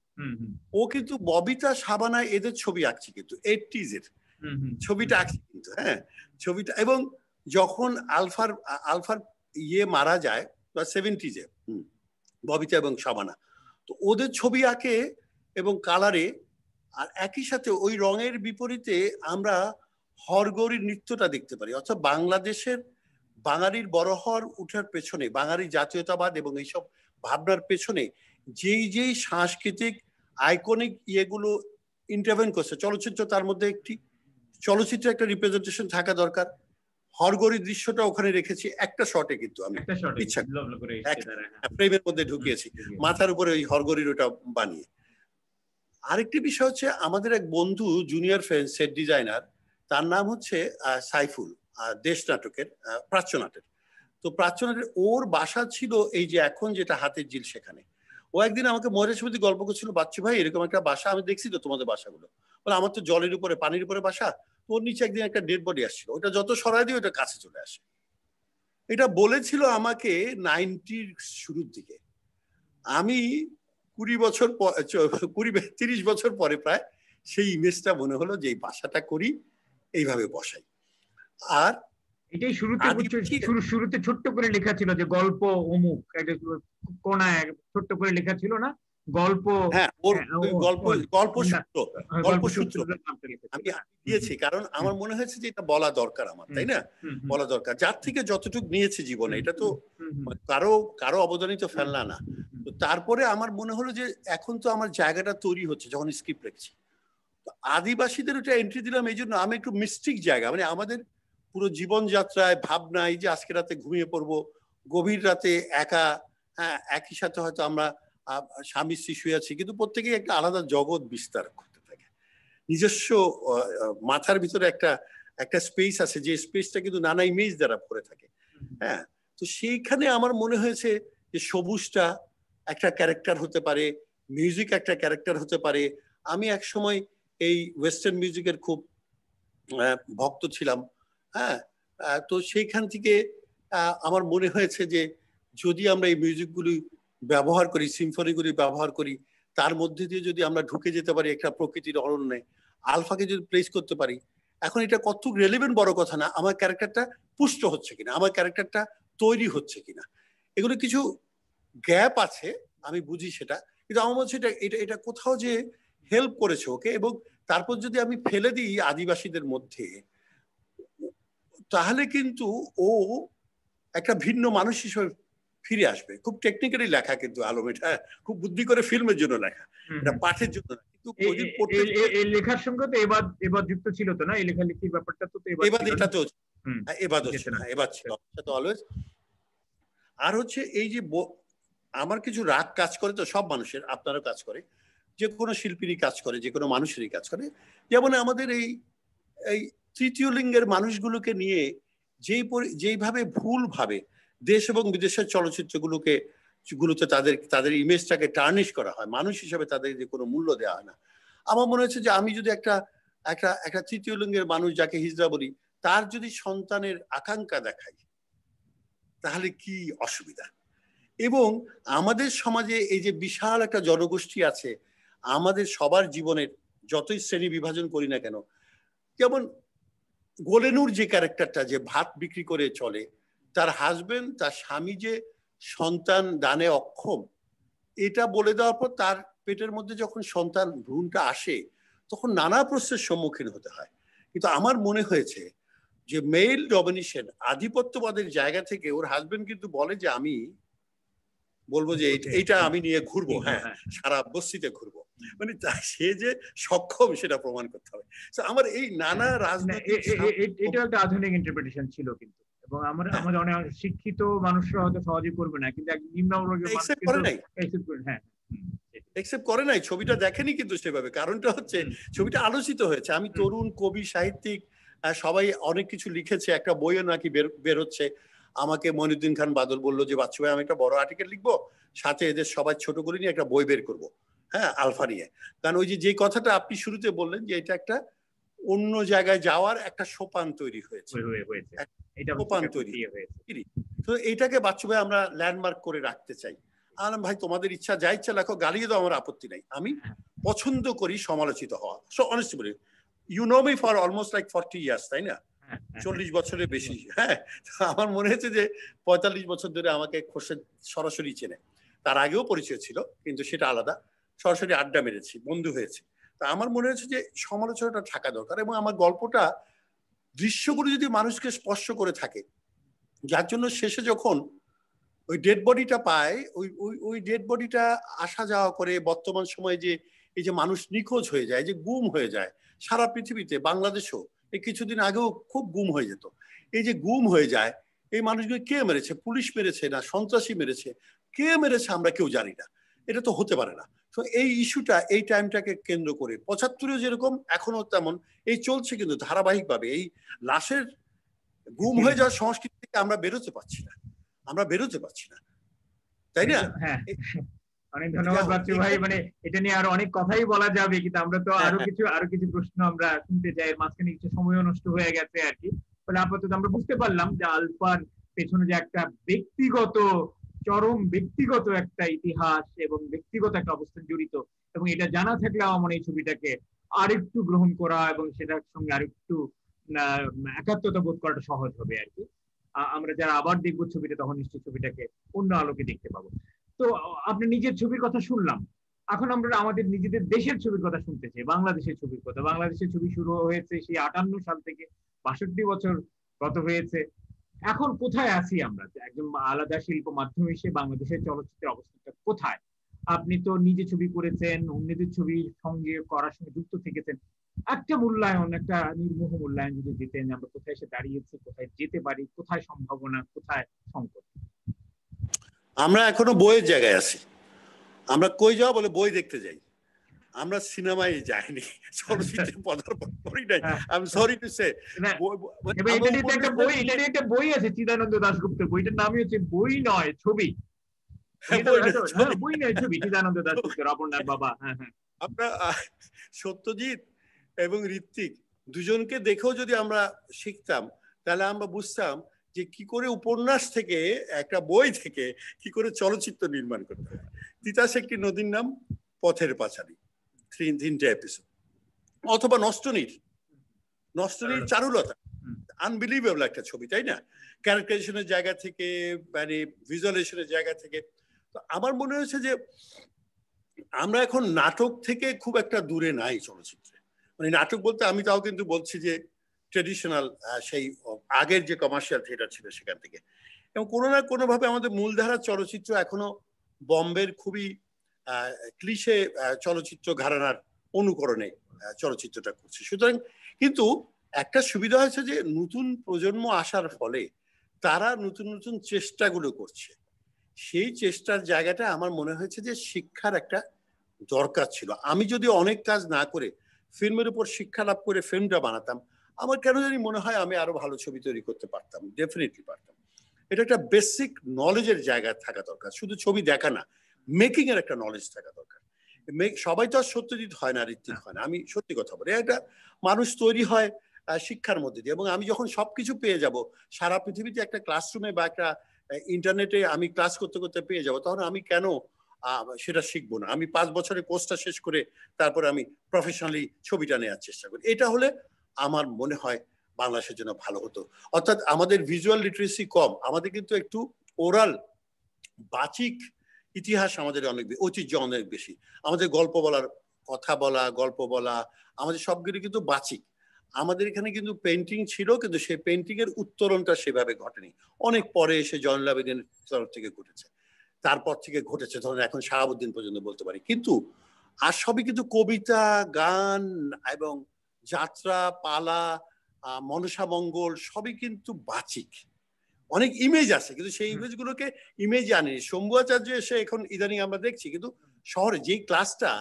ও কিন্তু ববিতা শাবানা এদের ছবি আঁকছে, কিন্তু 80s এর ছবিটা আঁকছে কিন্তু। হ্যাঁ, ছবিটা। এবং যখন আলফার মারা যায় 70s এ, ববিতা এবং শাবানা, তো ওদের ছবি আঁকে এবং কালারে। আর একই সাথে ওই রঙের বিপরীতে আমরা হরগৌরীর নৃত্যটা দেখতে পারি। অর্থাৎ বাংলাদেশের বাঙালির বড় হওয়ার উঠার পেছনে, বাঙালি জাতীয়তাবাদ এবং এইসব ভাবনার পেছনে যেই সাংস্কৃতিক আইকনিক ইয়েগুলো ইন্টারভেন করছে, চলচ্চিত্র তার মধ্যে একটি, চলচ্চিত্রে একটা রিপ্রেজেন্টেশন থাকা দরকার। হরগৌরীর দৃশ্যটা ওখানে রেখেছি একটা শটে, কিন্তু আমি ইচ্ছা ফ্রেমের মধ্যে ঢুকিয়েছি, মাথার উপরে ওই হরগৌরীর ওটা বানিয়ে। আরেকটি বিষয় হচ্ছে আমাদের এক বন্ধু, জুনিয়র ফ্রেন্ড, সেট ডিজাইনার, তার নাম হচ্ছে সাইফুল, দেশ নাটকের প্রাচ্যনাটের। তো প্রাচ্যনাটের ওর বাসা ছিল এই যে এখন যেটা হাতের ঝিল, সেখানে। ও একদিন আমাকে মহেশমতি গল্প করছিল, বাচ্চু ভাই এরকম একটা বাসা আমি দেখছি তো তোমাদের বাসাগুলো, বলে আমার তো জলের উপরে পানির উপরে বাসা, ওর নিচে একদিন একটা ডেড বডি আসছিল, ওটা যত সরাই দিয়ে ওটা কাছে চলে আসে। এটা বলেছিল আমাকে 90-র শুরুর দিকে। আমি 30 বছর পরে প্রায় সেই ইমেজটা মনে হলো যে এই বাসাটা করি, এইভাবে বসাই। আর এটাই শুরুতে ছোট্ট করে লেখা ছিল যে গল্প অমুক, একটা কোনায় ছোট্ট করে লেখা ছিল না, গল্প। হ্যাঁ, গল্প সূত্র আমি দিয়েছি, কারণ আমার মনে হয়েছে যে এটা বলা দরকার আমার, তাই না? বলা দরকার, যার থেকে যতটুকু নিয়েছে জীবনে, এটা তো কারো অবদানিত ফেলনা না। তো তারপরে আমার মনে হলো যে এখন তো আমার জায়গাটা তৈরি হচ্ছে, যখন স্ক্রিপ্ট লিখছি, তো আদিবাসীদের ওটা এন্ট্রি দিলাম এই জন্য আমি একটু মিস্টিক জায়গা, মানে আমাদের পুরো জীবনযাত্রায় ভাবনায় যে আজকে রাতে ঘুমিয়ে পড়বো, গভীর রাতে একা, হ্যাঁ, একই সাথে হয়তো আমরা স্বামী স্ত্রী শুয়ে আছি, কিন্তু প্রত্যেকেই একটা আলাদা জগৎ বিস্তার করতে থাকে। নিজস্ব মাথার ভিতরে একটা একটা স্পেস আছে, যে স্পেসটা কিন্তু নানা ইমেজ দ্বারা ভরে থাকে। হ্যাঁ, তো সেইখানে আমার মনে হয়েছে যে সবুজটা একটা ক্যারেক্টার হতে পারে, মিউজিক একটা ক্যারেক্টার হতে পারে। আমি এক সময় এই ওয়েস্টার্ন মিউজিকের খুব ভক্ত ছিলাম। হ্যাঁ, তো সেইখান থেকে আমার মনে হয়েছে যে যদি আমরা এই মিউজিকগুলি ব্যবহার করি, সিম্ফনিগুলি ব্যবহার করি, তার মধ্যে দিয়ে যদি আমরা ঢুকে যেতে পারি একটা প্রকৃতির অরণ্যে, আলফাকে যদি প্লেস করতে পারি, এখন এটা কতটুকু রেলেভেন্ট বড় কথা না, আমার ক্যারেক্টারটা পুষ্ট হচ্ছে কিনা, আমার ক্যারেক্টারটা তৈরি হচ্ছে কিনা, এগুলো কিছু গ্যাপ আছে, আমি বুঝি সেটা। কিন্তু আমার মনে হচ্ছে এটা এটা কোথাও যে হেল্প করেছে ওকে, এবং তারপর যদি আমি ফেলে দিই আদিবাসীদের মধ্যে, তাহলে কিন্তু ও একটা ভিন্ন মানুষ হিসেবে ফিরে আসবে। খুব টেকনিক্যালি লেখা কিন্তু আলম, এটা খুব বুদ্ধি করে ফিল্মের জন্য লেখা, এটা পাঠের জন্য না। কিন্তু এই লেখার সঙ্গে তো এবার যুক্ত ছিল তো না, এই লেখালেখির ব্যাপারটা তো এবার এটাতেও এবার হচ্ছে না, এবার ছিল অলওয়েজ। আর হচ্ছে এই যে আমার কিছু রাগ কাজ করে, তো সব মানুষের, আপনারও কাজ করে, যে কোনো শিল্পীরই কাজ করে, যে কোনো মানুষেরই কাজ করে। যেমন আমাদের এই এই তৃতীয় লিঙ্গের মানুষগুলোকে নিয়ে যেইভাবে ভুলভাবে দেশ এবং বিদেশের চলচ্চিত্রগুলোতে তাদের ইমেজটাকে টার্নিশ করা হয়, মানুষ হিসেবে তাদের যে কোনো মূল্য দেওয়া হয় না। আমার মনে হচ্ছে যে আমি যদি একটা তৃতীয় লিঙ্গের মানুষ, যাকে হিজড়া বলি, তার যদি সন্তানের আকাঙ্ক্ষা দেখাই, তাহলে কি অসুবিধা? এবং আমাদের সমাজে এই যে বিশাল একটা জনগোষ্ঠী আছে, আমাদের সবার জীবনের যতই শ্রেণী বিভাজন করি না কেন, যেমন গোলেনুর যে ক্যারেক্টারটা, যে ভাত বিক্রি করে চলে, তার হাজবেন্ড, তার স্বামী যে সন্তান দানে অক্ষম, এটা বলে দেওয়ার পর তার পেটের মধ্যে যখন সন্তান ভ্রূণটা আসে, তখন নানা প্রশ্নের সম্মুখীন হতে হয়। কিন্তু আমার মনে হয়েছে যে মেল ডমিনেশন, আধিপত্যবাদের জায়গা থেকে ওর হাজবেন্ড কিন্তু বলে যে আমি বলবো যে এইটা আমি নিয়ে ঘুরবো, হ্যাঁ, সারা বস্তিতে ঘুরবো, মানে সে যে সক্ষম সেটা প্রমাণ করতে হবে। আমার এই নানা রাজনৈতিক, এটা একটা আধুনিক ইন্টারপ্রিটেশন ছিল কিন্তু, এবং আমাদের অনেক শিক্ষিত মানুষরা হয়তো সহজে করবে না, কিন্তু এক নিম্নবর্গের মানুষ একসেপ্ট করে নাই, হ্যাঁ একসেপ্ট করে নাই, ছবিটা দেখেনি কিন্তু সেভাবে। কারণটা হচ্ছে ছবিটা আলোচিত হয়েছে, আমি তরুণ কবি সাহিত্যিক, সবাই অনেক কিছু লিখেছে, একটা বইও নাকি বেরোচ্ছে। আমাকে মনিউদ্দিন খান বাদল বললো যে বাচ্চু ভাই, আমি একটা বড় আর্টিকেল লিখবো, সাথে এদের সবাই ছোট করে নিয়ে একটা বই বের করবো, হ্যাঁ, আলফা নিয়ে। কারণ ওই যে কথাটা আপনি শুরুতে বললেন যে এটা একটা অন্য জায়গায় যাওয়ার একটা সোপান তৈরি হয়েছে, সোপান তৈরি হয়েছে। তো এইটাকে বাচ্চু ভাই আমরা ল্যান্ডমার্ক করে রাখতে চাই। আলম ভাই, তোমাদের ইচ্ছা, যা ইচ্ছা লেখো, গালিয়ে দাও, আমার আপত্তি নাই, আমি পছন্দ করি সমালোচিত হওয়া। সো অনেস্টলি বলি, you know me for almost like 40 years, তাই না? 40 বছরের বেশি। হ্যাঁ, আমার মনে হয়েছে যে 45 বছর ধরে আমাকে খোরশেদ সরাসরি চেনে, তার আগেও পরিচয় ছিল, কিন্তু সেটা আলাদা, সরাসরি আড্ডা মেরেছি, বন্ধু হয়েছে। তা আমার মনে হয়েছে যে সমালোচনাটা থাকা দরকার, এবং আমার গল্পটা দৃশ্যগুলো যদি মানুষকে স্পর্শ করে থাকে, যার জন্য শেষে যখন ওই ডেড বডিটা পায়, ওই ডেড বডিটা আসা যাওয়া করে, বর্তমান সময়ে যে এই যে মানুষ নিখোঁজ হয়ে যায়, যে গুম হয়ে যায় সারা পৃথিবীতে, বাংলাদেশেও এই কিছুদিন আগেও খুব গুম হয়ে যেত, এই যে গুম হয়ে যায়, এই মানুষগুলো কে মেরেছে? পুলিশ মেরেছে না সন্ত্রাসী মেরেছে? কে মেরেছে আমরা কেউ জানি না, এটা তো হতে পারে না। তো এই ইস্যুটা, এই টাইমটাকে কেন্দ্র করে 75-এও যেরকম এখনো তেমন এই চলছে, কিন্তু ধারাবাহিকভাবে এই লাশের গুম হয়ে যাওয়ার সংস্কৃতি থেকে আমরা বেরোতে পারছি না, তাই না? হ্যাঁ, অনেক ধন্যবাদ বাচ্চু ভাই। মানে এটা নিয়ে আরো অনেক কথাই বলা যাবে, কিন্তু আমরা তো আরো কিছু প্রশ্ন আমরা শুনতে চাই, মাঝখানে কিছু সময় নষ্ট হয়ে গেছে আর কি। ফলে আপাতত আমরা বুঝতে পারলাম যে আলফার পেছনে যে একটা চরম ব্যক্তিগত একটা ইতিহাস এবং ব্যক্তিগত একটা অবস্থান জড়িত, এবং এটা জানা থাকলে আমার মনে এই ছবিটাকে আরেকটু গ্রহণ করা এবং সেটার সঙ্গে আরেকটু একাত্মতা বোধ করাটা সহজ হবে আর কি। আমরা যারা আবার দেখবো ছবিটা, তখন নিশ্চয়ই ছবিটাকে অন্য আলোকে দেখতে পাবো। তো আপনি নিজের ছবির কথা শুনলাম, এখন আমরা আমাদের নিজেদের দেশের ছবির কথা শুনতে চাই, বাংলাদেশের ছবির কথা। বাংলাদেশের ছবি শুরু হয়েছে সেই 58 সাল থেকে, 62 বছর গত হয়েছে। এখন কোথায় আছি আমরা? একজন আলাদা শিল্প মাধ্যম হিসেবে বাংলাদেশের চলচ্চিত্রের অবস্থাটা কোথায়? আপনি তো নিজে ছবি করেছেন, অন্যদের ছবির সঙ্গে করার সঙ্গে যুক্ত থেকেছেন। একটা মূল্যায়ন, একটা নির্মোহ মূল্যায়ন যদি দিতেন, আমরা কোথায় এসে দাঁড়িয়েছি, কোথায় যেতে পারি, কোথায় সম্ভাবনা, কোথায় সংকট? আমরা এখনো বইয়ের জায়গায় আছি। আমরা কই যাওয়া বলে বই দেখতে যাই, আমরা সিনেমায় যাইনি, চলচ্চিত্রে পদার্পণ করি নাই। I am sorry to say. একটা বই আছে চিদানন্দ দাশগুপ্তের, বইটার নামই হচ্ছে বই নয় ছবি। বই নয় ছবি, চিদানন্দ দাশগুপ্তের, অপর্ণার বাবা। আমরা সত্যজিৎ এবং ঋত্বিক দুজনকে দেখেও যদি আমরা শিখতাম, তাহলে আমরা বুঝতাম যে কি করে উপন্যাস থেকে, একটা বই থেকে কি করে চলচ্চিত্র নির্মাণ করতে হয়। তিতাস একটি নদীর নাম, পথের পাঁচালী, 3 এপিসোড, অথবা নষ্টনীর চারুলতা, আনবিলিভেবল একটা ছবি, তাই না? ক্যারেক্টারাইজেশনের জায়গা থেকে, মানে ভিজুয়ালাইজেশনের জায়গা থেকে। তো আমার মনে হয়েছে যে আমরা এখন নাটক থেকে খুব একটা দূরে নাই চলচ্চিত্রে। মানে নাটক বলতে আমি তাও কিন্তু বলছি যে ট্রেডিশনাল, সেই আগের যে কমার্শিয়াল থিয়েটার ছিল সেখান থেকে। এবং কোনো না কোনো ভাবে আমাদের মূলধারা চলচ্চিত্র এখনো বম্বের খুবই ক্লিশে চলচ্চিত্র ঘরানার অনুকরণে চলচ্চিত্রটা করছে। সুতরাং কিন্তু একটা সুবিধা হয়েছে যে নতুন প্রজন্ম আসার ফলে তারা নতুন নতুন চেষ্টাগুলো করছে। সেই চেষ্টার জায়গাটা আমার মনে হয়েছে যে শিক্ষার একটা দরকার ছিল। আমি যদি অনেক কাজ না করে ফিল্মের উপর শিক্ষা লাভ করে ফিল্মটা বানাতাম, আমার কেন জানি মনে হয় আমি আরো ভালো ছবি তৈরি করতে পারতাম, ডেফিনেটলি পারতাম। এটা একটা বেসিক নলেজের জায়গা থাকা দরকার, শুধু ছবি দেখা না, মেকিং এর একটা নলেজ থাকা দরকার। সবাই তো আর সত্যজিৎ হয় না, ঋত্বিক হয় না, আমি সত্যি কথা বলি। এটা মানুষ তৈরি হয় শিক্ষার মধ্যে দিয়ে। এবং আমি যখন সবকিছু পেয়ে যাব, সারা পৃথিবীতে একটা ক্লাসরুমে বা একটা ইন্টারনেটে আমি ক্লাস করতে করতে পেয়ে যাব, তখন আমি কেন সেটা শিখবো না? আমি 5 বছরের কোর্সটা শেষ করে তারপরে আমি প্রফেশনালি ছবিটা নেওয়ার চেষ্টা করি। এটা হলে আমার মনে হয় বাংলাদেশের জন্য ভালো হতো। অর্থাৎ আমাদের ভিজুয়াল লিটারেসি কম, আমাদের কিন্তু একটু ওরাল বাচিক ইতিহাস আমাদের অনেক, ঐতিহ্য অনেক বেশি। আমাদের গল্প বলার, কথা বলা, গল্প বলা, আমাদের সবগুলো কিন্তু বাচিক। আমাদের এখানে কিন্তু পেন্টিং ছিল, কিন্তু সেই পেন্টিং এর উত্তরণটা সেভাবে ঘটেনি, অনেক পরে এসে জয়নুল আবেদিনের তরফ থেকে ঘটেছে, তারপর থেকে ঘটেছে ধরেন এখন শাহাবুদ্দিন পর্যন্ত বলতে পারি। কিন্তু আর সবই কিন্তু কবিতা, গান এবং যাত্রা, পালা, মনসা মঙ্গল সবই কিন্তু বাচিক। অনেক ইমেজ আছে কিন্তু সেই ইমেজ গুলোকে ইমেজ আনেনি। শম্ভু আচার্য এসে এখন ইদানিং আমরা দেখছি, কিন্তু শহরে যেই ক্লাসটা,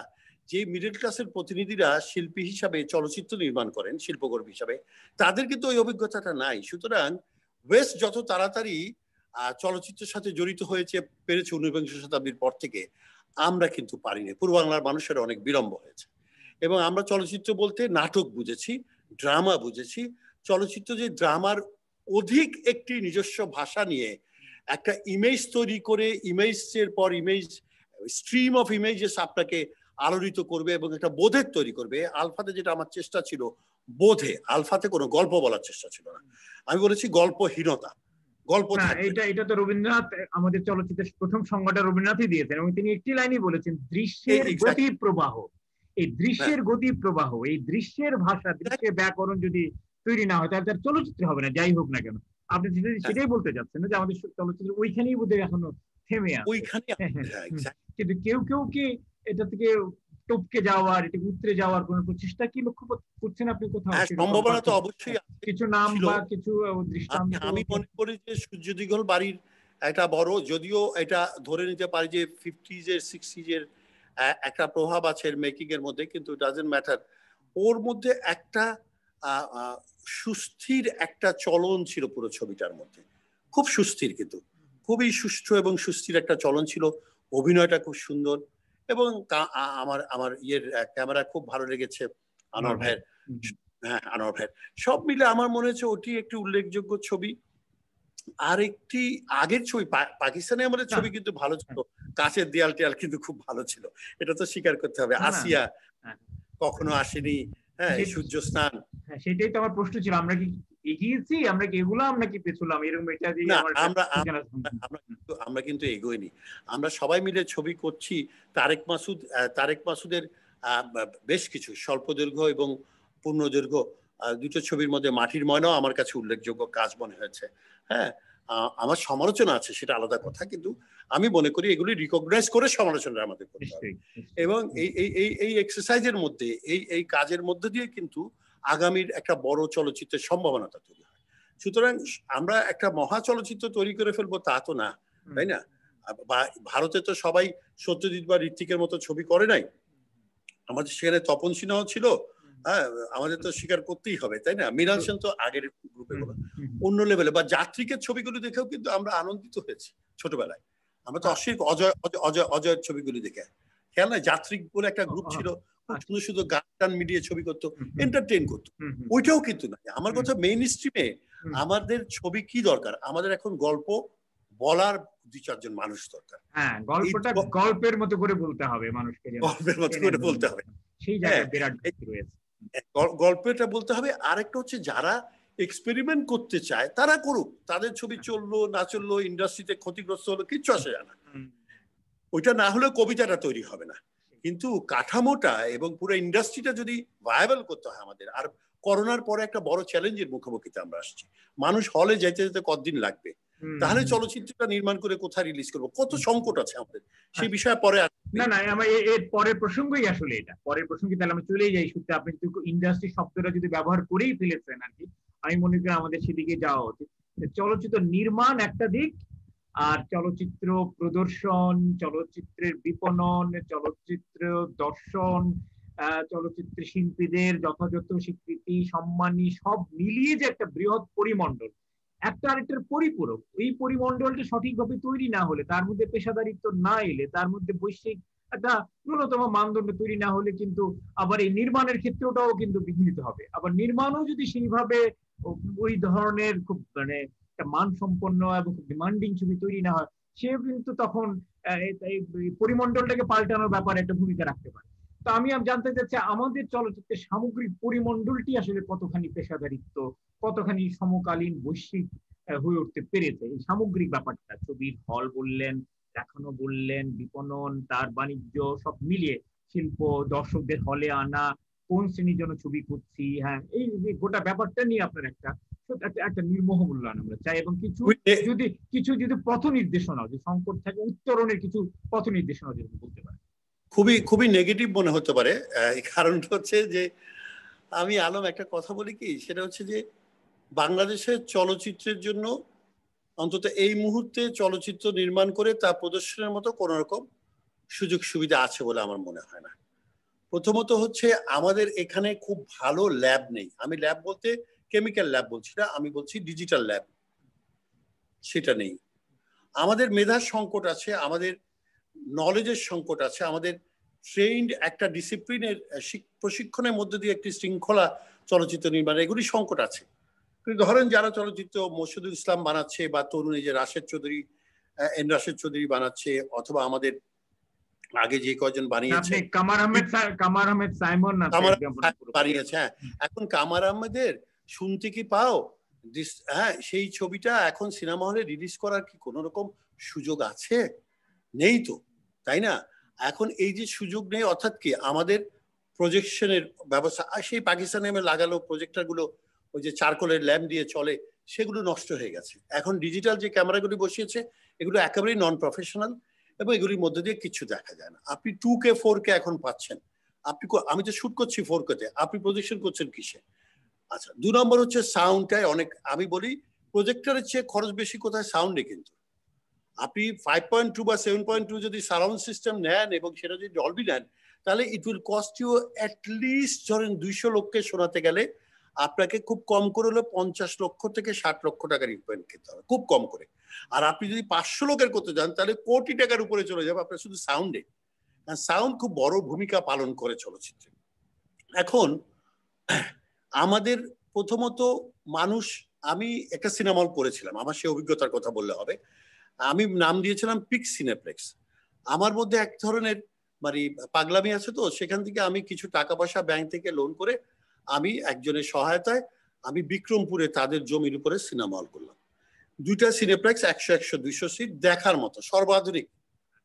যে মিডল ক্লাসের প্রতিনিধিরা শিল্পী হিসাবে চলচ্চিত্র নির্মাণ করেন, শিল্পকর্মী হিসাবে, তাদের কিন্তু ওই অভিজ্ঞতাটা নাই। সুতরাং ওয়েস্ট যত তাড়াতাড়ি চলচ্চিত্রের সাথে জড়িত হয়েছে পেরেছে 19বিংশ শতাব্দীর পর থেকে, আমরা কিন্তু পারিনি। পূর্ব বাংলার মানুষের অনেক বিলম্ব হয়েছে। এবং আমরা চলচ্চিত্র বলতে নাটক বুঝেছি, ড্রামা বুঝেছি। চলচ্চিত্র যে ড্রামার অধিক একটি নিজস্ব ভাষা নিয়ে একটা ইমেজ তৈরি করে, ইমেজের পর ইমেজ, স্ট্রিম অফ ইমেজেস আপনাকে আলোড়িত করবে এবং একটা বোধের তৈরি করবে। আলফাতে যেটা আমার চেষ্টা ছিল, বোধে, আলফাতে কোনো গল্প বলার চেষ্টা ছিল না। আমি বলেছি গল্পহীনতা, গল্প থাকবে। এটা তো রবীন্দ্রনাথ, আমাদের চলচ্চিত্রের প্রথম সংজ্ঞাটা রবীন্দ্রনাথই দিয়েছেন, এবং তিনি একটি লাইনই বলেছেন, দৃশ্যের গতি প্রবাহ। এই দৃশ্যের গতি প্রবাহ, এই দৃশ্যের ভাষা, দৃশ্যের ব্যাকরণ যদি তৈরি না হয় তাহলে তার চলচ্চিত্র হবে না, যাই হোক না কেন। আপনি সেটাই বলতে চাচ্ছেন না, যে আমাদের চলচ্চিত্র ওইখানেই বোধহয় এখনো থেমে আছে। কিন্তু কেউ কেউ কি এটা থেকে টপকে যাওয়ার, এটা উতরে যাওয়ার কোন প্রচেষ্টা কি লক্ষ্য করছেন আপনি কোথাও? সম্ভাবনা তো অবশ্যই কিছু নাম বা কিছু দৃষ্টান্ত। আমি মনে করি যে সূর্য দিগল বাড়ির একটা বড়, যদিও এটা ধরে নিতে পারি যে 50s এর 60s এর একটা প্রভাব আছে মেকিং এর মধ্যে, কিন্তু ডাজন্ট ম্যাটার। ওর মধ্যে একটা সুস্থির একটা চলন ছিল পুরো ছবিটার মধ্যে, খুব সুস্থির, কিন্তু খুবই সুষ্ঠু এবং সুস্থির একটা চলন ছিল। অভিনয়টা খুব সুন্দর, এবং আমার ক্যামেরা খুব ভালো লেগেছে আনোয়ার ভাইয়ের। হ্যাঁ, আনোয়ার ভাইয়ের সব মিলে আমার মনে হচ্ছে ওটি একটি উল্লেখযোগ্য ছবি। আর একটি আগের ছবি, পাকিস্তানে আমাদের ছবি কিন্তু ভালো ছিল, কাছের দেয়াল টেয়াল কিন্তু খুব ভালো ছিল, এটা তো স্বীকার করতে হবে। আসিয়া কখনো আসেনি, হ্যাঁ, সূর্য স্নান। সেটাই তো আমার প্রশ্ন ছিল, আমরা কি এগিয়েছি, আমরা কি এগুলাম নাকি পেছলাম, এরকম এটা দিয়ে আমরা কিন্তু এগোইনি। আমরা সবাই মিলে ছবি করছি। তারেক মাসুদের বেশ কিছু স্বল্পদৈর্ঘ্য এবং পূর্ণদৈর্ঘ্য দুটো ছবির মধ্যে মাটির ময়নাও আমার কাছে উল্লেখযোগ্য কাজ মনে হয়েছে। হ্যাঁ, আমার সমালোচনা আছে, সেটা আলাদা কথা, কিন্তু আমি মনে করি এগুলি রিকগনাইজ করে সমালোচনা আমাদের করতে হবে। এবং এই এক্সারসাইজের মধ্যে, এই কাজের মধ্যে দিয়ে কিন্তু আগামীর একটা বড় চলচ্চিত্রের সম্ভাবনাটা তৈরি হয়। সুতরাং আমরা একটা মহা চলচ্চিত্র তৈরি করে ফেলবো তা তো না, তাই না? ভারতে তো সবাই সত্যজিৎ বা ঋত্বিকের মতো ছবি করে নাই, আমাদের সেখানে তপন সিনহাও ছিল, হ্যাঁ আমাদের তো স্বীকার করতেই হবে, তাই না? মৃণাল সেন তো আগের গ্রুপে বলো, অন্য লেভেলে। বা যাত্রীকের ছবিগুলো দেখেও কিন্তু আমরা আনন্দিত হয়েছি ছোটবেলায়। আমরা তো অজয় অজয় অজয়ের ছবিগুলো দেখে খেয়াল নাই, যাত্রিক বলে একটা গ্রুপ ছিল, শুধু শুধু গান টান মিডিয়ে ছবি করতো, এন্টারটেইন করতো, ওইটাও কিন্তু না। আমার কথা মেইন স্ট্রিমে আমাদের ছবি কি দরকার, আমাদের এখন গল্প বলার 2-4 জন মানুষ দরকার। হ্যাঁ, গল্পটা গল্পের মতো করে বলতে হবে মানুষকে, গল্পের মতো করে বলতে হবে, সেই জায়গায় বিরাট রয়েছে। গল্পটা বলতে হবে। আরেকটা হচ্ছে যারা এক্সপেরিমেন্ট করতে চায় তারা করুক, তাদের ছবি চললো না চললো, ইন্ডাস্ট্রিতে ক্ষতিগ্রস্ত হলো, কিচ্ছু আসে যায় না। ওইটা না হলে কবিতাটা তৈরি হবে না। কিন্তু কাঠামোটা এবং পুরো ইন্ডাস্ট্রিটা যদি ভায়াবল করতে হয় আমাদের, আর করোনার পরে একটা বড় চ্যালেঞ্জের মুখোমুখিতে আমরা আসছি, মানুষ হলে যেতে যেতে কতদিন লাগবে, তাহলে চলচ্চিত্রটা নির্মাণ করে কোথায় রিলিজ করবো, কত সংকট আছে আমাদের, সেই বিষয়ে পরে না না আমার এর পরের প্রসঙ্গই আসলে এটা, পরের প্রসঙ্গে তাহলে আমি চলেই যাই। সত্যি আপনি যদি ইন্ডাস্ট্রি শব্দটা যদি ব্যবহার করেই ফেলেছেন আর কি, আমি মনে করি আমাদের সেদিকে যাওয়া উচিত। চলচ্চিত্র নির্মাণ একটা দিক, আর চলচ্চিত্র প্রদর্শন, চলচ্চিত্রের বিপণন, চলচ্চিত্র দর্শন, চলচ্চিত্র শিল্পীদের যথাযথ স্বীকৃতি সম্মানী সব মিলিয়ে যে একটা বৃহৎ পরিমণ্ডল, একটা আরেকটার পরিপূরক। এই পরিমণ্ডলটা সঠিকভাবে তৈরি না হলে, তার মধ্যে পেশাদারিত্ব না এলে, তার মধ্যে বৈশ্বিক একটা ন্যূনতম মানদণ্ড তৈরি না হলে কিন্তু আবার এই নির্মাণের ক্ষেত্রটাও কিন্তু বিঘ্নিত হবে। আবার নির্মাণও যদি সেইভাবে ওই ধরনের খুব মানে একটা মানসম্পন্ন এবং খুব ডিমান্ডিং ছবি তৈরি না হয়, সেও কিন্তু তখন পরিমণ্ডলটাকে পাল্টানোর ব্যাপারে একটা ভূমিকা রাখতে পারে। তো আমি জানতে চাচ্ছি আমাদের চলচ্চিত্রের সামগ্রিক পরিমণ্ডলটি আসলে কতখানি পেশাদারিত্ব, কতখানি সমকালীন বৈশ্বিক হয়ে উঠতে পেরেছে, এই সামগ্রিক ব্যাপারটা, ছবির হল বললেন, দেখানো বললেন, বিপণন, তার বাণিজ্য সব মিলিয়ে, শিল্প, দর্শকদের হলে আনা, কোন শ্রেণীর জন্য ছবি করছি, হ্যাঁ এই গোটা ব্যাপারটা নিয়ে আপনার একটা নির্মোহ মূল্যায়ন আমরা চাই। এবং কিছু যদি পথ নির্দেশনা, যে সংকট থাকে উত্তরণের কিছু পথ নির্দেশনা যদি বলতে পারেন। খুবই নেগেটিভ মনে হতে পারে, কারণটা হচ্ছে যে আমি আলম একটা কথা বলি কি, সেটা হচ্ছে যে বাংলাদেশের চলচ্চিত্রের জন্য অন্তত এই মুহূর্তে চলচ্চিত্র নির্মাণ করে তা প্রদর্শনের মতো কোন রকম সুযোগ সুবিধা আছে বলে আমার মনে হয় না। প্রথমত হচ্ছে আমাদের এখানে খুব ভালো ল্যাব নেই। আমি ল্যাব বলতে কেমিক্যাল ল্যাব বলছি না, আমি বলছি ডিজিটাল ল্যাব, সেটা নেই। আমাদের মেধার সংকট আছে, আমাদের নলেজের সংকট আছে, আমাদের ট্রেইনড একটা ডিসিপ্লিনের প্রশিক্ষণের মধ্যে দিয়ে একটি শৃঙ্খলা চলচ্চিত্র নির্মাণ, এগুলি সংকট আছে। কিন্তু ধরেন যারা চলচ্চিত্র মসজিদুল ইসলাম বানাচ্ছে, বা তরুণ এই যে রাশেদ চৌধুরী, রাশেদ চৌধুরী বানাচ্ছে, অথবা আমাদের আগে যে কয়জন বানিয়েছে, কামার আহমেদ সাইমন বানিয়েছে, হ্যাঁ এখন কামার আহমেদের শুনতে কি পাও, হ্যাঁ সেই ছবিটা এখন সিনেমা হলে রিলিজ করার কি কোন রকম সুযোগ আছে? নেই তো, তাই না? এখন এই যে সুযোগ নেই, অর্থাৎ কি আমাদের প্রজেকশনের ব্যবস্থা, সেই পাকিস্তানে লাগালো প্রজেক্টর গুলো, ওই যে চারকোলের ল্যাম্প দিয়ে চলে, সেগুলো নষ্ট হয়ে গেছে। এখন ডিজিটাল যে ক্যামেরাগুলি বসিয়েছে এগুলো একেবারেই নন প্রফেশনাল, এবং এগুলির মধ্যে দিয়ে কিছু দেখা যায় না। আপনি 2K 4K এখন পাচ্ছেন, আমি তো শুট করছি 4K-তে, আপনি প্রজেকশন করছেন কিসে? আচ্ছা, 2 নম্বর হচ্ছে সাউন্ডটাই অনেক, আমি বলি প্রজেক্টরের চেয়ে খরচ বেশি কোথায়? সাউন্ডে। কিন্তু আপনি 5.2 বা 7.2 যদি সারাউন্ড সিস্টেম নেন এবং সেটা যদি ডলবি নেন, তাহলে it will cost you at least ধরেন 200 লোককে শোনাতে গেলে আপনাকে খুব কম করে হলে 50 লক্ষ থেকে 60 লক্ষ টাকার ইকুইপমেন্ট কিনতে হবে, খুব কম করে। আর আপনি যদি 500 লোকের করতে যান তাহলে কোটি টাকার উপরে চলে যাবে আপনার শুধু সাউন্ডে। সাউন্ড খুব বড় ভূমিকা পালন করে চলচ্চিত্রে। এখন আমাদের প্রথমত মানুষ, আমি একটা সিনেমা হল করেছিলাম, আমার সেই অভিজ্ঞতার কথা বললে হবে। আমি নাম দিয়েছিলাম পিক সিনেপ্লেক্স। আমার মধ্যে এক ধরনের মানে পাগলামি আছে, তো সেখান থেকে আমি কিছু টাকা পয়সা ব্যাংক থেকে লোন করে আমি একজনের সহায়তায় আমি বিক্রমপুরে তাদের জমির উপরে সিনেমা হল করলাম। 2টা সিনেপ্লেক্স, 100-200 সিট, দেখার মতো সর্বাধুনিক।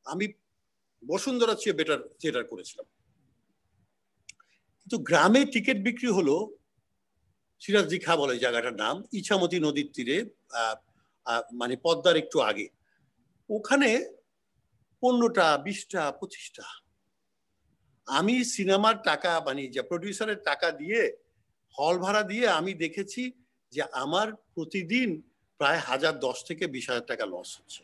আমি বসুন্ধরা চেয়ে বেটার থিয়েটার করেছিলাম। কিন্তু গ্রামে টিকিট বিক্রি হলো, সিরাজদি খা বলে জায়গাটার নাম, ইছামতি নদীর তীরে, মানে পদ্মার একটু আগে। ওখানে 15টা, 20টা, 25টা। আমি সিনেমার টাকা মানে যে প্রডিউসারের টাকা দিয়ে, হল ভাড়া দিয়ে আমি দেখেছি যে আমার প্রতিদিন প্রায় 1010 থেকে 20,000 টাকা লস হচ্ছে।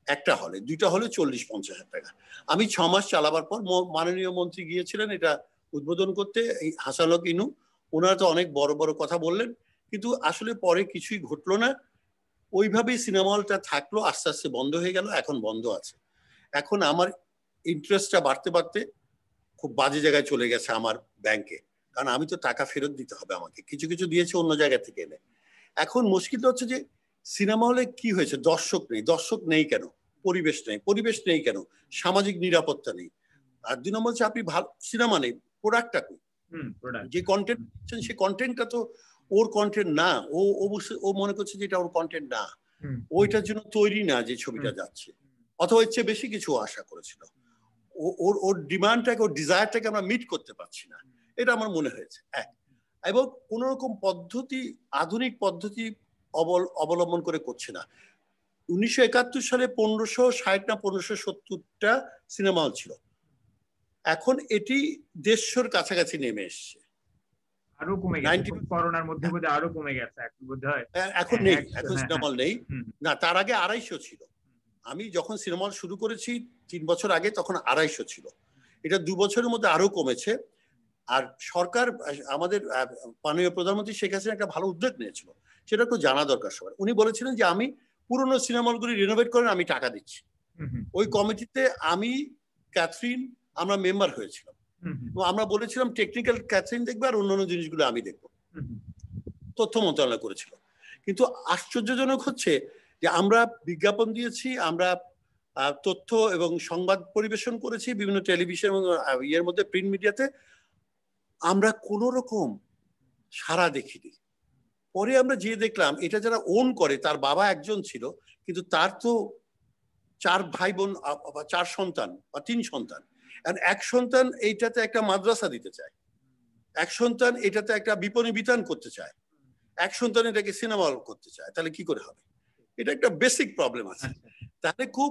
একটা হলে, 2টা হলে 40-50 হাজার টাকা। আমি 6 মাস চালাবার পর মাননীয় মন্ত্রী গিয়েছিলেন এটা উদ্বোধন করতে, এই হাসান হক ইনু, ওনারা তো অনেক বড় বড় কথা বললেন, কিন্তু আসলে পরে কিছুই ঘটলো না। ওইভাবেই সিনেমা হলটা থাকলো, আস্তে আস্তে বন্ধ হয়ে গেল, এখন বন্ধ আছে। এখন আমার ইন্টারেস্টটা বাড়তে বাড়তে খুব বাজে জায়গায় চলে গেছে আমার ব্যাংকে, কারণ আমি তো টাকা ফেরত দিতে হবে আমাকে, কিছু কিছু দিয়েছে অন্য জায়গা থেকে এনে। এখন মুশকিলটা হচ্ছে যে সিনেমা হলে কি হয়েছে, দর্শক নেই। দর্শক নেই কেন? পরিবেশ নেই। পরিবেশ নেই কেন? সামাজিক নিরাপত্তা নেই। আর 2 নম্বর হচ্ছে আপনি ভালো সিনেমা নেই, প্রোডাক্টটা কই? যে কন্টেন্ট সেই কন্টেন্টটা তো ওর কন্টেন্ট না, ও মনে করছে যে এটা ওর কন্টেন্ট না, ওইটার জন্য তৈরি না যে ছবিটা যাচ্ছে, অথবা এর চেয়ে বেশি কিছু আশা করেছিল। ওর ডিমান্ডটাকে, ওর ডিজায়ারটাকে আমরা মিট করতে পারছি না, এটা আমার মনে হয়েছে। এবং কোন রকম পদ্ধতি, আধুনিক পদ্ধতি অবলম্বন করে করছে না। 1971 সালে 1560 না 1570টা সিনেমা হল ছিল, এখন এটি 150-র কাছাকাছি নেমে এসছে। আরো কমে গেছে, করোনার মধ্যে বোধহয় আরো কমে গেছে এখন নেই, এখন সিনেমা হল নেই। না, তার আগে 250 ছিল। আমি যখন সিনেমা হল শুরু করেছি 3 বছর আগে, তখন 250 ছিল। এটা 2 বছরের মধ্যে আরো কমেছে। আর সরকার, আমাদের মাননীয় প্রধানমন্ত্রী শেখ হাসিনা একটা ভালো উদ্যোগ নিয়েছিল, সেটা একটু জানা দরকার সবার। উনি বলেছিলেন যে আমি পুরনো সিনেমা হলগুলি রিনোভেট করেন, আমি টাকা দিচ্ছি। ওই কমিটিতে আমি, ক্যাথরিন, আমরা মেম্বার হয়েছিলাম। আমরা বলেছিলাম টেকনিক্যাল ক্যাথরিন দেখবে আর অন্যান্য জিনিসগুলো আমি দেখবো, তথ্য মন্ত্রণালয় করেছিল। কিন্তু আশ্চর্যজনক হচ্ছে যে আমরা বিজ্ঞাপন দিয়েছি, আমরা তথ্য এবং সংবাদ পরিবেশন করেছি বিভিন্ন টেলিভিশন এবং ইয়ের মধ্যে, প্রিন্ট মিডিয়াতে, আমরা কোন রকম সাড়া দেখিনি। পরে আমরা যে দেখলাম এটা যারা ওন করে, তার বাবা একজন ছিল, কিন্তু তার তো 4 ভাই বোন, 4 সন্তান বা 3 সন্তান। এক সন্তান এইটাতে একটা মাদ্রাসা দিতে চায়, এক সন্তান এটাতে একটা বিপণী বিতান করতে চায়, এক সন্তান এটাকে সিনেমা হল করতে চায়, তাহলে কি করে হবে? এটা একটা বেসিক প্রবলেম আছে। তাহলে খুব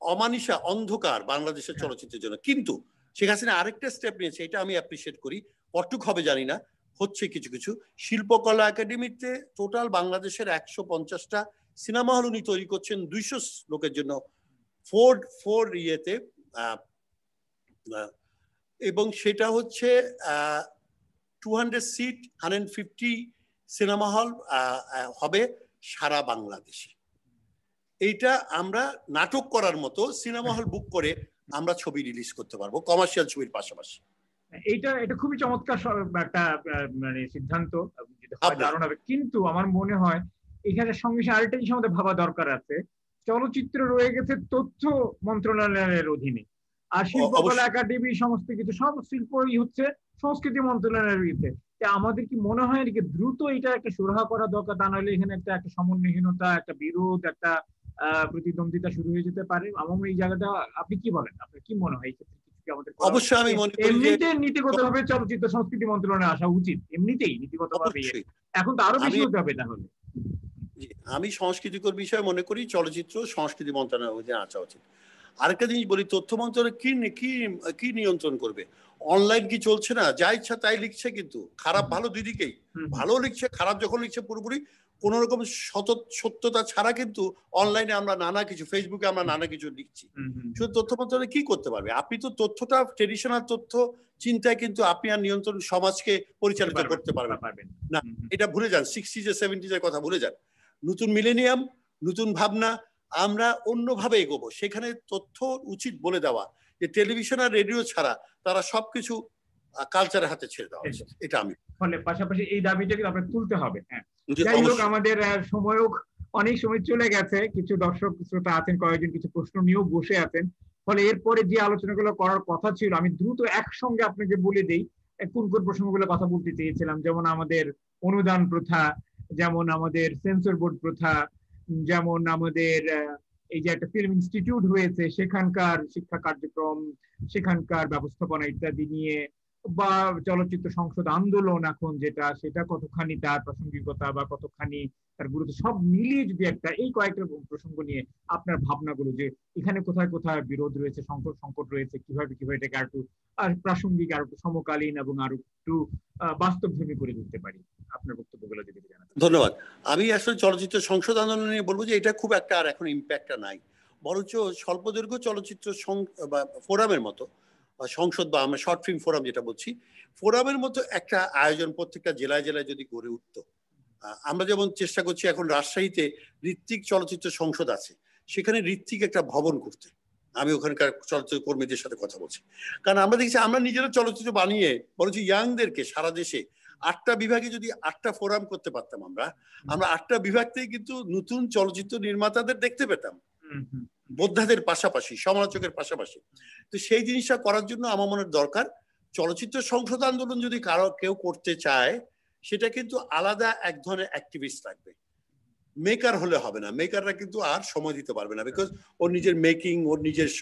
অমানিসা, অন্ধকার বাংলাদেশের চলচ্চিত্রের জন্য। কিন্তু শেখ হাসিনা আরেকটা স্টেপ নিয়েছে, এটা আমি অ্যাপ্রিসিয়েট করি, কতটুক হবে জানি না, হচ্ছে কিছু কিছু। শিল্পকলা একাডেমিতে টোটাল বাংলাদেশের 150টা সিনেমা হল উনি তৈরি করছেন 200 লোকের জন্য, 4 ইয়েতে, এবং সেটা হচ্ছে 200 সিট, 150 সিনেমা হল হবে সারা বাংলাদেশে। এইটা আমরা নাটক করার মতো সিনেমা হল বুক করে আমরা ছবি রিলিজ করতে পারবো, কমার্শিয়াল ছবির পাশাপাশি। এটা খুবই চমৎকার একটা মানে সিদ্ধান্ত, দারুণ হবে। কিন্তু আমার মনে হয় এখানে সঙ্গে সঙ্গে আরেকটা জিনিস আমাদের ভাবা দরকার আছে। চলচ্চিত্র রয়ে গেছে তথ্য মন্ত্রণালয়ের অধীনে, আর শিল্পকলা একাডেমি সমস্ত কিছু, সব শিল্পই হচ্ছে সংস্কৃতি মন্ত্রণালয়ের বিরুদ্ধে। আমাদের কি মনে হয় এদিকে দ্রুত এটা একটা সুরাহা করা দরকার? তা নাহলে এখানে একটা সমন্বয়হীনতা, একটা বিরোধ, একটা প্রতিদ্বন্দ্বিতা শুরু হয়ে যেতে পারে। আমার এই জায়গাটা আপনি কি বলেন? আপনার কি মনে হয় এই ক্ষেত্রে অবশ্যই আমি মনে করি যে নীতিগতভাবে চলচ্চিত্র সংস্কৃতি মন্ত্রণালয়ে আসা উচিত, এমনিতেই নীতিগতভাবে। এখন তো আরো বেশি হতে হবে তাহলে। আমি সংস্কৃতিকর বিষয়ে মনে করি চলচ্চিত্র সংস্কৃতি মন্ত্রণালয়ে আসা উচিত। আরেকটা জিনিস বলি, তথ্য মন্ত্রণালয় কি নিয়ন্ত্রণ করবে? অনলাইন কি চলছে না? যা ইচ্ছা তাই লিখছে, কিন্তু খারাপ ভালো দুই দিকেই। ভালো লিখছে, খারাপ যখন লিখছে পুরোপুরি কোন রকম সত্যতা ছাড়া, কিন্তু অনলাইনে আমরা নানা কিছু, ফেসবুকে আমরা নানা কিছু লিখছি। শুধু তথ্য মন্ত্রণালয় কি করতে পারবে? আপনি তো তথ্যটা, ট্রেডিশনাল তথ্য চিন্তায় কিন্তু আপনি আর নিয়ন্ত্রণ সমাজকে পরিচালিত করতে পারবেন না। এটা ভুলে যান, 60s 70s এর কথা ভুলে যান। নতুন মিলেনিয়াম, নতুন ভাবনা, আমরা অন্যভাবে এগোবো। সেখানে তথ্য উচিত বলে দেওয়া যে টেলিভিশন আর রেডিও ছাড়া তারা সবকিছু কালচারের হাতে ছেড়ে দেওয়া উচিত। এটা আমি ফলে পাশাপাশি এই দাবিটাকে আপনার তুলতে হবে। যাই হোক, আমাদের সময়ও অনেক সময় চলে গেছে। কিছু দর্শক শ্রোতা আছেন, কয়েকজন কিছু প্রশ্ন নিয়েও বসে আছেন। ফলে এরপরে যে আলোচনাগুলো করার কথা ছিল আমি দ্রুত একসঙ্গে আপনাকে বলে দেই কোন কোন প্রসঙ্গগুলো কথা বলতে চেয়েছিলাম। যেমন আমাদের অনুদান প্রথা, যেমন আমাদের সেন্সর বোর্ড প্রথা, যেমন আমাদের এই যে একটা ফিল্ম ইনস্টিটিউট হয়েছে সেখানকার শিক্ষা কার্যক্রম, সেখানকার ব্যবস্থাপনা ইত্যাদি নিয়ে, বা চলচ্চিত্র সংসদ আন্দোলন এখন যেটা, সেটা কতখানি তার প্রাসঙ্গিকতা বা কতখানি তার গুরুত্ব, সব মিলিয়ে যদি একটা এই কয়েকটা প্রসঙ্গ নিয়ে আপনার ভাবনাগুলো, যে এখানে কোথায় কোথায় বিরোধ রয়েছে, সংকট রয়েছে, কিভাবে এটাকে আর একটু প্রাসঙ্গিক, আর একটু সমকালীন এবং আর একটু বাস্তবধর্মী করে তুলতে পারি, আপনার বক্তব্যগুলো যদি জানান। ধন্যবাদ। আমি আসলে চলচ্চিত্র সংসদ আন্দোলন নিয়ে বলবো যে এটা খুব একটা আর এখন ইম্প্যাক্টটা নাই। বরঞ্চ স্বল্পদৈর্ঘ্য চলচ্চিত্র ফোরামের মতো সংসদ বা আমরা শর্ট ফিল্ম ফোরাম যেটা বলছি, ফোরামের মতো একটা আয়োজন প্রত্যেকটা জেলায় জেলায় যদি গড়ে উঠত। আমরা যেমন চেষ্টা করছি এখন রাজশাহীতে ঋত্বিক চলচ্চিত্র সংসদ আছে, সেখানে ঋত্বিক একটা ভবন করতে। আমি ওখানকার চলচ্চিত্র কর্মীদের সাথে কথা বলছি, কারণ আমরা দেখছি আমরা নিজেরা চলচ্চিত্র বানিয়ে বরঞ্চ ইয়াংদেরকে সারা দেশে 8টা বিভাগে যদি 8টা ফোরাম করতে পারতাম, আমরা 8টা বিভাগ থেকে কিন্তু নতুন চলচ্চিত্র নির্মাতাদের দেখতে পেতাম, বোদ্ধাদের পাশাপাশি, সমালোচকের পাশাপাশি। তো সেই জিনিসটা করার জন্য আমার মনে দরকার চলচ্চিত্র সংসদ আন্দোলন যদি কেউ করতে চায়, সেটা কিন্তু আলাদা এক ধরনের অ্যাক্টিভিস্ট লাগবে। মেকার হলে হবে না, মেকাররা কিন্তু আর সময় দিতে পারবে না, বিকজ ওর নিজের মেকিং, ওর নিজস্ব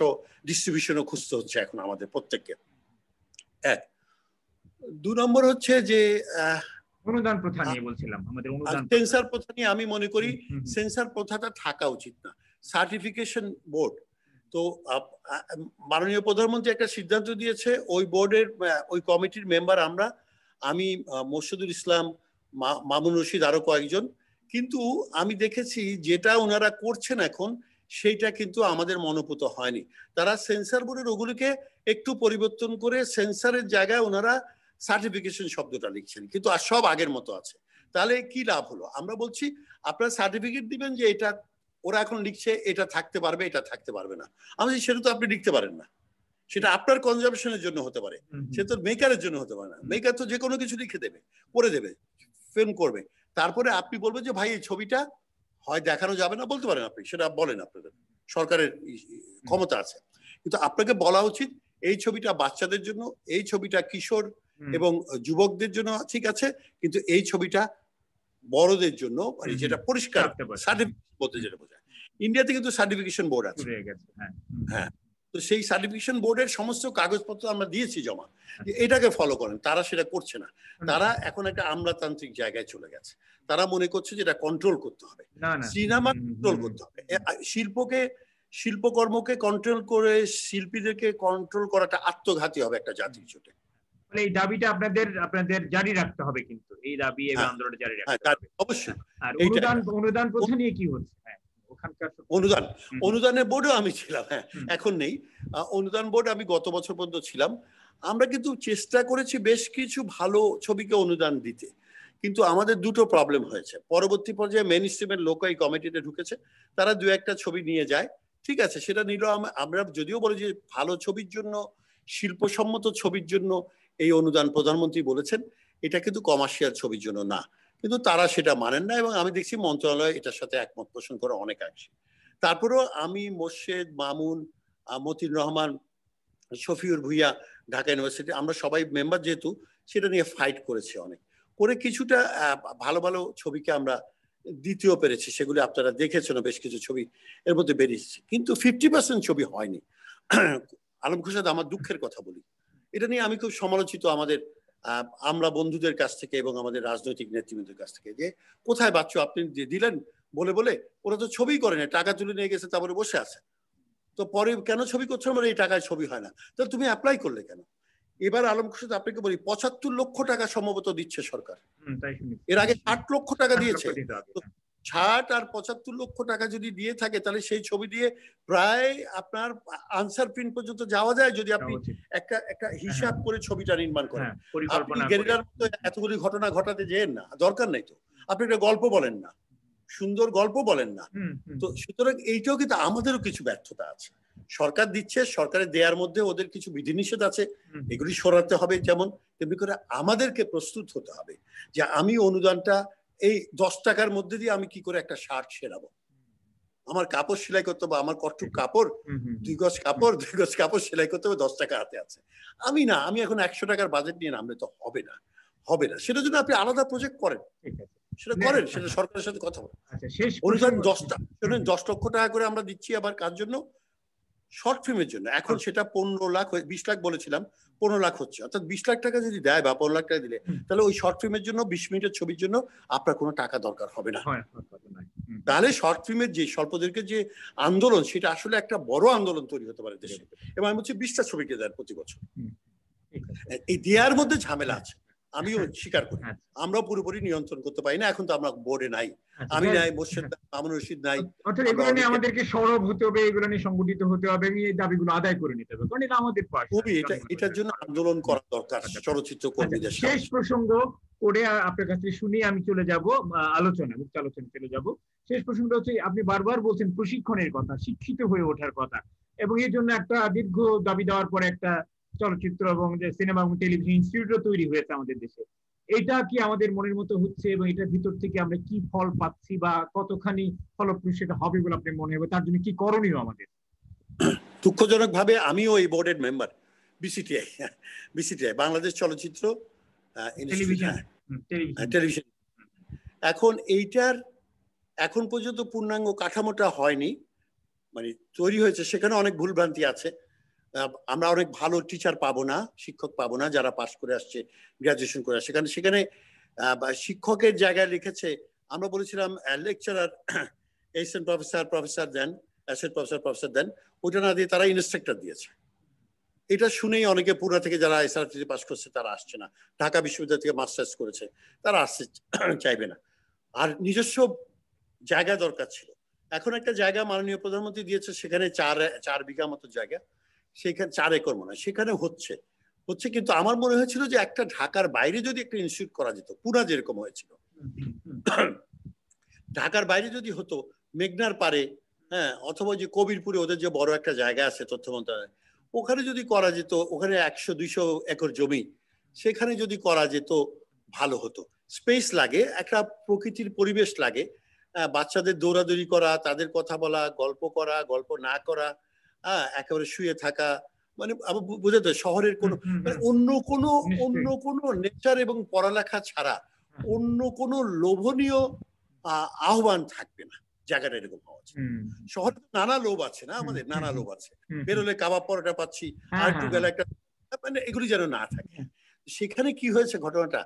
ডিস্ট্রিবিউশনও খুঁজতে হচ্ছে এখন আমাদের প্রত্যেককে। 1 2 নম্বর হচ্ছে যে অনুদান প্রথা নিয়ে বলছিলাম, আমাদের অনুদান সেন্সর প্রথা নিয়ে আমি মনে করি সেন্সর প্রথাটা থাকা উচিত না, সার্টিফিকেশন বোর্ড। তো মাননীয় প্রধানমন্ত্রী একটা সিদ্ধান্ত দিয়েছে, ওই বোর্ডের ওই কমিটির মেম্বার আমি মোর্শেদুল ইসলাম, মামুন রশিদ, আরো কয়েকজন। কিন্তু আমি দেখেছি যেটা ওনারা করছেন এখন, সেইটা কিন্তু আমাদের মনোপুত হয়নি। তারা সেন্সর বোর্ডের ওগুলিকে একটু পরিবর্তন করে সেন্সরের জায়গায় ওনারা সার্টিফিকেশন শব্দটা লিখছেন, কিন্তু আর সব আগের মতো আছে। তাহলে কি লাভ হলো? আমরা বলছি আপনারা সার্টিফিকেট দিবেন যে এটা, ওরা এখন লিখছে এটা থাকতে পারবে, এটা থাকতে পারবে না। আমি সেটা তো আপনি লিখতে পারেন না, সেটা আপনার কনজারভেশনের জন্য হতে পারে, সেটা তো মেকারের জন্য হতে পারে না। মেকার তো যে কোনো কিছু লিখে দেবে, করে দেবে, ফিল্ম করবে, তারপরে আপনি বলবেন যে ভাই এই ছবিটা হয় দেখানো যাবে না, বলতে পারেন আপনি, সেটা বলেন, আপনাদের সরকারের ক্ষমতা আছে। কিন্তু আপনাকে বলা উচিত এই ছবিটা বাচ্চাদের জন্য, এই ছবিটা কিশোর এবং যুবকদের জন্য ঠিক আছে, কিন্তু এই ছবিটা বড়দের জন্য, মানে যেটা পরিষ্কার সার্টিফিকেশন বলতে যেটা বোঝায়। ইন্ডিয়াতে কিন্তু সার্টিফিকেশন বোর্ড আছে, হ্যাঁ, তো সেই সার্টিফিকেশন বোর্ডের সমস্ত কাগজপত্র আমরা দিয়েছি জমা, এটাকে ফলো করেন। তারা সেটা করছে না, তারা এখন একটা আমলাতান্ত্রিক জায়গায় চলে গেছে। তারা মনে করছে যে এটা কন্ট্রোল করতে হবে, সিনেমা কন্ট্রোল করতে হবে, শিল্পকর্মকে কন্ট্রোল করে শিল্পীদেরকে কন্ট্রোল করাটা আত্মঘাতী হবে একটা জাতির জন্য। মানে এই দাবিটা আপনাদের জারি রাখতে হবে, কিন্তু এই দাবি এবং আন্দোলন জারি রাখতে হবে অবশ্যই। আর অনুদান প্রথা নিয়ে কি হচ্ছে? অনুদানের বোর্ডও আমি ছিলাম, হ্যাঁ, এখন নেই। অনুদান বোর্ড আমি গত বছর পর্যন্ত ছিলাম। আমরা কিন্তু চেষ্টা করেছি বেশ কিছু ভালো ছবিকে অনুদান দিতে, কিন্তু আমাদের দুটো প্রবলেম হয়েছে। পরবর্তী পর্যায়ে মেইন স্ট্রিমের লোক এই কমিটিতে ঢুকেছে, তারা 2-1টা ছবি নিয়ে যায়, ঠিক আছে, সেটা নিল। আমরা যদিও বলি যে ভালো ছবির জন্য, শিল্পসম্মত ছবির জন্য এই অনুদান প্রধানমন্ত্রী বলেছেন, এটা কিন্তু কমার্শিয়াল ছবির জন্য না, কিন্তু তারা সেটা মানেন না, এবং আমি দেখছি মন্ত্রণালয় এটার সাথে একমত পোষণ করে অনেকাংশে। তারপরেও আমি, মোর্শেদ, মামুন, মতিন রহমান, শফিউর ভুইয়া, ঢাকা ইউনিভার্সিটি, আমরা সবাই মেম্বার যেহেতু, সেটা নিয়ে ফাইট করেছি অনেক করে। কিছুটা ভালো ভালো ছবিকে আমরা দ্বিতীয় পেরেছি, সেগুলি আপনারা দেখেছেন, বেশ কিছু ছবি এর মধ্যে বেরিয়েছে, কিন্তু 50% ছবি হয়নি। আলম খোরশেদ, আমার দুঃখের কথা বলি, এটা নিয়ে আমি খুব সমালোচিত আমাদের আমরা বন্ধুদের কাছ থেকে এবং আমাদের রাজনৈতিক নেতৃবৃন্দের কাছ থেকে, যে কোথায় বাচ্চু আপনি দিলেন বলে বলে, ওরা তো ছবি করে না, টাকা তুলে নিয়ে গেছে, তারপরে বসে আছে, তো পরে কেন ছবি করছো? মানে এই টাকায় ছবি হয় না, তাহলে তুমি অ্যাপ্লাই করলে কেন? এবার আলম খোরশেদ আপনাকে বলি, 75 লক্ষ টাকা সম্ভবত দিচ্ছে সরকার, এর আগে 60 লক্ষ টাকা দিয়েছে। 60 আর 75 লক্ষ টাকা যদি দিয়ে থাকে, তাহলে সেই ছবি দিয়ে প্রায় আপনার আনসার প্রিন্ট পর্যন্ত যাওয়া যায়, যদি আপনি একটা হিসাব করে ছবিটা নির্মাণ করেন। আপনি গেরিলার মতো এতগুলি ঘটনা ঘটাতে যেন না, দরকার নেই তো। আপনি একটা গল্প বলেন না, সুন্দর গল্প বলেন না, তো সুতরাং এইটাও কিন্তু আমাদেরও কিছু ব্যর্থতা আছে। সরকার দিচ্ছে, সরকারের দেয়ার মধ্যে ওদের কিছু বিধিনিষেধ আছে, এগুলি সরাতে হবে। যেমন তেমনি করে আমাদেরকে প্রস্তুত হতে হবে যে আমি অনুদানটা এই 10 টাকার মধ্যে দিয়ে আমি কি করে একটা শার্ট সেরাবো। আমার কাপড় সেলাই করতে হবে, আমার কট্টুক কাপড়, 2 গজ কাপড় সেলাই করতে হবে, 10 টাকা হাতে আছে। আমি এখন 100 টাকার বাজেট নিয়ে নামলে তো হবে না। সেটার জন্য আপনি আলাদা প্রজেক্ট করেন, সেটা করেন, সেটা সরকারের সাথে কথা বলেন। অনুদান 10 লক্ষ টাকা করে আমরা দিচ্ছি, আবার কার জন্য? শর্ট ফিল্মের জন্য। এখন সেটা 15 লাখ, 20 লাখ বলেছিলাম, 15 লাখ হচ্ছে। অর্থাৎ 20 লাখ টাকা যদি দেয় বা 15 লাখ টাকা দিলে, তাহলে ওই শর্ট ফিল্মের জন্য, 20 মিনিটের ছবির জন্য আপনার কোনো টাকা দরকার হবে না। তাহলে শর্ট ফিল্মের যে স্বল্পদৈর্ঘ্যের যে আন্দোলন, সেটা আসলে একটা বড় আন্দোলন তৈরি হতে পারে দেশে। এবং আমি বলছি 20টা ছবিকে দেন প্রতি বছর। এই দেয়ার মধ্যে ঝামেলা আছে। আমিও স্বীকার করি আমরাও পুরোপুরি নিয়ন্ত্রণ করতে পারি না, এখন তো আমরা বোর্ডে নাই, আমি নাই, মোর্শেদ মামুন রশিদ নাই। এগুলো নিয়ে আমাদেরকে সরব হতে হবে, এগুলো নিয়ে সংগঠিত হতে হবে, এই দাবিগুলো আদায় করে নিতে হবে, কারণ এটা আমাদের পাশ। এটার জন্য আন্দোলন করা দরকার চলচ্চিত্র কর্মীদের। শেষ প্রসঙ্গ করে আপনার কাছে শুনি আমি চলে যাব আলোচনা, মুক্ত আলোচনা চলে যাব। শেষ প্রসঙ্গ হচ্ছে আপনি বারবার বলছেন প্রশিক্ষণের কথা, শিক্ষিত হয়ে ওঠার কথা, এবং এর জন্য একটা দীর্ঘ দাবি দেওয়ার পরে একটা চলচ্চিত্র এবং যে সিনেমা এবং টেলিভিশন ইনস্টিটিউটও তৈরি হয়েছে আমাদের দেশে। এটা কি আমাদের মনের মতো হচ্ছে এবং এটার ভিতর থেকে আমরা কি ফল পাচ্ছি বা কতখানি ফলপ্রসূ সেটা হবে বলে আপনি মনে হবে, তার জন্য কি করণীয় আমাদের? দুঃখজনক ভাবে আমিও এই বোর্ডের মেম্বার, বিসিটিআই বাংলাদেশ চলচ্চিত্র টেলিভিশন। এখন এইটার এখন পর্যন্ত পূর্ণাঙ্গ কাঠামোটা হয়নি, মানে তৈরি হয়েছে, সেখানে অনেক ভুলভ্রান্তি আছে। আমরা অনেক ভালো টিচার পাবো না, শিক্ষক পাবো না যারা পাস করে আসছে, গ্রাজুয়েশন করে আসছে। সেখানে শিক্ষকের জায়গায় লিখেছে, আমরা বলেছিলাম লেকচারার অ্যাসিস্ট্যান্ট প্রফেসর দেন, অ্যাসিস্ট্যান্ট প্রফেসর দেন, ওটা না দিয়ে তারা ইনস্ট্রাক্টর দিয়েছে। এটা শুনেই অনেকে পুরা থেকে যারা এসআরটি পাস করছে তারা আসছে না, ঢাকা বিশ্ববিদ্যালয় থেকে মাস্টার্স করেছে তারা আসতে চাইবে না। আর নিজস্ব জায়গা দরকার ছিল। এখন একটা জায়গা মাননীয় প্রধানমন্ত্রী দিয়েছে, সেখানে 4 বিঘা মতো জায়গা, সেখানে 4 একর মনে হয় সেখানে হচ্ছে। কিন্তু আমার মনে হয়েছিল যে একটা ঢাকার বাইরে যদি একটা ইনস্টিটিউট করা যেত, পুরা যেরকম হয়েছিল, ঢাকার বাইরে যদি হতো, মেঘনার পারে, হ্যাঁ, অথবা যে কবিরপুরে ওদের যে বড় একটা জায়গা আছে তথ্য মন্ত্রণালয়, ওখানে যদি করা যেত, ওখানে 100-200 একর জমি, সেখানে যদি করা যেত ভালো হতো। স্পেস লাগে, একটা প্রকৃতির পরিবেশ লাগে, বাচ্চাদের দৌড়াদৌড়ি করা, তাদের কথা বলা, গল্প করা, গল্প না করা, একেবারে শুয়ে থাকা, মানে বুঝতে শহরের কোনো অন্য কোনো নেচার এবং পড়ালেখা ছাড়া অন্য কোনো লোভনীয় আহ্বান থাকবে না। জায়গাটা এরকম হওয়া উচিত। শহরে নানা লোভ আছে না, আমাদের নানা লোভ আছে, বেরোলে কাবাব পরোটা পাচ্ছি, আর একটু গেলে একটা, মানে এগুলি যেন না থাকে। সেখানে কি হয়েছে ঘটনাটা,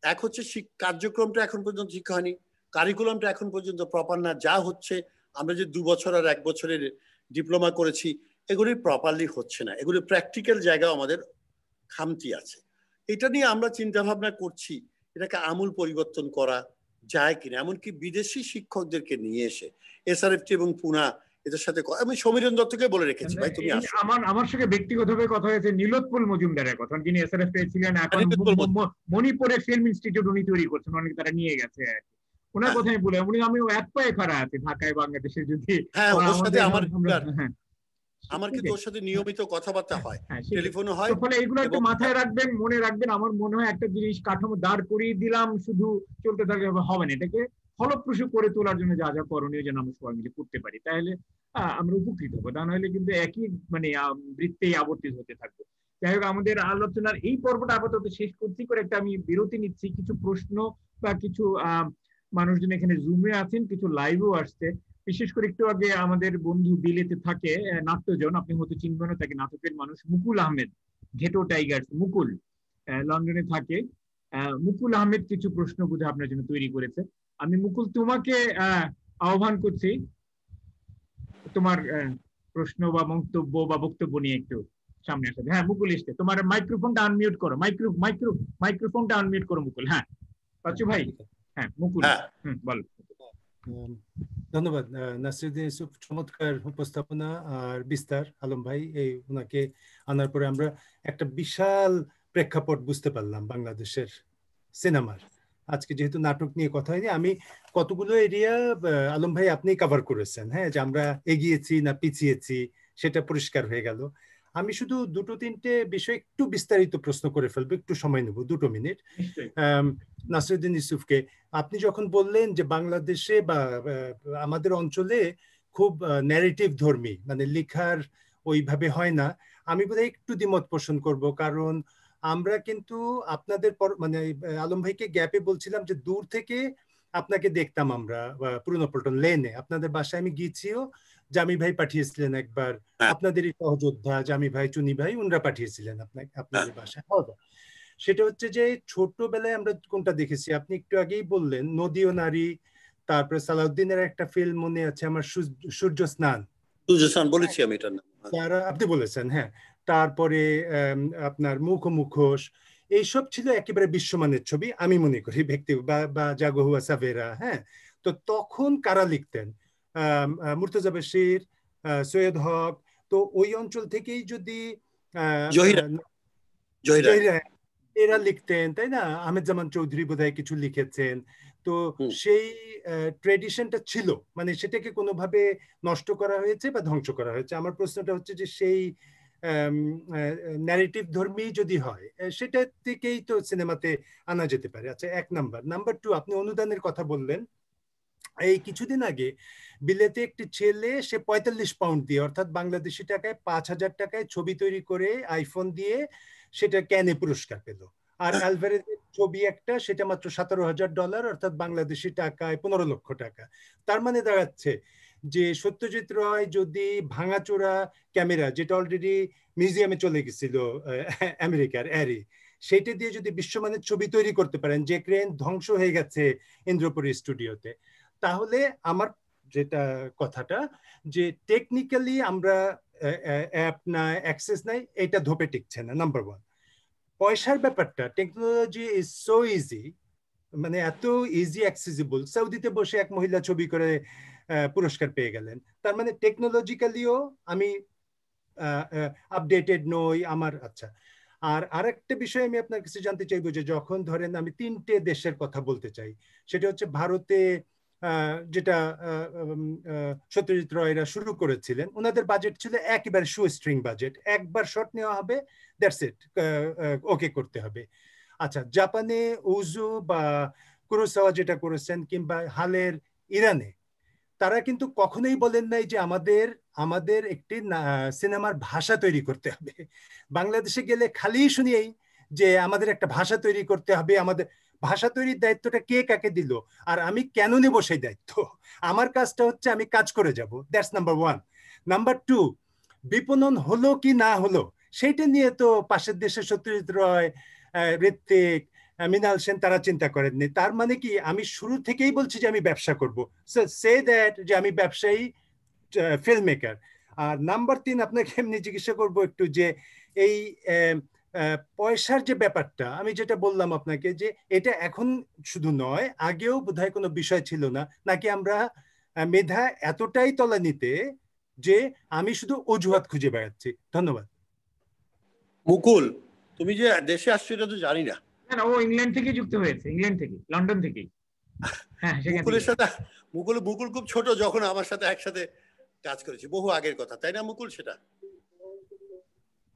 এক হচ্ছে কার্যক্রমটা এখন পর্যন্ত শিক্ষা হয়নি, কারিকুলামটা এখন পর্যন্ত প্রপার না। যা হচ্ছে, আমরা যে 2 বছর আর 1 বছরের ডিপ্লোমা করেছি, এগুলি প্রপারলি হচ্ছে না, এগুলি প্র্যাকটিক্যাল জায়গা আমাদের খামতি আছে। এটা নিয়ে আমরা চিন্তা ভাবনা করছি, এটাকে আমূল পরিবর্তন করা যায় কিনা, এমনকি বিদেশি শিক্ষকদেরকে নিয়ে এসে এসআরএফটি এবং পুনা এদের সাথে। আমি সমীরণ দত্তকে বলে রেখেছি, ভাই তুমি আসো। আমার সঙ্গে ব্যক্তিগতভাবে কথা হয়েছে নীলোৎপল মজুমদারের কথা, যিনি এসআরএফ ছিলেন, এখন মণিপুরে ফিল্ম ইনস্টিটিউট উনি তৈরি করছেন, অনেকে তারা নিয়ে গেছে। ওনার কথা আমি বলে আমি এক পায়ে খাড়া আছি ঢাকায় বাংলাদেশে, যদি আমার কিন্তু ওর সাথে নিয়মিত কথাবার্তা হয়, টেলিফোনে হয়। ফলে এগুলো একটু মাথায় রাখবেন, মনে রাখবেন। আমার মনে হয় একটা জিনিস কাঠামো দাঁড় করিয়ে দিলাম, শুধু চলতে থাকলে হবে না, এটাকে ফলপ্রসূ করে তোলার জন্য যা যা করণীয় যেন আমরা সবাই মিলে করতে পারি, তাহলে আমরা উপকৃত হবো। তা নাহলে কিন্তু একই মানে বৃত্তেই আবর্তিত হতে থাকবো। যাই হোক, আমাদের আলোচনার এই পর্বটা আপাতত শেষ করছি, করে একটা আমি বিরতি নিচ্ছি। কিছু প্রশ্ন বা কিছু মানুষজন এখানে জুমে আছেন, কিছু লাইভও আসছে। বিশেষ করে একটু আগে আমাদের বন্ধু বিলেতে থাকে নাট্যজন, আপনি হয়তো চিনবেন না তাকে, নাটকের মানুষ মুকুল আহমেদ, ঘেটো টাইগার্স মুকুল, লন্ডনে থাকে। মুকুল আহমেদ কিছু প্রশ্ন বোধহয় আপনার জন্য তৈরি করেছে। আমি মুকুল তোমাকে আহ্বান করছি তোমার প্রশ্ন বা মন্তব্য বা বক্তব্য নিয়ে একটু সামনে আসবে। হ্যাঁ মুকুল, এসছে, তোমার মাইক্রোফোনটা আনমিউট করো, মাইক্রোফোনটা আনমিউট করো মুকুল। হ্যাঁ পাচ্ছ ভাই? হ্যাঁ মুকুল, বল। ধন্যবাদ নাসিরুদ্দিন ইউসুফ, চমৎকার উপস্থাপনা আর বিস্তার। আলম ভাই, এই ওনাকে আনার পরে আমরা একটা বিশাল প্রেক্ষাপট বুঝতে পারলাম বাংলাদেশের সিনেমার। আজকে যেহেতু নাটক নিয়ে কথা হয়নি, আমি কতগুলো এরিয়া আলম ভাই আপনি কভার করেছেন, হ্যাঁ, যে আমরা এগিয়েছি না পিছিয়েছি সেটা পরিষ্কার হয়ে গেল। আমি শুধু 2-3টে বিষয় একটু বিস্তারিত প্রশ্ন করে ফেলবো, একটু সময় নেব, 2 মিনিট। নাসিরুদ্দিন ইউসুফকে, আপনি যখন বললেন যে বাংলাদেশে বা আমাদের অঞ্চলে খুব ন্যারেটিভ ধর্মী, মানে লেখার ওইভাবে হয় না, আমি বোধহয় একটু দ্বিমত পোষণ করব। কারণ আমরা কিন্তু আপনাদের মানে আলম ভাইকে গ্যাপে বলছিলাম যে দূর থেকে আপনাকে দেখতাম আমরা পুরনো পল্টন লেনে, আপনাদের বাসায় আমি গিয়েছিও, জামি ভাই পাঠিয়েছিলেন একবার, আপনাদেরই সহযোদ্ধা জামি ভাই, চুনি ভাই, উনরা পাঠিয়েছিলেন আপনাদের বাসায়। সেটা হচ্ছে যে ছোটবেলায় আমরা কোনটা দেখেছি, আপনি একটু আগেই বললেন নদী ও নারী, তারপরে সালাউদ্দিনের একটা ফিল্ম মনে আছে আমার, সূর্য স্নান বলেছি আমি, এটার নাম আপনি বলেছেন, হ্যাঁ। তারপরে আপনার মুখ ও মুখোশ, এইসব ছিল একেবারে বিশ্বমানের ছবি আমি মনে করি ব্যক্তি বা জাগো হুয়া সাভেরা। হ্যাঁ, তো তখন কারা লিখতেন? মুর্তজা বশীর, সৈয়দ হক। তো ওই অঞ্চল থেকেই যদি এরা লিখতেন, তাই না? আহমেদ জামান চৌধুরী বোধহয় কিছু লিখেছেন। তো সেই ট্রেডিশনটা ছিল, মানে সেটাকে কোনোভাবে নষ্ট করা হয়েছে বা ধ্বংস করা হয়েছে। আমার প্রশ্নটা হচ্ছে যে সেই ন্যারেটিভ ধর্মী যদি হয় সেটা থেকেই তো সিনেমাতে আনা যেতে পারে। আচ্ছা, এক নাম্বার। নাম্বার টু, আপনি অনুদানের কথা বললেন। এই কিছুদিন আগে বিলেতে একটি ছেলে, সে 45 পাউন্ড দিয়ে, অর্থাৎ বাংলাদেশি টাকায় 5,000 টাকায় ছবি তৈরি করে আইফোন দিয়ে সেটা ক্যানে পুরস্কার পেল। আর অ্যালভারেজের ছবি একটা, সেটা মাত্র $17,000, অর্থাৎ বাংলাদেশি টাকায় 15 লক্ষ টাকা। তার মানে দাঁড়াচ্ছে যে সত্যজিৎ রায় যদি ভাঙাচোরা ক্যামেরা, যেটা অলরেডি মিউজিয়ামে চলে গেছিল আমেরিকার অ্যারি, সেটা দিয়ে যদি বিশ্বমানের ছবি তৈরি করতে পারেন, যে ক্রেন ধ্বংস হয়ে গেছে ইন্দ্রপুরী স্টুডিওতে, তাহলে আমার যেটা কথাটা যে টেকনিক্যালি আমরা অ্যাপ না অ্যাক্সেস নাই, এটা ধোপে টিকছে না। Number one. পয়সার ব্যাপারটা, টেকনোলজি ইজ সো ইজি, মানে এত ইজি অ্যাক্সেসিবল। সৌদিতে বসে এক মহিলা ছবি করে পুরস্কার পেয়ে গেলেন। তার মানে টেকনোলজিক্যালিও আমি আপডেটেড নই আমার। আচ্ছা, আর আরেকটা বিষয় আমি আপনার কাছে জানতে চাইবো যে যখন ধরেন আমি 3টে দেশের কথা বলতে চাই, সেটা হচ্ছে ভারতে যেটা সত্যজিৎ রায়রা শুরু করেছিলেন, ওনাদের বাজেট ছিল একেবারে শু স্ট্রিং বাজেট, একবার শট নেওয়া হবে, দ্যাটস ইট, ওকে করতে হবে। আচ্ছা, জাপানে উজু বা কুরোসাওয়া যেটা করেছেন, কিংবা হালের ইরানে, তারা কিন্তু কখনোই বলেন নাই যে আমাদের একটি সিনেমার ভাষা তৈরি করতে হবে। বাংলাদেশে গেলে খালি শুনি যে আমাদের একটা ভাষা তৈরি করতে হবে। আমাদের ভাষা তৈরির দায়িত্বটা কে কাকে দিল, আর আমি কেন নেব সেই দায়িত্ব? আমার কাজটা হচ্ছে আমি কাজ করে যাব, that's number one. Number two, বিপণন হলো কি না হলো সেইটা নিয়ে তো পাশের দেশে সত্যজিৎ রায়, ঋত্বিক, মৃণাল সেন তারা চিন্তা করেননি। তার মানে কি আমি শুরু থেকেই বলছি যে আমি ব্যবসা করব, সে দ্যাট যে আমি ব্যবসায়ী ফিল্ম মেকার। আর নাম্বার 3, আপনাকে এমনি জিজ্ঞাসা করবো একটু যে এই পয়সার যে ব্যাপারটা, আমি যেটা বললাম আপনাকে, যে এটা এখন শুধু নয়, আগেও বোধহয় কোনো বিষয় ছিল না, নাকি আমরা মেধা এতটাই তলানিতে যে আমি শুধু অজুহাত খুঁজে বেড়াচ্ছি? ধন্যবাদ। মুকুল, তুমি যে দেশে আসছো এটা তো জানি না। না, ও ইংল্যান্ড থেকে যুক্ত হয়েছে, ইংল্যান্ড থেকে, লন্ডন থেকে। হ্যাঁ, মুকুলের সাথে মুকুল খুব ছোট যখন আমার সাথে একসাথে কাজ করেছি, বহু আগের কথা, তাই না মুকুল? সেটা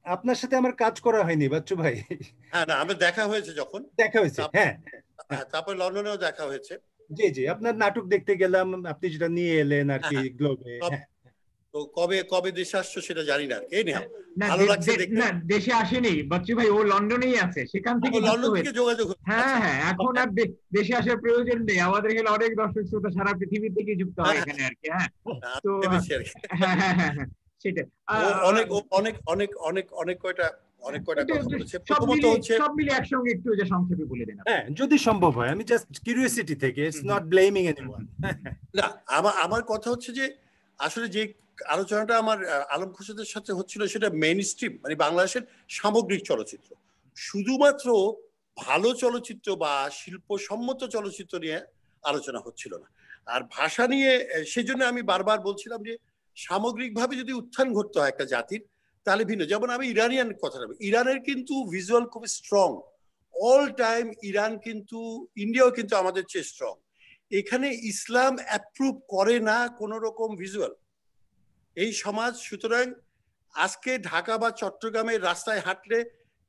আপনার সাথে আমার কাজ করা হয়নি বাচ্চু ভাই। হ্যাঁ, না, আমার দেখা হয়েছে, যখন দেখা হয়েছে, হ্যাঁ, তারপর লন্ডনেও দেখা হয়েছে। জি জি, আপনার নাটক দেখতে গেলাম, আপনি যেটা নিয়ে এলেন আর কি গ্লোবে। তো কবে দেশে আসছো সেটা জানি না। এই নিয়ে ভালো লাগছে দেখতে। না, দেশে আসেনি বাচ্চু ভাই, ও লন্ডনেই আছে, সেখান থেকে লন্ডন থেকে যোগাযোগ। হ্যাঁ হ্যাঁ, এখন আর দেশে আসার প্রয়োজন নেই, আমাদের এখানে অনেক দর্শক শ্রোতা সারা পৃথিবী থেকে যুক্ত হয় এখানে আর কি। হ্যাঁ, তো হ্যাঁ হ্যাঁ হ্যাঁ হ্যাঁ, সেটা অনেক অনেক অনেক অনেক অনেক কয়টা কথা বলেছে। প্রথমত হচ্ছে সব মিলে একসঙ্গে একটু যে সংক্ষেপে বলে দেন। হ্যাঁ, যদি সম্ভব হয়, আমি জাস্ট কিউরিওসিটি থেকে, ইটস নট ব্লেমিং এনিওয়ান। না, আমার কথা হচ্ছে যে আসলে যে আলোচনাটা আমার আলম খোরশেদের সাথে হচ্ছিল সেটা মেইন স্ট্রিম, মানে বাংলাদেশের সামগ্রিক চলচ্চিত্র, শুধুমাত্র ভালো চলচ্চিত্র বা শিল্পসম্মত চলচ্চিত্র নিয়ে আলোচনা হচ্ছিল না। আর ভাষা নিয়ে, সেজন্য আমি বারবার বলছিলাম যে সামগ্রিকভাবে যদি উত্থান ঘটতে হয় একটা জাতির, তাহলে ভিন্ন। যেমন আমি ইরানিয়ান কথাটা, ইরানের কিন্তু ভিজুয়াল খুব স্ট্রং অল টাইম। ইরান কিন্তু, ইন্ডিয়াও কিন্তু আমাদের চেয়ে স্ট্রং। এখানে ইসলাম অ্যাপ্রুভ করে না কোন রকম ভিজুয়াল এই সমাজ। সুতরাং আজকে ঢাকা বা চট্টগ্রামের রাস্তায় হাঁটলে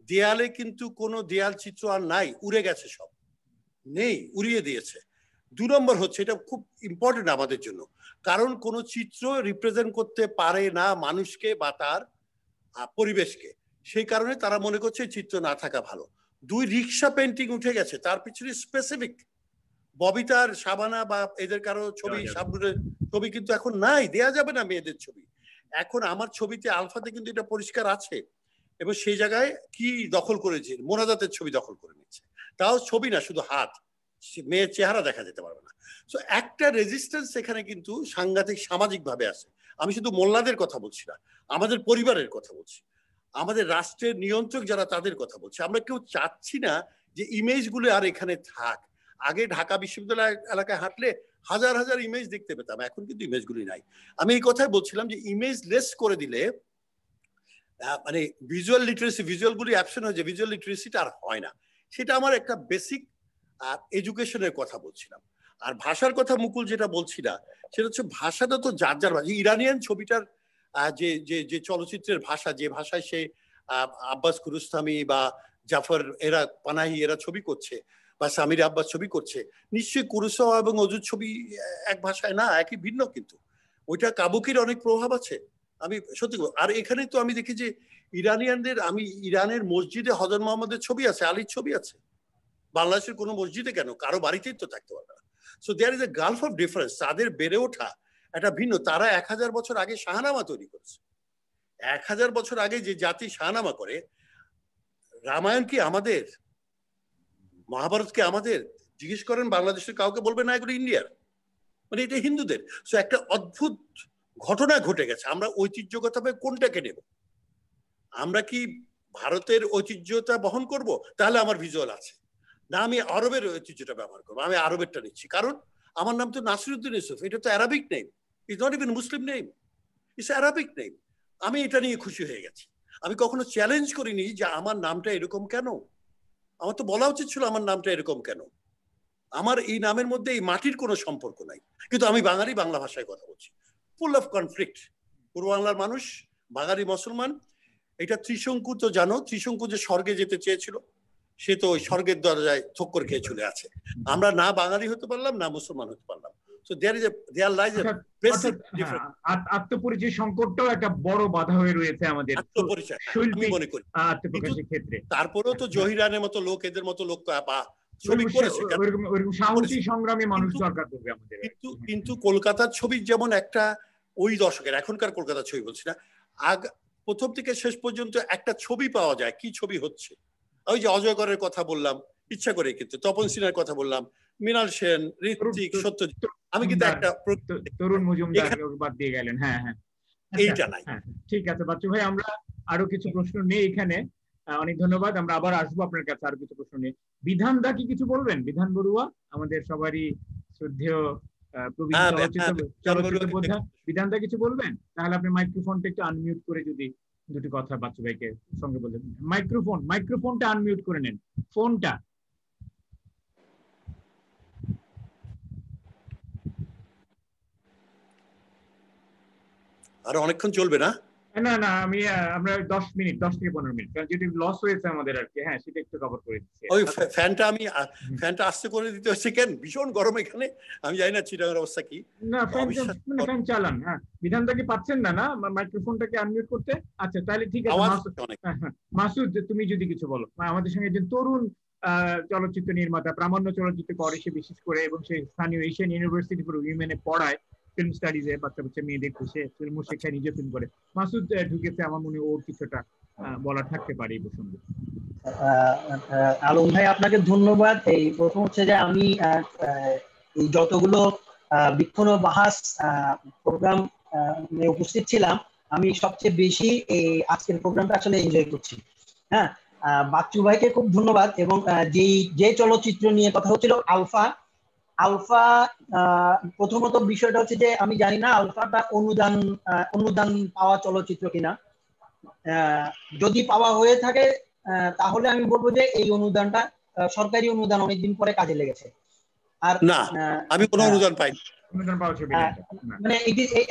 দেয়ালে কিন্তু কোনো দেয়াল চিত্র আর নাই, উড়ে গেছে, সব নেই, উড়িয়ে দিয়েছে। 2 নম্বর হচ্ছে, এটা খুব ইম্পর্টেন্ট আমাদের জন্য, কারণ কোনো চিত্র রিপ্রেজেন্ট করতে পারে না মানুষকে বা তার পরিবেশকে, সেই কারণে তারা মনে করছে চিত্র না থাকা ভালো। 2, রিক্সা পেন্টিং উঠে গেছে, তার পিছনে স্পেসিফিক ববিতার, শাবানা বা এদের কারো ছবি, শাবনুরের ছবি কিন্তু এখন নাই, দেয়া যাবে না মেয়েদের ছবি। এখন আমার ছবিতে আলফাতে কিন্তু এটা পরিষ্কার আছে, এবং সেই জায়গায় কি দখল করেছে, মোনাজাতের ছবি দখল করে নিচ্ছে, তাও ছবি না, শুধু হাত, মেয়ের চেহারা দেখা যেতে পারবে না। তো একটা রেজিস্ট্যান্স এখানে কিন্তু সাংঘাতিক সামাজিক ভাবে আছে। আমি শুধু মোল্লাদের কথা বলছি না, আমাদের পরিবারের কথা বলছি। আমাদের রাষ্ট্রের নিয়ন্ত্রক যারা তাদের কথা বলছি। আমরা কেউ চাচ্ছি না যে ইমেজগুলো আর এখানে থাক। আগে ঢাকা বিশ্ববিদ্যালয় এলাকায় হাঁটলে হাজার হাজার ইমেজ দেখতে পেতাম, এখন কিন্তু ইমেজগুলি নাই। আমি এই কথাই বলছিলাম যে ইমেজ লেস করে দিলে মানে ভিজুয়াল লিটারেসি, ভিজুয়ালগুলি অ্যাবসেন্ট হয়ে যায়, ভিজুয়াল লিটারেসিটা আর হয় না। সেটা আমার একটা বেসিক এডুকেশনের কথা বলছিলাম। আর ভাষার কথা মুকুল যেটা বলছি না, সেটা হচ্ছে ভাষাটা তো যার যার ভাষা। ইরানিয়ান ছবিটার যে যে যে চলচ্চিত্রের ভাষা, যে ভাষায় সে আব্বাস কুরুস্তামি বা জাফর এরা পানাহি এরা ছবি করছে বা সামির আব্বাস ছবি করছে, নিশ্চয়ই কুরুসাওয়া এবং অজুর ছবি এক ভাষায় না, একই ভিন্ন, কিন্তু ওইটা কাবুকির অনেক প্রভাব আছে। আমি সত্যি, আর এখানে তো আমি দেখি যে ইরানিয়ানদের, আমি ইরানের মসজিদে হযরত মুহাম্মদের ছবি আছে, আলীর ছবি আছে। বাংলাদেশের কোনো মসজিদে কেন, কারো বাড়িতেই তো থাকতে পারবে না। So there is a gulf of difference. তাদের বেড়ে ওঠা একটা ভিন্ন। তারা 1000 বছর আগে শাহনামা তৈরি করেছে। 1000 বছর আগে যে জাতি শাহনামা করে, রামায়ণ কি আমাদের, মহাভারত কি আমাদের? জিজ্ঞেস করেন বাংলাদেশের কাউকে, বলবে না এগুলো ইন্ডিয়ার, মানে এটা হিন্দুদের। সো একটা অদ্ভুত ঘটনা ঘটে গেছে। আমরা ঐতিহ্যগতভাবে কোনটাকে নেব? আমরা কি ভারতের ঐতিহ্যতা বহন করব? তাহলে আমার ভিজুয়াল আছে না, আমি আরবের ঐতিহ্যটা ব্যবহার করবো, আমি আরবেরটা নিচ্ছি। কারণ আমার নাম তো নাসিরউদ্দিন ইউসুফ, এটা তো Arabic name, it's not even Muslim name, it's Arabic name. আমি এটা নিয়ে খুশি হয়ে গেছি। আমি কখনো চ্যালেঞ্জ করিনি যে আমার নামটা এরকম কেন। আমার তো বলা উচিত ছিল আমার নামটা এরকম কেন। আমার এই নামের মধ্যে এই মাটির কোনো সম্পর্ক নাই, কিন্তু আমি বাঙালি, বাংলা ভাষায় কথা বলছি। Full of conflict. পূর্ব বাংলার মানুষ, বাঙালি মুসলমান। এটা ত্রিশঙ্কু তো জানো, ত্রিশঙ্কু যে স্বর্গে যেতে চেয়েছিল, সে তো ওই স্বর্গের দরজায় ঠক্কর খেয়ে চলে আছে। আমরা না বাঙালি হতে পারলাম, না মুসলমান হতে পারলাম। So there lies a basic difference. আত্মপরিচয় সংকটটাও একটা বড় বাধা হয়ে রয়েছে আমাদের আত্মপরিচয়, আমি মনে করি আত্মপ্রকাশের ক্ষেত্রে। তারপরেও তো জহিরানের মতো লোক, এদের মতো লোক বা ছবি করেছে, সাহসী সংগ্রামী মানুষ দরকার পড়বে আমাদের। কিন্তু কলকাতার ছবি যেমন একটা ওই দশকের, এখনকার কলকাতার ছবি বলছি না, প্রথম থেকে শেষ পর্যন্ত একটা ছবি পাওয়া যায়, কি ছবি হচ্ছে। ওই যে অজয়গড়ের কথা বললাম ইচ্ছা করে, কিন্তু তপন সিনহার কথা বললাম, মৃণাল সেন, ঋত্বিক, সত্যজিৎ। আমি কিন্তু একটা তরুণ মজুমদার বাদ দিয়ে গেলেন। হ্যাঁ হ্যাঁ, এইটা নাই। ঠিক আছে বাচ্চু ভাই, আমরা আরো কিছু প্রশ্ন নেই এখানে। অনেক ধন্যবাদ। আমরা আবার আসবো আপনার কাছে আরো কিছু প্রশ্ন নিয়ে। বিধান দা কি কিছু বলবেন? বিধান বড়ুয়া, আমাদের সবারই শ্রদ্ধেয় প্রবীণ চলচ্চিত্র বোদ্ধা, বিধান দা কিছু বলবেন? তাহলে আপনি মাইক্রোফোনটা একটু আনমিউট করে যদি দুটি কথা বাচ্চু ভাইকে সঙ্গে বলবেন। মাইক্রোফোনটা আনমিউট করে নেন, ফোনটা। আর অনেকক্ষণ চলবে না? না না, আমরা 10 মিনিট, 10 থেকে 15 মিনিট, কারণ যেটি লস হয়েছে আমাদের আর কি। হ্যাঁ, সেটা একটু কভার করে দিচ্ছি। ওই ফ্যানটা আস্তে করে দিতে হচ্ছে কেন? ভীষণ গরম এখানে। আমি জানি না চিটাগাংয়ের অবস্থা কি। না, ফ্যান চালান। হ্যাঁ, বিধানটাকে পাচ্ছেন না না মাইক্রোফোনটাকে আনমিউট করতে? আচ্ছা, তাহলে ঠিক আছে। মাসুদ, তুমি যদি কিছু বলো। আমাদের সঙ্গে একজন তরুণ চলচ্চিত্র নির্মাতা, প্রামাণ্য চলচ্চিত্র করে সে, বিশেষ করে, এবং সে স্থানীয় এশিয়ান ইউনিভার্সিটি ফর উইমেনে পড়ায়, ফিল্ম স্টাডিজে বাচ্চা বাচ্চা মেয়েদের সে ফিল্ম শেখায়, নিজে ফিল্ম করে। মাসুদ ঢুকেছে, আমার মনে ওর কিছুটা বলার থাকতে পারে এই প্রসঙ্গে। আলম ভাই, আপনাকে ধন্যবাদ। এই প্রথম হচ্ছে যে আমি এই যতগুলো বীক্ষণ ও বাহাস প্রোগ্রাম উপস্থিত ছিলাম, আমি সবচেয়ে বেশি এই আজকের প্রোগ্রামটা আসলে এনজয় করছি। হ্যাঁ, বাচ্চু ভাইকে খুব ধন্যবাদ। এবং যে চলচ্চিত্র নিয়ে কথা হচ্ছিল, আলফা, প্রথমত বিষয়টা হচ্ছে যে আমি জানি না আলফাটা অনুদান পাওয়া চলচ্চিত্র কিনা। যদি পাওয়া হয়ে থাকে তাহলে আমি বলবো যে এই অনুদানটা সরকারি অনুদান অনেকদিন পরে কাজে লেগেছে। আর না, আমি কোনো অনুদান পাইনি। মানে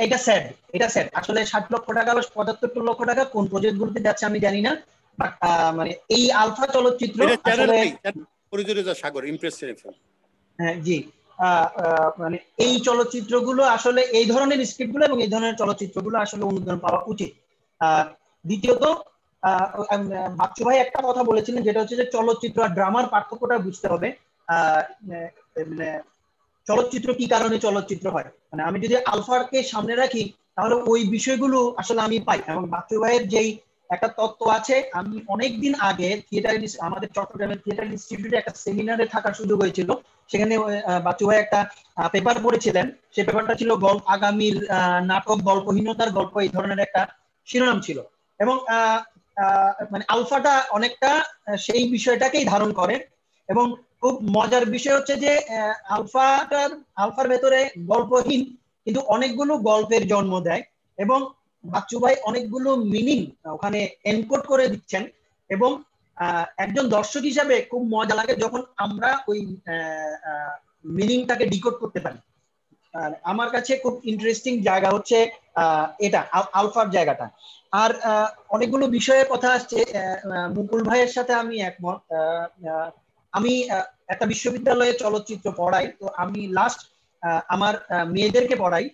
এটা স্যাড। আসলে 60 লক্ষ টাকা বা 75 লক্ষ টাকা কোন প্রজেক্ট গুলোতে যাচ্ছে আমি জানি না। বাট মানে এই আলফা চলচ্চিত্র সাগর ইমপ্রেসিভ। হ্যাঁ জি, মানে এই চলচ্চিত্রগুলো আসলে, এই ধরনের স্ক্রিপ্টগুলো এবং এই ধরনের চলচ্চিত্রগুলো আসলে অনুদান পাওয়া উচিত। দ্বিতীয়ত, বাচ্চু ভাই একটা কথা বলেছিলেন, যেটা হচ্ছে যে চলচ্চিত্র আর ড্রামার পার্থক্যটা বুঝতে হবে। চলচ্চিত্র কি কারণে চলচ্চিত্র হয়, মানে আমি যদি আলফাকে সামনে রাখি তাহলে ওই বিষয়গুলো আসলে আমি পাই। এবং বাচ্চু ভাইয়ের যেই একটা তত্ত্ব আছে, আমি অনেকদিন আগে আমাদের চট্টগ্রামের থিয়েটার ইনস্টিটিউটে একটা সেমিনারে থাকার সুযোগ হয়েছিল। সেখানে বাচ্চু ভাই একটা পেপার পড়েছিলেন। সেই পেপারটা ছিল আগামীর নাটক গল্পহীনতার গল্প, এই ধরনের একটা শিরোনাম ছিল। এবং মানে আলফাটা অনেকটা সেই বিষয়টাকেই ধারণ করে। এবং খুব মজার বিষয় হচ্ছে যে আলফার ভেতরে গল্পহীন কিন্তু অনেকগুলো গল্পের জন্ম দেয়, এবং বাচ্চু ভাই অনেকগুলো মিনিং ওখানে এনকোড করে দিচ্ছেন। এবং একজন দর্শক হিসাবে খুব মজা লাগে যখন আমরা ওই মিনিংটাকে ডিকোড করতে পারি। আর আমার কাছে খুব ইন্টারেস্টিং জায়গা হচ্ছে এটা আলফার জায়গাটা। আর অনেকগুলো বিষয়ের কথা আসছে, মুকুল ভাইয়ের সাথে আমি একমত। আমি একটা বিশ্ববিদ্যালয়ে চলচ্চিত্র পড়াই, তো আমি লাস্ট আমার মেয়েদেরকে পড়াই।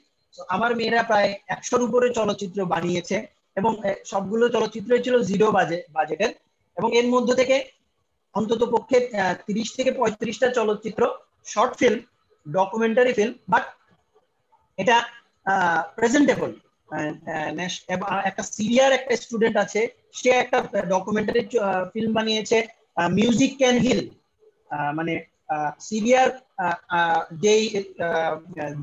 আমার মেয়েরা প্রায় 100-র উপরে চলচ্চিত্র বানিয়েছে, এবং সবগুলো চলচ্চিত্রই ছিল 0 বাজেটের, এবং এর মধ্যে থেকে অন্তত পক্ষে 30 থেকে 35টা চলচ্চিত্র short film, documentary film, but এটা প্রেজেন্টেবল। একটা সিরিয়ার একটা স্টুডেন্ট আছে, সে একটা ডকুমেন্টারি ফিল্ম বানিয়েছে মিউজিক ক্যান হিল। মানে সিরিয়ার যে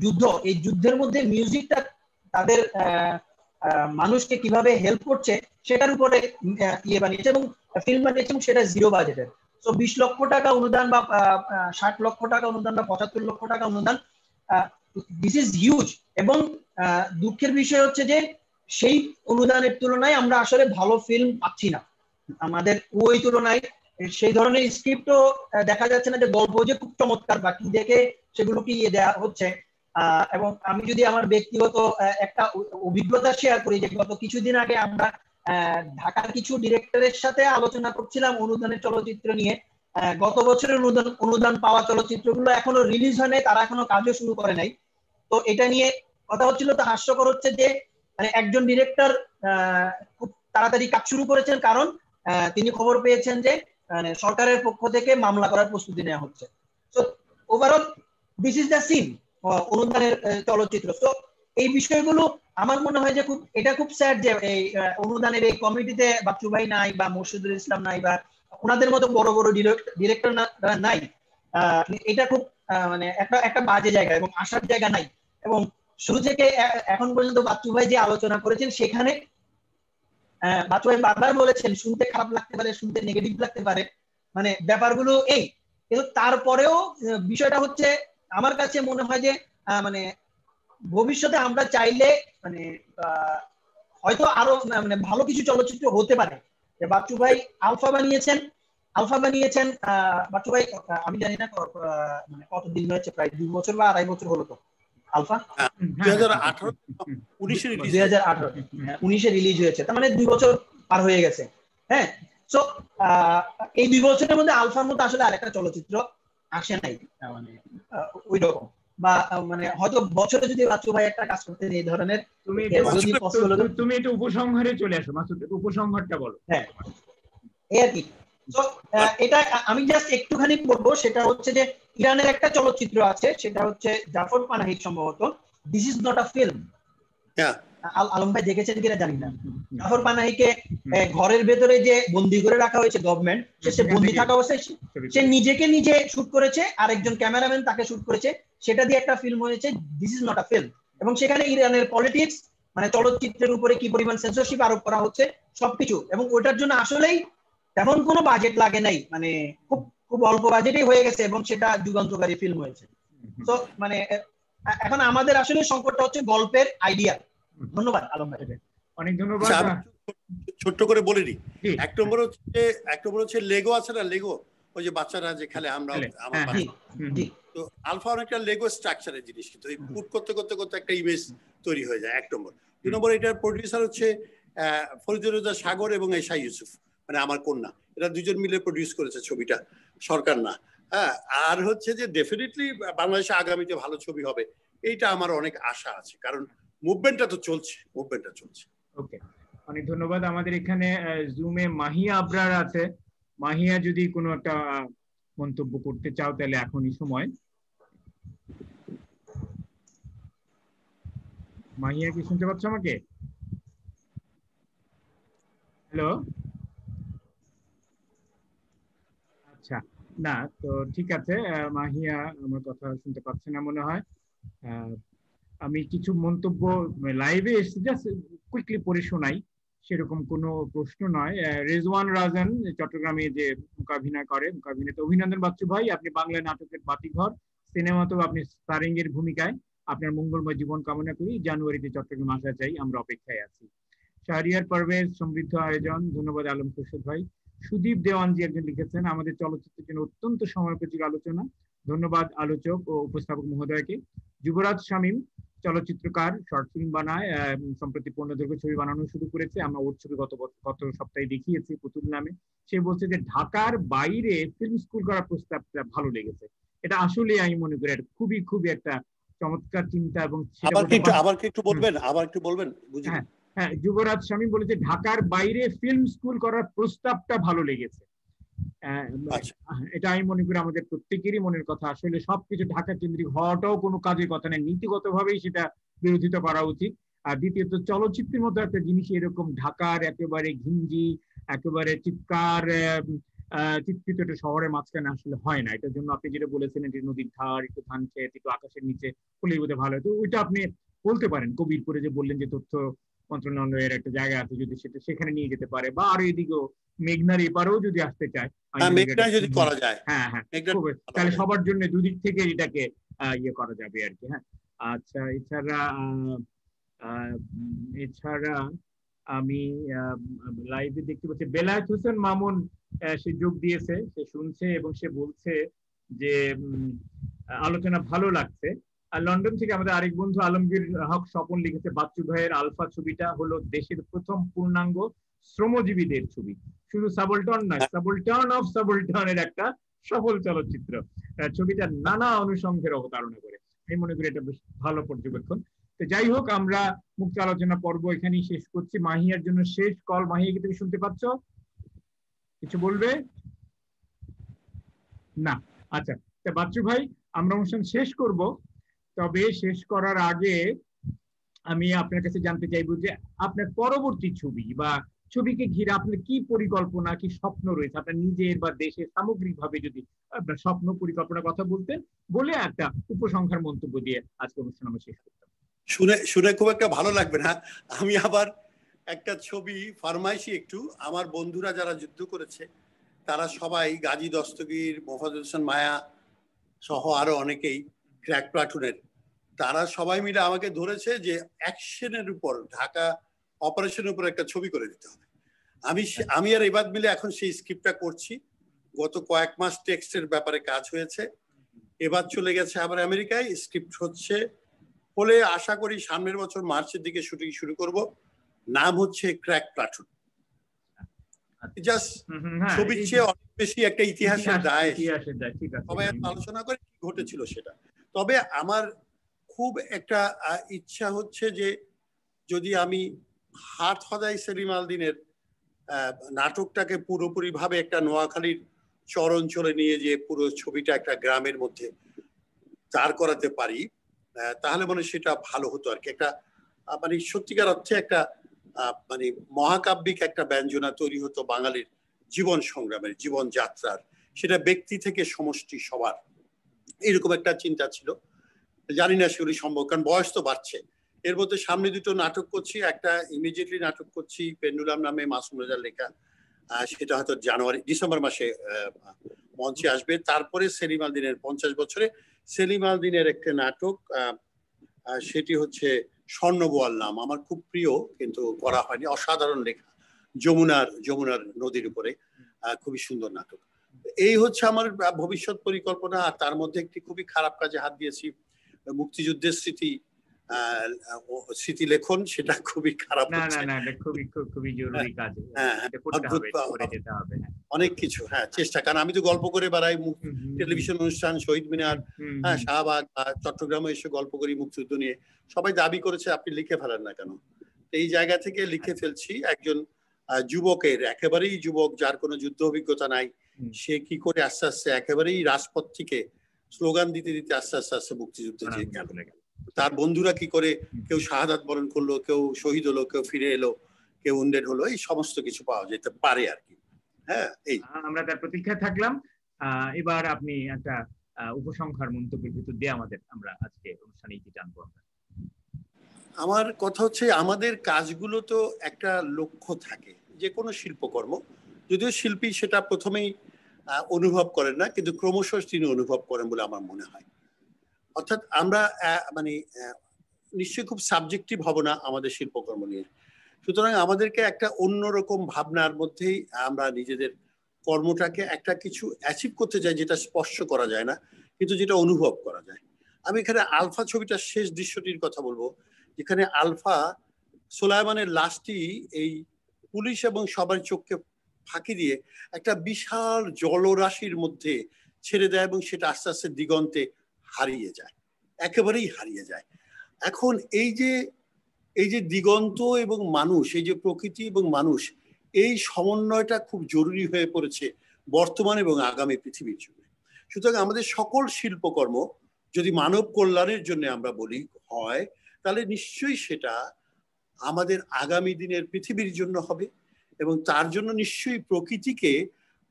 যুদ্ধ, এই যুদ্ধের মধ্যে মিউজিকটা তাদের মানুষকে কিভাবে হেল্প করছে সেটার উপরে ইয়ে বানিয়েছে এবং ফিল্ম বানিয়েছে, এবং সেটা 0 বাজেটের। তো 20 লক্ষ টাকা অনুদান বা 60 লক্ষ টাকা অনুদান বা 75 লক্ষ টাকা অনুদান, দিস ইজ হিউজ। এবং দুঃখের বিষয় হচ্ছে যে সেই অনুদানের তুলনায় আমরা আসলে ভালো ফিল্ম পাচ্ছি না। আমাদের ওই তুলনায় সেই ধরনের স্ক্রিপ্টও দেখা যাচ্ছে না, যে গল্প যে খুব চমৎকার বা কি দেখে সেগুলোকে ইয়ে দেওয়া হচ্ছে। এবং আমি যদি আমার ব্যক্তিগত একটা অভিজ্ঞতা শেয়ার করি, যে গত কিছুদিন আগে আমরা ঢাকার কিছু ডিরেক্টরের সাথে আলোচনা করছিলাম অনুদানের চলচ্চিত্র নিয়ে। গত বছরের অনুদান পাওয়া চলচ্চিত্রগুলো এখনো রিলিজ হয় নাই, তারা এখনো কাজও শুরু করে নাই। তো এটা নিয়ে কথা হচ্ছিল, তো হাস্যকর হচ্ছে যে মানে একজন ডিরেক্টর খুব তাড়াতাড়ি কাজ শুরু করেছেন, কারণ তিনি খবর পেয়েছেন যে মানে সরকারের পক্ষ থেকে মামলা করার প্রস্তুতি নেওয়া হচ্ছে। তো overall this is the scene অনুদানের চলচ্চিত্র। তো এই বিষয়গুলো আমার মনে হয় যে এটা খুব স্যাড যে এই অনুদানের এই কমিটিতে বাচ্চু ভাই নাই, বা মোর্শেদুল ইসলাম নাই, বা ওনাদের মতো বড় বড় ডিরেক্টর নাই। এটা খুব মানে একটা বাজে জায়গা এবং আসার জায়গা নাই। এবং শুরু থেকে এখন পর্যন্ত বাচ্চু ভাই যে আলোচনা করেছেন, সেখানে বাচ্চু ভাই বারবার বলেছেন শুনতে খারাপ লাগতে পারে, শুনতে নেগেটিভ লাগতে পারে, মানে ব্যাপারগুলো এই। কিন্তু তারপরেও বিষয়টা হচ্ছে আমার কাছে মনে হয় যে মানে ভবিষ্যতে আমরা চাইলে মানে হয়তো আরো মানে ভালো কিছু চলচ্চিত্র হতে পারে। যে বাচ্চু ভাই আলফা বানিয়েছেন বাচ্চু ভাই, আমি জানি না মানে কতদিন হয়েছে, প্রায় 2 বছর বা 2.5 বছর হলো তো আলফা। 2018 রিলিজ হয়েছে, তার মানে 2 বছর পার হয়ে গেছে। হ্যাঁ, তো এই 2 বছরের মধ্যে আলফার মতো আসলে আরেকটা চলচ্চিত্র আসে নাই, মানে ওই রকম। বা মানে হয়তো বছরে যদি বাচ্চু ভাই একটা কাজ করতেন এই ধরনের, তুমি এটা উপসংহারে চলে আসো মাসুদ, উপসংহারটা বলো। হ্যাঁ, এই আর কি। তো এটা আমি জাস্ট একটুখানি বলবো, সেটা হচ্ছে যে ইরানের একটা চলচ্চিত্র আছে, সেটা হচ্ছে জাফর পানাহি সম্ভবত, this is not a film. Alam ভাই দেখেছেন কিনা জানি না। জাফর পানাহিকে ঘরের ভেতরে যে বন্দি করে রাখা হয়েছে গভর্নমেন্ট, সে বন্দি থাকা অবস্থায় সে নিজেকে নিজে শুট করেছে, আর একজন ক্যামেরাম্যান তাকে শুট করেছে, সেটা দিয়ে একটা ফিল্ম হয়েছে, this is not a film. এবং সেখানে ইরানের পলিটিক্স, মানে চলচ্চিত্রের উপরে কি পরিমাণ সেন্সরশিপ আরোপ করা হচ্ছে সবকিছু, এবং ওইটার জন্য আসলেই তেমন কোনো বাজেট লাগে নাই, মানে খুব খুব অল্প বাজেটেই হয়ে গেছে, এবং সেটা যুগান্তকারী ফিল্ম হয়েছে। তো মানে এখন আমাদের আসলে সংকটটা হচ্ছে গল্পের আইডিয়া। ধন্যবাদ আলম ভাই। অনেক ধন্যবাদ। ছোট্ট করে বলে দিই, এক নম্বর হচ্ছে লেগো আছে না, লেগো ওই যে বাচ্চারা যে খেলে, আমরা তো আলফা অনেকটা লেগো স্ট্রাকচারের জিনিস, কিন্তু পুট করতে করতে করতে একটা ইমেজ তৈরি হয়ে যায়, 1 নম্বর। 2 নম্বর, এটার প্রডিউসার হচ্ছে ফরিদুর রেজা সাগর এবং এশা ইউসুফ, মানে আমার কন্যা, এরা দুজন মিলে প্রডিউস করেছে ছবিটা, সরকার না। হ্যাঁ, আর হচ্ছে যে ডেফিনেটলি বাংলাদেশে আগামীতে ভালো ছবি হবে, এইটা আমার অনেক আশা আছে, কারণ মুভমেন্টটা চলছে। ওকে, অনেক ধন্যবাদ। আমাদের এখানে জুমে মাহিয়া আবরার আছে। মাহিয়া, যদি কোনো একটা মন্তব্য করতে চাও তাহলে এখনই সময়। মাহিয়া, কি শুনতে পাচ্ছ আমাকে? হ্যালো, আচ্ছা, না তো ঠিক আছে, মাহিয়া আমার কথা শুনতে পাচ্ছে না মনে হয়। আমি কিছু মন্তব্য লাইভে এসে জাস্ট কুইকলি পড়ে শোনাই, সেরকম কোনো প্রশ্ন নয়। রেজওয়ান রাজান চট্টগ্রামে যে মূকাভিনয় করে, মূকাভিনেতা অভিনন্দন বাচ্চু ভাই, আপনি বাংলা নাটকের বাতিঘর, সিনেমাতেও আপনি স্টারিং এর ভূমিকায়। আপনার মঙ্গলময় জীবন কামনা করি, জানুয়ারিতে চট্টগ্রাম আসা চাই, আমরা অপেক্ষায় আছি। শাহরিয়ার পারভেজ, সমৃদ্ধ আয়োজন, ধন্যবাদ আলম খুরশেদ ভাই। সুদীপ দেওয়ানজি একজন লিখেছেন, আমাদের চলচ্চিত্রের জন্য অত্যন্ত সময়োপযোগী আলোচনা, ধন্যবাদ আলোচক ও উপস্থাপক মহোদয়কে। যুবরাজ শামীম চলচ্চিত্রকার, শর্ট ফিল্ম বানায়, সম্প্রতি পূর্ণদৈর্ঘ্য ছবি বানানো শুরু করেছে, আমরা ওর ছবি গত সপ্তাহে দেখিয়েছি পুতুল নামে। সে বলছে যে ঢাকার বাইরে ফিল্ম স্কুল করার প্রস্তাবটা ভালো লেগেছে। এটা আসলে আমি মনে করি খুবই খুবই একটা চমৎকার চিন্তা। এবং আবার একটু বলবেন হ্যাঁ হ্যাঁ, যুবরাজ শামীম বলেছে ঢাকার বাইরে ফিল্ম স্কুল করার প্রস্তাবটা ভালো লেগেছে। এটা আমি মনে করি আমাদের প্রত্যেকেরই মনের কথা। আসলে সবকিছু ঢাকা কেন্দ্রিক হওয়াটাও কোনো কাজের কথা নেই, নীতিগত ভাবেই সেটা বিরোধিতা করা উচিত। আর দ্বিতীয়ত, চলচ্চিত্রের মতো একটা জিনিস এরকম ঢাকার একেবারে ঘিঞ্জি, একেবারে চিত্রিত একটা শহরের মাঝখানে আসলে হয় না। এটার জন্য আপনি যেটা বলেছিলেন যে নদীর ধার, একটু ধান ক্ষেত, একটু আকাশের নিচে হলেই বোধহয় ভালো হয়। তো ওইটা আপনি বলতে পারেন, কবিরপুরে যে বললেন যে তথ্য মন্ত্রণালয়ের একটা জায়গা আছে, যদি সেটা সেখানে নিয়ে যেতে পারে, বা আরো এদিকেও মেঘনার এপারেও যদি আসতে চায়, যদি করা যায়, হ্যাঁ হ্যাঁ, তাহলে সবার জন্য দুদিক থেকে এটাকে ইয়ে করা যাবে আর কি। হ্যাঁ, আচ্ছা, এছাড়া আমি লাইভে দেখতে পাচ্ছি বেলায়েত হোসেন মামুন, সে যোগ দিয়েছে, সে শুনছে এবং সে বলছে যে আলোচনা ভালো লাগছে। আর লন্ডন থেকে আমাদের আরেক বন্ধু আলমগীর হক স্বপন লিখেছে, বাচ্চু ভাইয়ের আলফা ছবিটা হলো দেশের প্রথম পূর্ণাঙ্গ শ্রমজীবীদের ছবি, শুধু সাবলটন নয়, সাবলটন অফ সাবলটনের একটা সফল চলচ্চিত্র। ছবিটা নানা অনুষঙ্গের অবতারণা করে। আমি মনে করি এটা বেশ ভালো পর্যবেক্ষণ। তো যাই হোক, আমরা মুক্ত আলোচনা পর্ব এখানেই শেষ করছি। মাহিয়ার জন্য শেষ কল। মাহিয়া, কি তুমি শুনতে পাচ্ছ? কিছু বলবে না? আচ্ছা, বাচ্চু ভাই, আমরা অনুষ্ঠান শেষ করব, তবে শেষ করার আগে আমি আপনার কাছে জানতে চাইবো যে আপনার পরবর্তী ছবি বা ছবিকে ঘিরে আপনার কি পরিকল্পনা, কি স্বপ্ন রয়েছে আপনার নিজের বা দেশের সামগ্রিকভাবে, যদি আপনার স্বপ্ন পরিকল্পনার কথা বলতেন, বলে একটা উপসংহার মন্তব্য দিয়ে আজকে অনুষ্ঠান আমরা শেষ করতাম। শুনে খুব একটা ভালো লাগবে না, আমি আবার একটা ছবি ফরমাইশি একটু। আমার বন্ধুরা যারা যুদ্ধ করেছে তারা সবাই, গাজী দস্তগীর, মোফাজ্জল হোসেন মায়া সহ আরো অনেকেই, ক্র্যাক প্লাটুনের, তারা সবাই মিলে আমাকে ধরেছে যে অ্যাকশনের উপর, ঢাকা অপারেশনের উপর একটা ছবি করে দিতে হবে। আমি আর এবার মিলে এখন সেই স্ক্রিপ্টটা করছি। গত কয়েক মাস টেক্সটের ব্যাপারে কাজ হয়েছে, এবার চলে গেছে আবার আমেরিকায়, স্ক্রিপ্ট হচ্ছে, ফলে আশা করি সামনের বছর মার্চের দিকে শুটিং শুরু করব। নাম হচ্ছে ক্র্যাক প্লাটুন। জাস্ট ছবির চেয়ে অনেক বেশি একটা ইতিহাসের দায়, সবাই আলোচনা করে কি ঘটেছিল সেটা। তবে আমার খুব একটা ইচ্ছা হচ্ছে যে যদি আমি হাত হদাই সেলিম আল দীনের নাটকটাকে পুরোপুরি ভাবে একটা নোয়াখালীর চরঞ্চলে নিয়ে যে পুরো ছবিটা একটা গ্রামের মধ্যে দাঁড় করাতে পারি, তাহলে মানে সেটা ভালো হতো আর কি। একটা মানে সত্যিকার অর্থে একটা মানে মহাকাব্যিক একটা ব্যঞ্জনা তৈরি হতো বাঙালির জীবন সংগ্রামের, জীবন যাত্রার, সেটা ব্যক্তি থেকে সমষ্টি সবার, এরকম একটা চিন্তা ছিল। জানি না সেগুলি সম্ভব, কারণ বয়স তো বাড়ছে। এর মধ্যে সামনে দুটো নাটক করছি, একটা ইমিডিয়েটলি নাটক করছি পেন্ডুলাম নামে, মাসুম রেজার লেখা, সেটা হয়তো ডিসেম্বর মাসে মঞ্চে আসবে। তারপরে সেলিম আল দীনের 50 বছরে সেলিম আল দীনের একটা নাটক, সেটি হচ্ছে স্বর্ণবোয়াল নাম, আমার খুব প্রিয় কিন্তু করা হয়নি, অসাধারণ লেখা, যমুনার নদীর উপরে, খুবই সুন্দর নাটক। এই হচ্ছে আমার ভবিষ্যৎ পরিকল্পনা। আর তার মধ্যে একটি খুবই খারাপ কাজে হাত দিয়েছি, মুক্তিযুদ্ধের স্মৃতি লেখন, সেটা খুবই খারাপ, খুবই জরুরি কাজ, অনেক কিছু। হ্যাঁ, চেষ্টা, কারণ আমি তো গল্প করে বেড়াই, টেলিভিশন অনুষ্ঠান, শহীদ মিনার, হ্যাঁ, শাহবাগ, চট্টগ্রামে এসে গল্প করি মুক্তিযুদ্ধ নিয়ে। সবাই দাবি করেছে আপনি লিখে ফেলেন না কেন, এই জায়গা থেকে লিখে ফেলছি। একজন যুবকের, একেবারেই যুবক, যার কোনো যুদ্ধ অভিজ্ঞতা নাই, সে কি করে আস্তে আস্তে একেবারেই রাজপথ থেকে স্লোগান দিতে দিতে আস্তে আস্তে আস্তে মুক্তিযুদ্ধে যে গেল, তার বন্ধুরা কি করে, কেউ শাহাদাত বরণ করলো, কেউ শহীদ হলো, কেউ ফিরে এলো, কেউ উন্ডেড হলো, এই সমস্ত কিছু পাওয়া যেতে পারে আর কি। হ্যাঁ, এই আমরা তার প্রতীক্ষায় থাকলাম। এবার আপনি একটা উপসংহার মন্তব্যের ভিতর দিয়ে আমরা আজকে অনুষ্ঠানে টানবো। আমার কথা হচ্ছে আমাদের কাজগুলো তো একটা লক্ষ্য থাকে, যে কোনো শিল্পকর্ম, যদিও শিল্পী সেটা প্রথমেই অনুভব করেন না, কিন্তু ক্রমশ তিনি অনুভব করেন বলে আমার মনে হয়। অর্থাৎ আমরা মানে নিশ্চয়ই খুব সাবজেক্টিভ হব না আমাদের শিল্পকর্ম নিয়ে। সুতরাং আমাদেরকে একটা অন্যরকম ভাবনার মধ্যেই আমরা নিজেদের কর্মটাকে একটা কিছু অ্যাচিভ করতে চাই, যেটা স্পর্শ করা যায় না কিন্তু যেটা অনুভব করা যায়। আমি এখানে আলফা ছবিটার শেষ দৃশ্যটির কথা বলবো, যেখানে আলফা সোলাইমানের লাশটি এই পুলিশ এবং সবার চোখকে ফাঁকি দিয়ে একটা বিশাল জলরাশির মধ্যে ছেড়ে দেয় এবং সেটা আস্তে আস্তে দিগন্তে হারিয়ে যায়, একেবারেই হারিয়ে যায়। এখন এই যে দিগন্ত এবং মানুষ, এই যে প্রকৃতি এবং মানুষ, এই সমন্বয়টা খুব জরুরি হয়ে পড়েছে বর্তমান এবং আগামী পৃথিবীর জন্য। সুতরাং আমাদের সকল শিল্পকর্ম যদি মানব কল্যাণের জন্য আমরা বলি হয়, তাহলে নিশ্চয়ই সেটা আমাদের আগামী দিনের পৃথিবীর জন্য হবে, এবং তার জন্য নিশ্চয়ই প্রকৃতিকে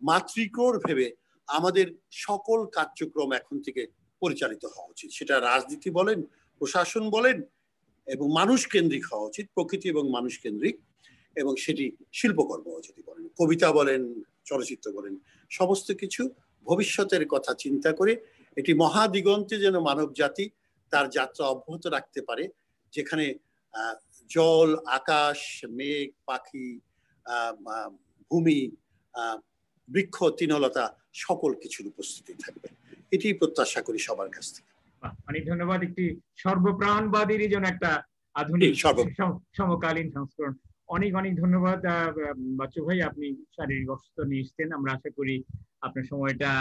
মাতৃক্রোড় ভেবে আমাদের সকল কার্যক্রম এখন থেকে পরিচালিত হওয়া উচিত। সেটা রাজনীতি বলেন, প্রশাসন বলেন, এবং মানুষ কেন্দ্রিক হওয়া উচিত, প্রকৃতি এবং মানুষ কেন্দ্রিক। এবং সেটি শিল্পকর্ম যদি বলেন, কবিতা বলেন, চলচ্চিত্র বলেন, সমস্ত কিছু ভবিষ্যতের কথা চিন্তা করে এটি মহাদিগন্তে যেন মানব জাতি তার যাত্রা অব্যাহত রাখতে পারে, যেখানে জল, আকাশ, মেঘ, পাখি, ভূমি, বৃক্ষ, তৃণলতা সকল কিছুর উপস্থিতি থাকবে। এটি প্রত্যাশা করি সবার কাছ থেকে। অনেক ধন্যবাদ। একটি সর্বপ্রাণবাদীর জন্য একটা আধুনিক সমকালীন সংস্করণ। অনেক অনেক ধন্যবাদ বাচ্চু ভাই, আপনি শারীরিক অসুস্থতা নিয়ে এসেছেন। আমরা আশা করি আপনার সময়টা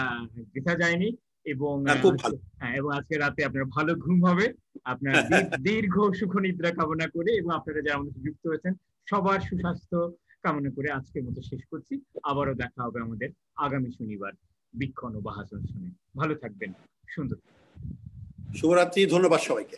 বৃথা যায়নি, এবং আজকে রাতে আপনার ভালো ঘুম হবে। আপনার দীর্ঘ সুখ নিদ্রা কামনা করে, এবং আপনারা যারা আমাদের যুক্ত হয়েছেন সবার সুস্বাস্থ্য কামনা করে আজকের মতো শেষ করছি। আবারও দেখা হবে আমাদের আগামী শনিবার বীক্ষণ ও বাহাস অনুষ্ঠানে। ভালো থাকবেন, সুন্দর। শুভরাত্রি, ধন্যবাদ সবাইকে।